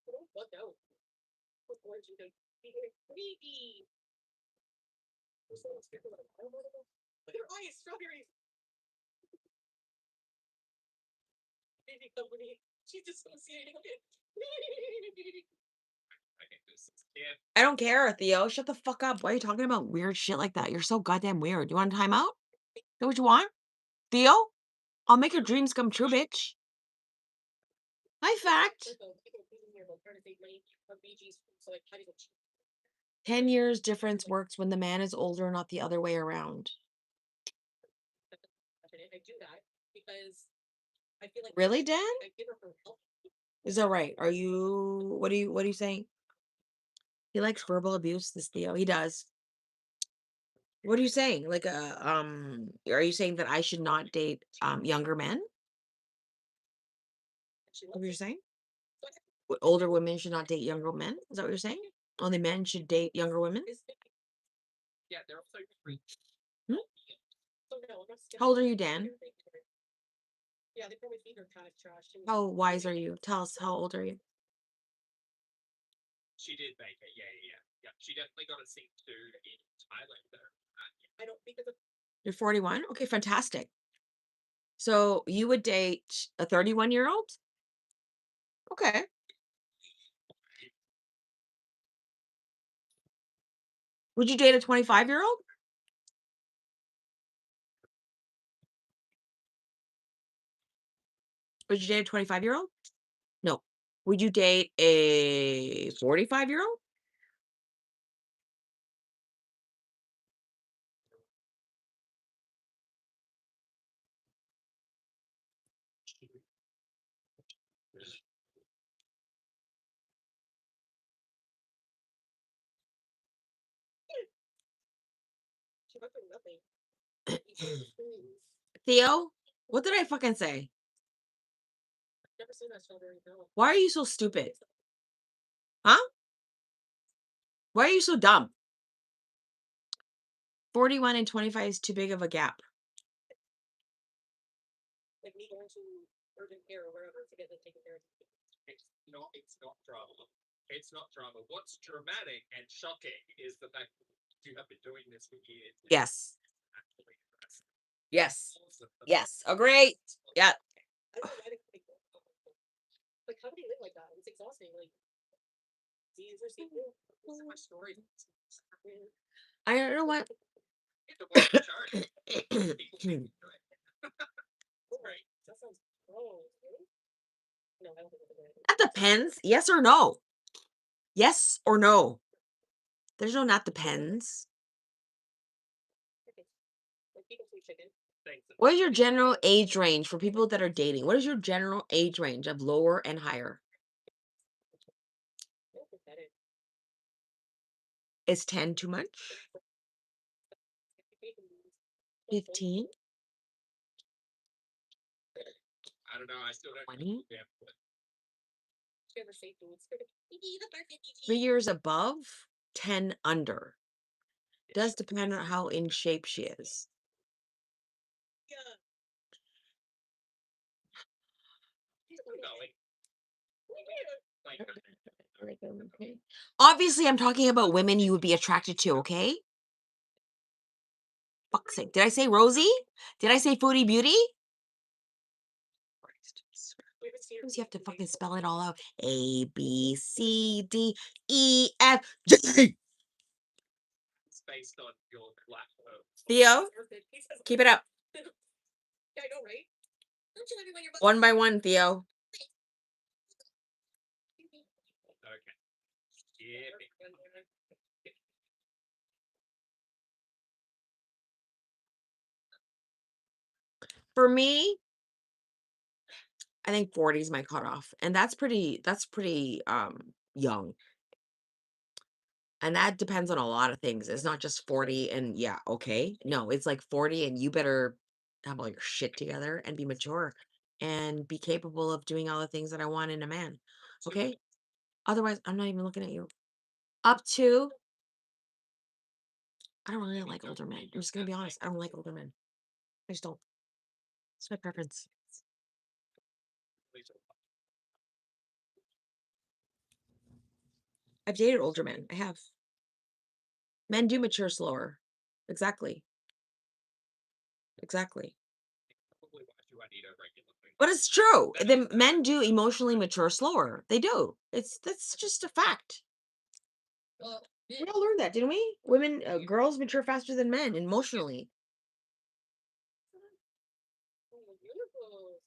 Don't fuck out. What's going to be creepy? Look at her eyes, strawberries. Baby company. She's dissociating. Okay. I don't care, Theo. Shut the fuck up. Why are you talking about weird shit like that? You're so goddamn weird. You want a timeout? Is that what you want? Theo? I'll make your dreams come true, bitch. Hi, fact. 10 years difference works when the man is older, not the other way around. I do that because I feel like Really, Dan? I give her help. Is that right? What are you saying? He likes verbal abuse, this Theo. He does. What are you saying? Like are you saying that I should not date younger men? She What loves you're it. saying? Older women should not date younger men? Is that what you're saying? Only men should date younger women? Yeah, they're also free. Hmm? So no, I'm not How old are you, skeptical. Dan? Yeah, they probably feed her kind of trash too. How wise are you? Tell us, how old are you? She did make it. Yeah, yeah, yeah. Yeah, she definitely got a scene too in Thailand though. I don't think it's a You're 41? Okay, fantastic. So you would date a 31-year-old? Okay. Would you date a 25-year-old? Would you date a 25-year-old? No. Would you date a 45-year-old? she went through nothing. Theo, what did I fucking say? Never seen that strawberry no. Why are you so stupid? Huh? Why are you so dumb? 41 and 25 is too big of a gap. Like me going to urgent care or wherever to get it taken care of. It's not drama. It's not drama. What's dramatic and shocking is the fact that you have been doing this for years. Yes. Actually impressive. Yes. Awesome. Yes. Agree. Yeah. I don't know why they like how do they live like that? It's exhausting. Like these are these are my stories. I don't know what. It's a work of charge. People think you do it. Right. That sounds really? No, I don't think it's a good idea. That depends. Yes or no? Yes or no? There's no not depends. Okay. Like people sweet chicken. Thanks. What is your general age range for people that are dating? What is your general age range of lower and higher? That's pathetic. Is 10 too much? 15? I don't know. I still don't 20? yeah. She ever say foods? The perfect 3 years above? 10 under. Does depend on how in shape she is. Yeah. Going. Like, Okay. Obviously, I'm talking about women you would be attracted to, okay? Fuck's sake. Did I say Rosie? Did I say Foodie Beauty? You have to fucking spell it all out. A, B, C, D, E, F, G. it's based on your black Theo, keep it up. Yeah, I know, right? Don't you everyone your One by one, Theo. Okay. Yeah. For me, I think 40 is my cutoff. And that's pretty young. And that depends on a lot of things. It's not just 40 and yeah, okay. No, it's like 40 and you better have all your shit together and be mature and be capable of doing all the things that I want in a man. Okay? Otherwise, I'm not even looking at you. Up to, I don't really like older men. I'm just gonna be honest. I don't like older men. I just don't. It's my preference. I've dated older men. I have. Men do mature slower. Exactly. Exactly. Probably why do I need a regular thing? But it's true. That The is men do emotionally mature slower. They do. That's just a fact. well, We all learned that, didn't we? Women, girls mature faster than men emotionally. beautiful.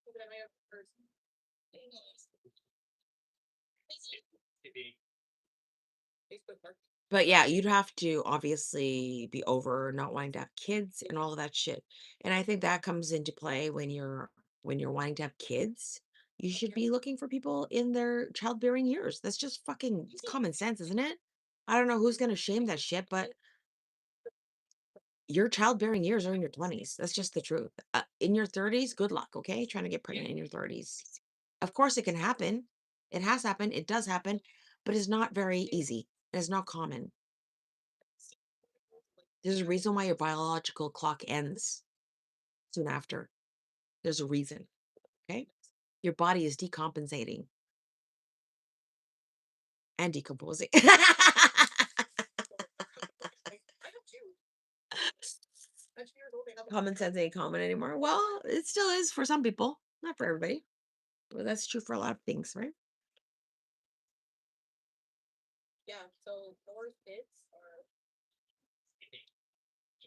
Look at my person. Facebook mark. But yeah, you'd have to obviously be over not wanting to have kids and all of that shit. And I think that comes into play when you're when you're wanting to have kids, you should be looking for people in their childbearing years. That's just fucking common sense, isn't it? I don't know who's gonna shame that shit, but your childbearing years are in your 20s. That's just the truth. In your 30s, good luck, okay? Trying to get pregnant in your 30s. Of course, it can happen. It has happened. It does happen, but it's not very easy. It's not common. There's a reason why your biological clock ends soon after. There's a reason, okay? Your body is decompensating and decomposing. Common sense ain't common anymore. Well, it still is for some people, not for everybody. But that's true for a lot of things, right? Yeah, so more fits are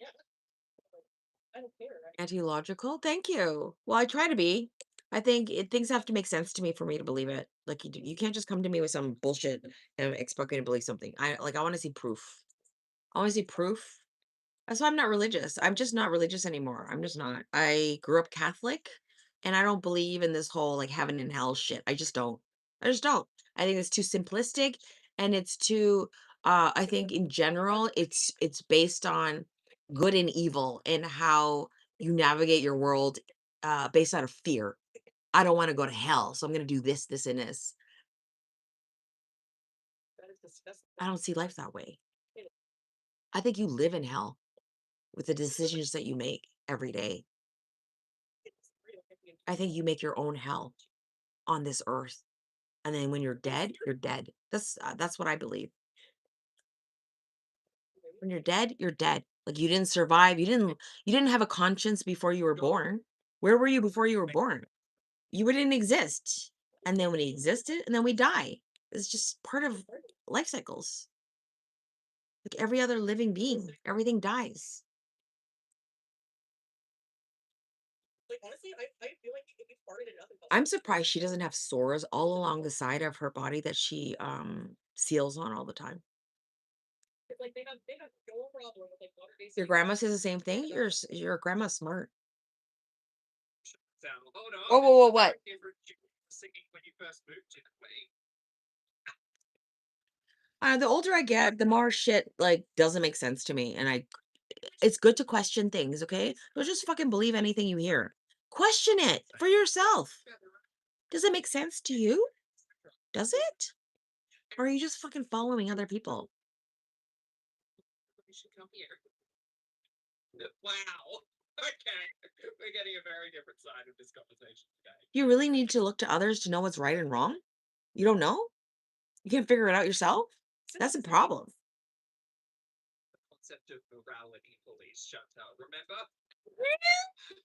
yeah. I don't care. Anti-logical? Thank you. Well, I try to be. I think things have to make sense to me for me to believe it. Like you can't just come to me with some bullshit and expect me to believe something. I want to see proof. I want to see proof. That's why I'm not religious. I'm just not religious anymore. I'm just not. I grew up Catholic and I don't believe in this whole like heaven and hell shit. I just don't. I just don't. I think it's too simplistic and it's too I think in general it's based on good and evil and how you navigate your world based out of fear. I don't want to go to hell, so I'm going to do this, this, and this. That is disgusting. I don't see life that way. I think you live in hell with the decisions that you make every day. I think you make your own hell on this earth, and then when you're dead, you're dead. That's what I believe. When you're dead, you're dead. Like you didn't survive. You didn't have a conscience before you were born. Where were you before you were born? You didn't exist, and then when he existed, and then we die. It's just part of life cycles. Like every other living being, everything dies. Like honestly, I feel like if you farted enough, it I'm surprised she doesn't have sores all along the side of her body that she seals on all the time. it's like they have no problem with like water based. Your grandma says the same thing. Your grandma's smart. Sound. Hold Whoa, on. whoa, whoa, what? Different singing when you first moved to the way. The older I get, the more shit like doesn't make sense to me, and it's good to question things. Okay, don't just fucking believe anything you hear. Question it for yourself. Does it make sense to you? Does it? Or are you just fucking following other people? We should come here. Wow. Okay. We're getting a very different side of this conversation today. You really need to look to others to know what's right and wrong? You don't know? You can't figure it out yourself? That's a problem. The concept of morality police shut out. Remember?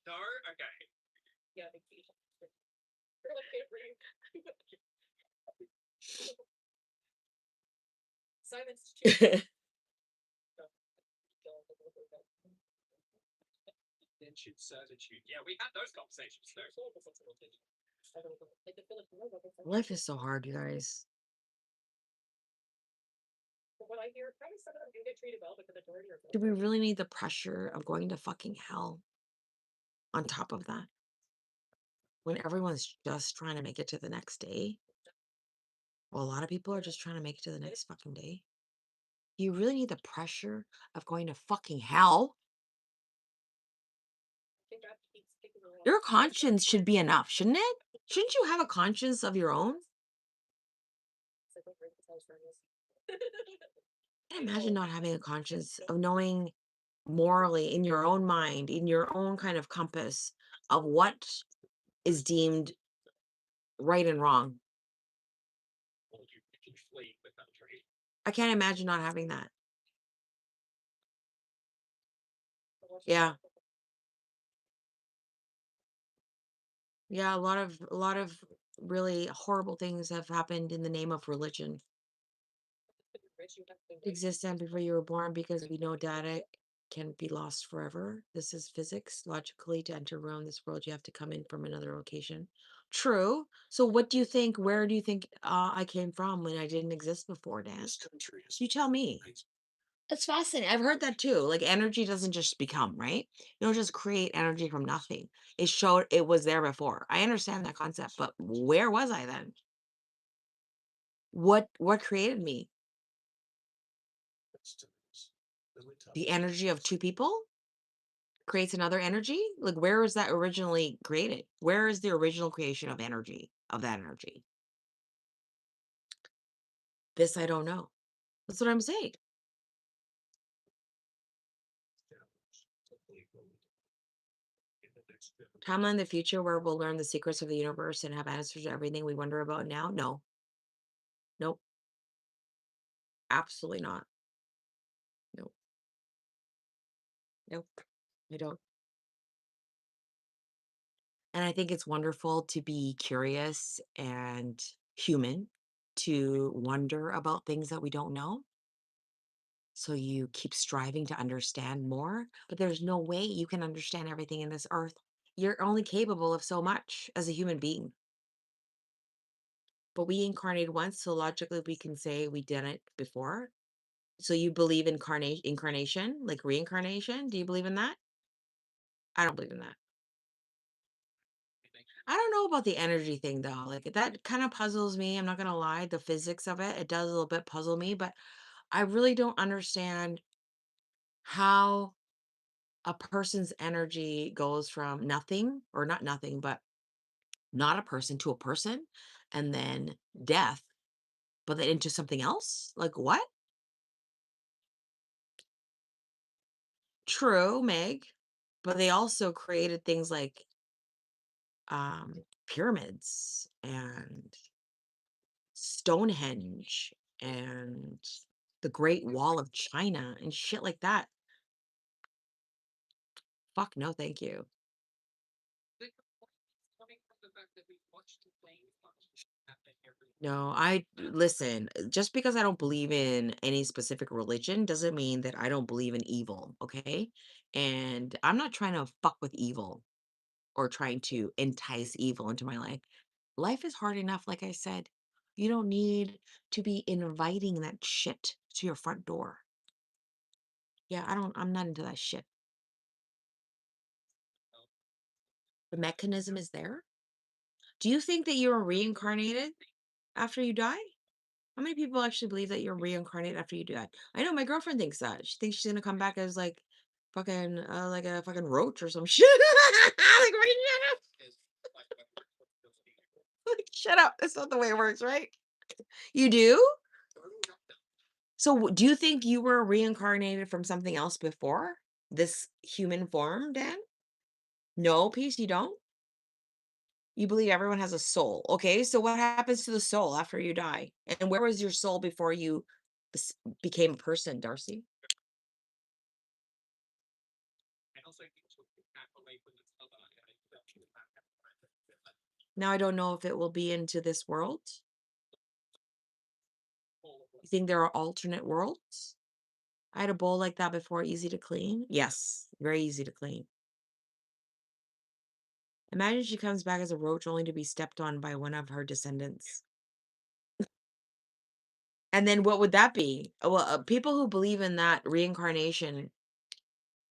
No? Okay. Yeah, the key. Silence. Attention, certitude. Yeah, we had those conversations though. Life is so hard, you guys. From what I hear, probably some of them do get treated well, but the majority are. Do we really need the pressure of going to fucking hell on top of that? When everyone's just trying to make it to the next day? Well, a lot of people are just trying to make it to the next fucking day. You really need the pressure of going to fucking hell? Your conscience should be enough, shouldn't it? Shouldn't you have a conscience of your own? I can't imagine not having a conscience of knowing morally in your own mind, in your own kind of compass of what is deemed right and wrong. You flee the country. I can't imagine not having that. Yeah. Yeah, a lot of really horrible things have happened in the name of religion. Exist and before you were born because we know data can be lost forever. This is physics. Logically, to enter around this world, you have to come in from another location. True. So what do you think? Where do you think I came from when I didn't exist before, Dan? You tell me. It's fascinating. I've heard that too. Like energy doesn't just become, right? You don't just create energy from nothing. It was there before. I understand that concept, but where was I then? What created me? The energy of two people creates another energy? Like where is that originally created? Where is the original creation of energy, of that energy? This I don't know. That's what I'm saying. Timeline in the future where we'll learn the secrets of the universe and have answers to everything we wonder about now? No. Nope. Absolutely not. Nope. Nope. I don't. And I think it's wonderful to be curious and human, to wonder about things that we don't know. So you keep striving to understand more, but there's no way you can understand everything in this earth. You're only capable of so much as a human being. But we incarnated once, so logically we can say we did it before. So you believe in incarnation, like reincarnation? Do you believe in that? I don't believe in that. I don't know about the energy thing though. Like that kind of puzzles me. I'm not gonna lie. The physics of it, it does a little bit puzzle me, but I really don't understand how a person's energy goes from nothing or not nothing, but not a person to a person and then death, but then into something else. Like what? True, Meg. But they also created things like pyramids and Stonehenge and the Great Wall of China and shit like that. Fuck no, thank you. Coming from the fact that we watched the plane crash happen every No, I listen, just because I don't believe in any specific religion doesn't mean that I don't believe in evil, okay? And I'm not trying to fuck with evil or trying to entice evil into my life. Life is hard enough, like I said. You don't need to be inviting that shit to your front door. Yeah, I'm not into that shit. The mechanism is there. Do you think that you're reincarnated after you die? How many people actually believe that you're reincarnated after you die? I know my girlfriend thinks that. She thinks she's gonna come back as like a fucking roach or some shit. Like, right, is like, shut up. That's not the way it works, right? You do? So do you think you were reincarnated from something else before this human form, Dan? No, peace, you don't? You believe everyone has a soul. Okay, so what happens to the soul after you die? And where was your soul before you bes- became a person, Darcy? and also I think so back away from the Now I don't know if it will be into this world. You think there are alternate worlds? I had a bowl like that before, easy to clean. Yes, very easy to clean. Imagine she comes back as a roach only to be stepped on by one of her descendants. And then what would that be? Well, people who believe in that reincarnation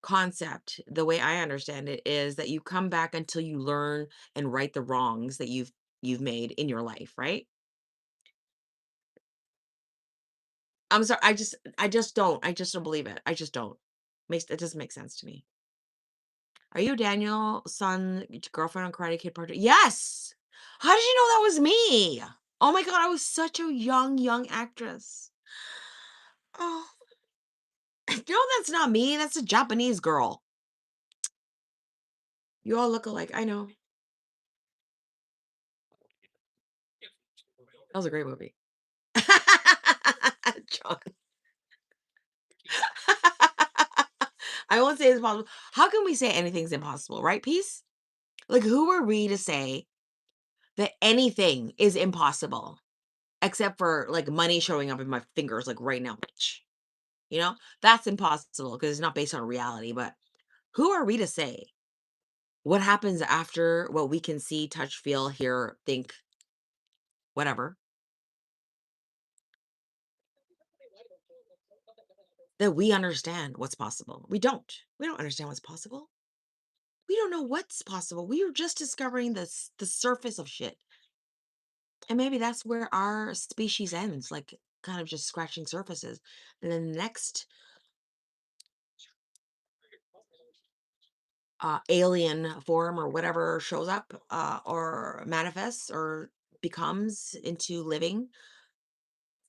concept, the way I understand it, is that you come back until you learn and right the wrongs that you've made in your life, right? I'm sorry, I just don't believe it. I just don't. It doesn't make sense to me. Are you Daniel son girlfriend on Karate Kid Part 2? Yes. How did you know that was me? Oh my god, I was such a young actress. Oh, no, that's not me. That's a Japanese girl. You all look alike. I know. That was a great movie. John. I won't say it's possible. How can we say anything's impossible, right? Peace? Like, who are we to say that anything is impossible except for like money showing up in my fingers, like right now? You know, that's impossible because it's not based on reality. But who are we to say what happens after what we can see, touch, feel, hear, think, whatever? that we understand what's possible. We don't. We don't understand what's possible. We don't know what's possible. We are just discovering the surface of shit. And maybe that's where our species ends, like kind of just scratching surfaces. And then the next alien form or whatever shows up or manifests or becomes into living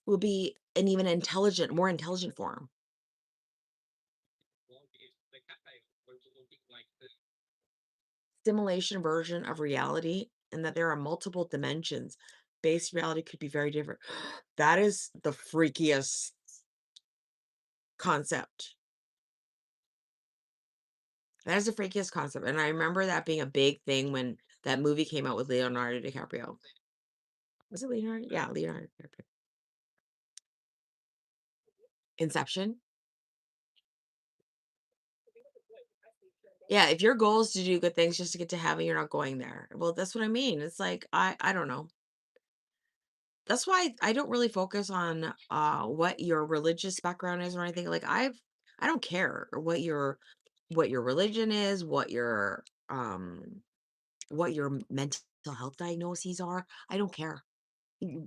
will be an even intelligent, more intelligent form. Simulation version of reality, and that there are multiple dimensions. Base reality could be very different. That is the freakiest concept. That is the freakiest concept. And I remember that being a big thing when that movie came out with Leonardo DiCaprio. Was it Leonardo? Yeah, Leonardo DiCaprio. Inception. Yeah, if your goal is to do good things just to get to heaven, you're not going there. Well, that's what I mean. It's like I don't know. That's why I don't really focus on what your religious background is or anything. Like I don't care what your religion is, what your mental health diagnoses are. I don't care.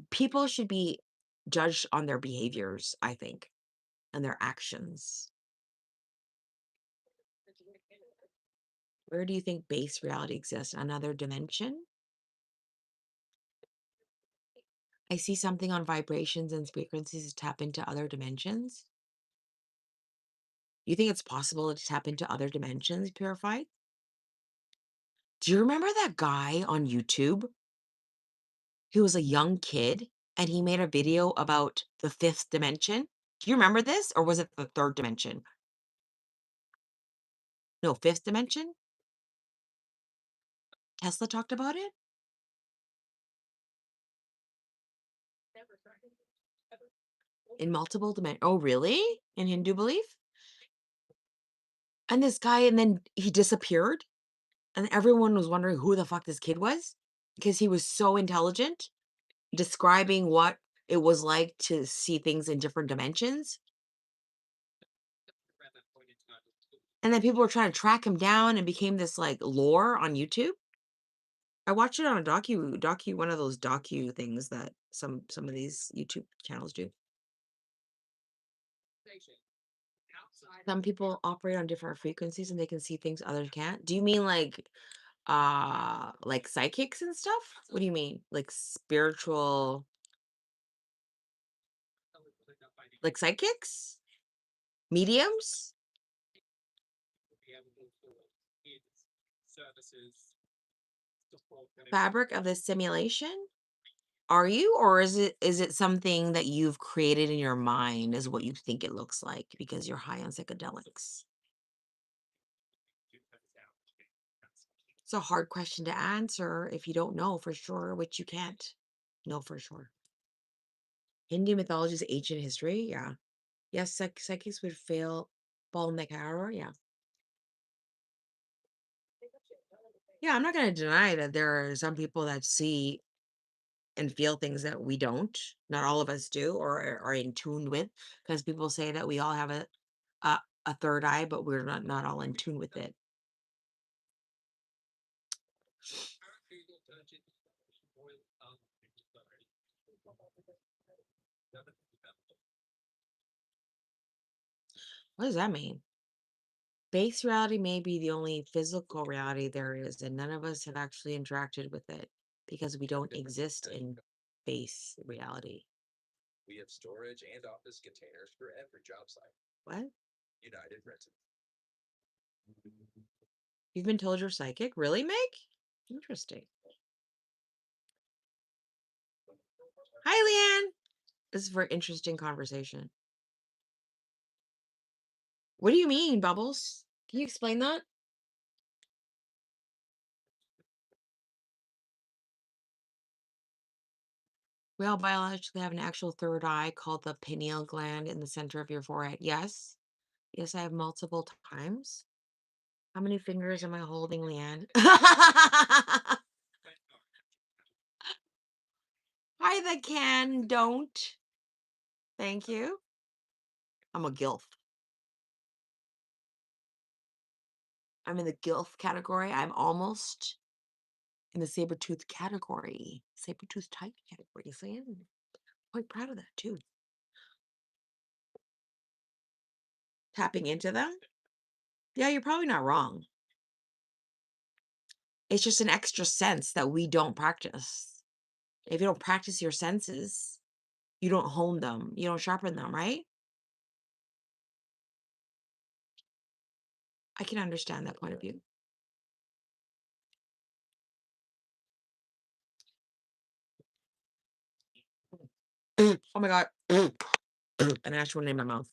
People should be judged on their behaviors, I think, and their actions. Where do you think base reality exists? Another dimension? I see something on vibrations and frequencies to tap into other dimensions. You think it's possible to tap into other dimensions, purified? Do you remember that guy on YouTube who was a young kid and he made a video about the fifth dimension? Do you remember this or was it the third dimension? No, fifth dimension? Tesla talked about it in multiple dimensions. Oh, really? In Hindu belief? And this guy, and then he disappeared, and everyone was wondering who the fuck this kid was because he was so intelligent, describing what it was like to see things in different dimensions. And then people were trying to track him down and became this like lore on YouTube. I watched it on a one of those docu things that some of these YouTube channels do. Some people operate on different frequencies and they can see things others can't. Do you mean like psychics and stuff? What do you mean? Like spiritual, like psychics? Mediums? Fabric of the simulation? Are you, or is it something that you've created in your mind is what you think it looks like because you're high on psychedelics? It's a hard question to answer if you don't know for sure, which you can't know for sure. Hindu mythology is ancient history. Yeah. Yes, psychics would fall in that category. Yeah. Yeah, I'm not going to deny that there are some people that see and feel things that we don't. Not all of us do or are in tune with, because people say that we all have a, a third eye, but we're not all in tune with it. What does that mean? Base reality may be the only physical reality there is, and none of us have actually interacted with it because we don't exist in base reality. We have storage and office containers for every job site. What? United Rentals. You've been told you're psychic? Really, Meg? Interesting. Hi, Leanne. This is for interesting conversation. What do you mean, Bubbles? Can you explain that? We all biologically have an actual third eye called the pineal gland in the center of your forehead. Yes. Yes, I have multiple times. How many fingers am I holding, Leanne? Hi, the can. Don't. Thank you. I'm a gilf. I'm in the gilf category. I'm almost in the saber-tooth category. Saber-tooth type category. So yeah, I'm quite proud of that too. Tapping into them? Yeah, you're probably not wrong. It's just an extra sense that we don't practice. If you don't practice your senses, you don't hone them, you don't sharpen them, right? I can understand that point of view. Oh my God. An actual name in my mouth.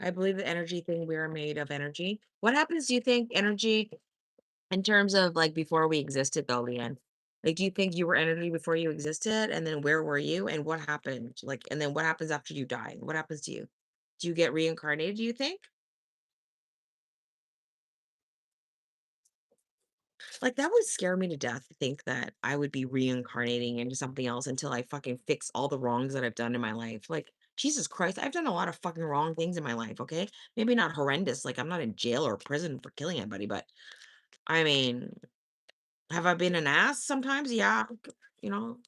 I believe the energy thing, we are made of energy. What happens, do you think, energy in terms of like before we existed, though, Leanne? Like, do you think you were energy before you existed? And then where were you? And what happened? Like, and then what happens after you die? What happens to you? Do you get reincarnated, do you think? Like, that would scare me to death to think that I would be reincarnating into something else until I fucking fix all the wrongs that I've done in my life. Like, Jesus Christ, I've done a lot of fucking wrong things in my life, okay? Maybe not horrendous. Like, I'm not in jail or prison for killing anybody, but I mean, have I been an ass sometimes? Yeah. You know,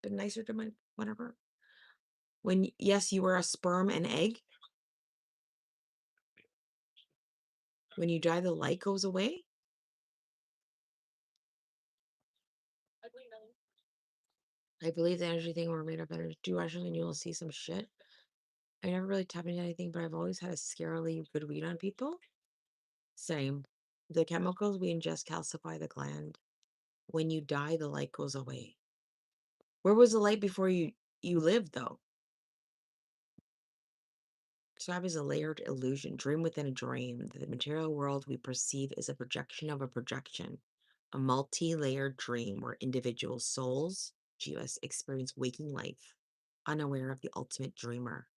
been nicer to my whatever. Yes, you were a sperm and egg. When you die, the light goes away. I believe the energy thing we're made of energy. Do actually, and you will see some shit. I never really tapped into anything, but I've always had a scarily good read on people. Same. The chemicals we ingest calcify the gland. When you die, the light goes away. Where was the light before you lived, though? Swab is a layered illusion, dream within a dream. The material world we perceive is a projection of a projection, a multi-layered dream where individual souls, GUS, experience waking life, unaware of the ultimate dreamer.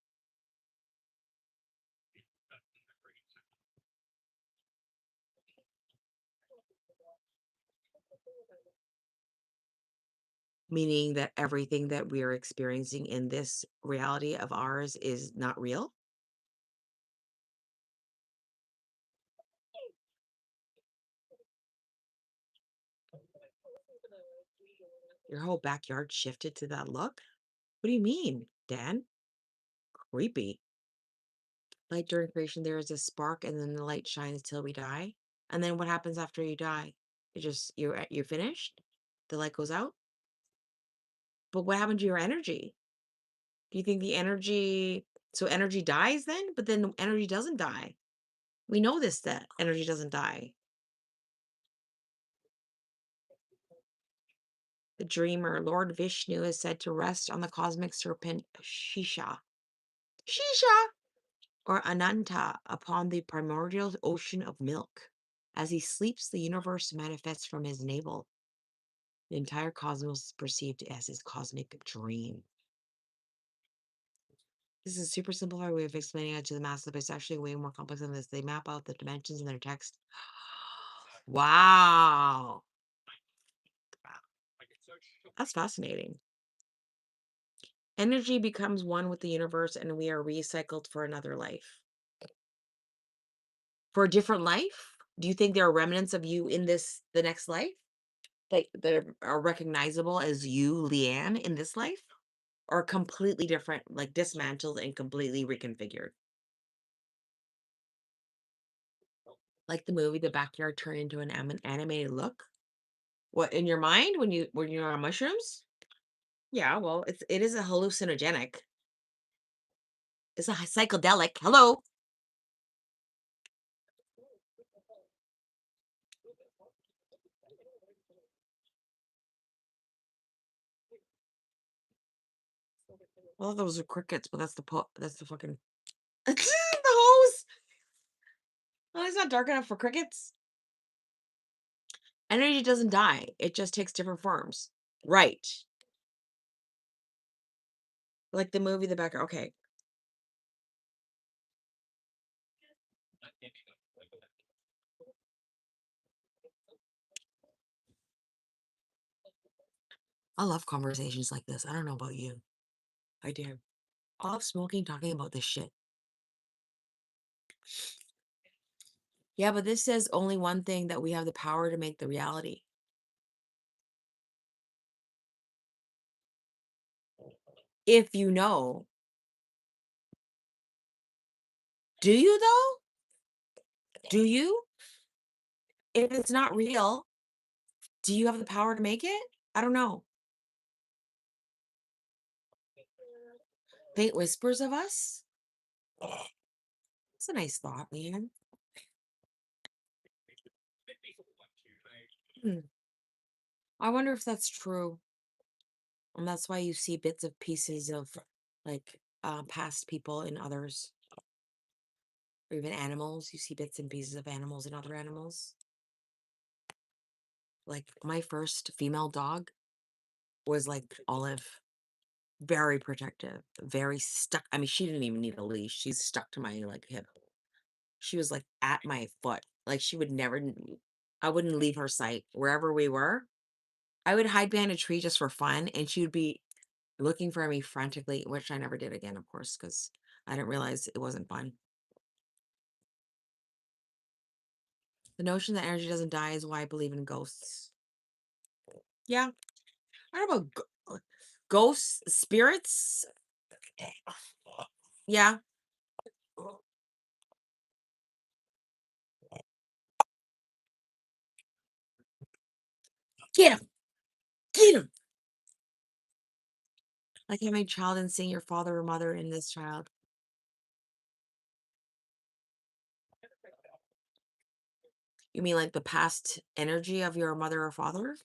Meaning that everything that we are experiencing in this reality of ours is not real. Your whole backyard shifted to that look? What do you mean, Dan? Creepy. Light during creation, there is a spark, and then the light shines till we die. And then what happens after you die? You're finished. The light goes out. But what happened to your energy? Do you think the energy? So energy dies then, but then the energy doesn't die. We know this that energy doesn't die. The dreamer, Lord Vishnu, is said to rest on the cosmic serpent Shisha, or Ananta, upon the primordial ocean of milk. As he sleeps, the universe manifests from his navel. The entire cosmos is perceived as his cosmic dream. This is a super simplified way of explaining it to the masses, but it's actually way more complex than this. They map out the dimensions in their text. Wow. That's fascinating. Energy becomes one with the universe, and we are recycled for another life. For a different life? Do you think there are remnants of you in the next life? Like that are recognizable as you, Leanne, in this life? Or completely different, like dismantled and completely reconfigured? Like the movie The Backyard turned into an animated look? What, in your mind when you're on mushrooms? Yeah, well, it is a hallucinogenic. It's a psychedelic. Hello. Well, those are crickets, but that's the fucking the hose. Oh, it's not dark enough for crickets. Energy doesn't die. It just takes different forms. Right. Like the movie The Backyard. Okay. I love conversations like this. I don't know about you. I do. I love smoking, talking about this shit. Yeah, but this says only one thing, that we have the power to make the reality. If you know. Do you though? Do you? If it's not real, do you have the power to make it? I don't know. Faint whispers of us? It's a nice thought, man. Hmm. I wonder if that's true. And that's why you see bits of pieces of like past people in others, or even animals. You see bits and pieces of animals in other animals. Like my first female dog was like Olive, very protective, very stuck. I mean, she didn't even need a leash. She's stuck to my like hip. She was like at my foot. Like she would never, I wouldn't leave her sight wherever we were. I would hide behind a tree just for fun, and she would be looking for me frantically, which I never did again, of course, because I didn't realize it wasn't fun. The notion that energy doesn't die is why I believe in ghosts. Yeah, I don't know about ghosts, spirits. Yeah, get him, get him. Like having a child and seeing your father or mother in this child. You mean like the past energy of your mother or father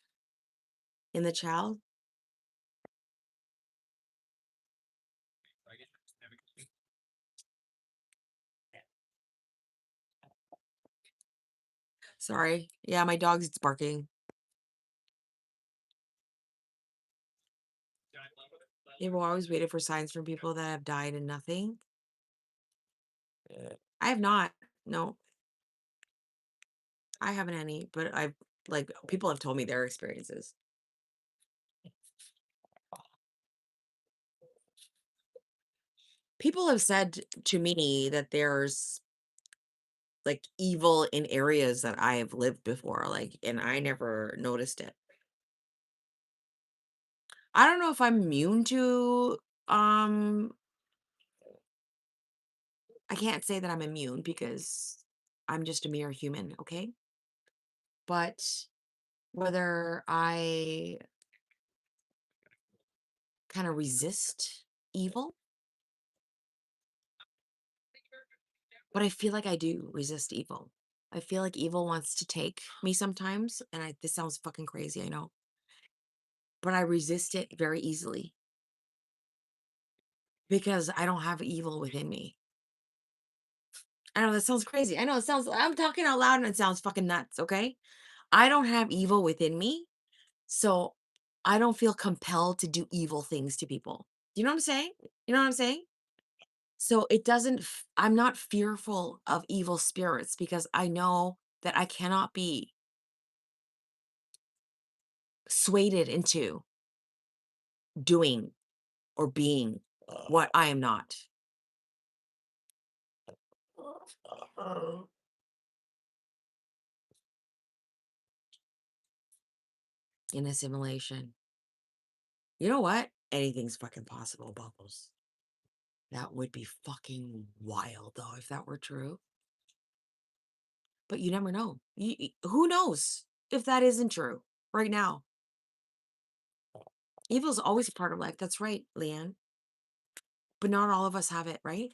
in the child? Sorry. Yeah, my dog's barking. They've always waited for signs from people that have died and nothing. I have not. No, I haven't any, but I've like people have told me their experiences. People have said to me that there's like evil in areas that I have lived before, like, and I never noticed it. I don't know if I'm immune to, um, I can't say that I'm immune because I'm just a mere human, okay? But whether I kind of resist evil, but I feel like I do resist evil. I feel like evil wants to take me sometimes, and this sounds fucking crazy, I know, but I resist it very easily because I don't have evil within me. I know that sounds crazy. I know it sounds, I'm talking out loud and it sounds fucking nuts, okay? I don't have evil within me, so I don't feel compelled to do evil things to people. You know what I'm saying? You know what I'm saying? So it doesn't, I'm not fearful of evil spirits because I know that I cannot be swayed into doing or being what I am not in assimilation. You know what? Anything's fucking possible, Bubbles. That would be fucking wild, though, if that were true. But you never know. Who knows if that isn't true right now? Evil is always a part of life. That's right, Leanne. But not all of us have it, right?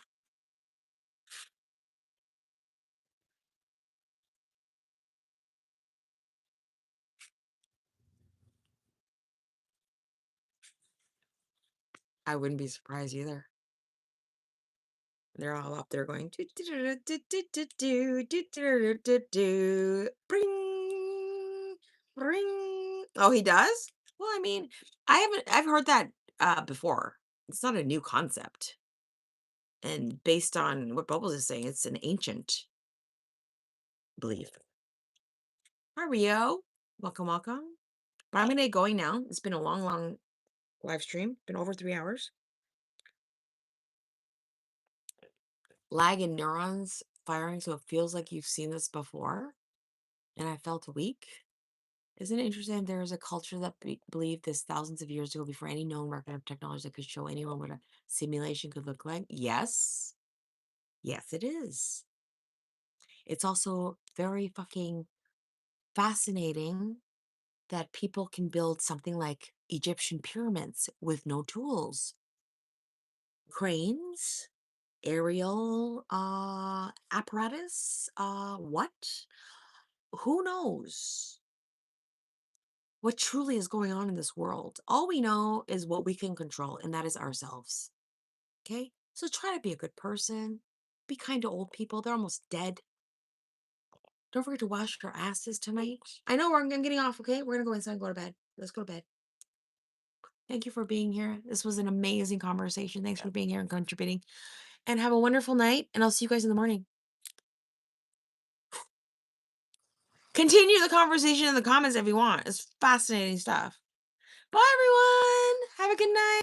I wouldn't be surprised either. They're all up there going, "Do, do, do, do, do, do, do, do, do, do, do, bring, bring." Oh, he does? Well, I mean, I've heard that before. It's not a new concept. And based on what Bubbles is saying, it's an ancient belief. Hi, Rio. Welcome, welcome. But I'm gonna get going now. It's been a long, long live stream. Been over 3 hours. Lag in neurons firing, so it feels like you've seen this before, and I felt weak. Isn't it interesting? There is a culture that believed this thousands of years ago before any known record of technology that could show anyone what a simulation could look like. Yes. Yes, it is. It's also very fucking fascinating that people can build something like Egyptian pyramids with no tools, cranes, aerial apparatus. What? Who knows what truly is going on in this world? All we know is what we can control, and that is ourselves. Okay? So try to be a good person. Be kind to old people. They're almost dead. Don't forget to wash your asses tonight. I know I'm getting off, okay? We're gonna go inside and go to bed. Let's go to bed. Thank you for being here. This was an amazing conversation. Thanks for being here and contributing. And have a wonderful night. And I'll see you guys in the morning. Continue the conversation in the comments if you want. It's fascinating stuff. Bye, everyone. Have a good night.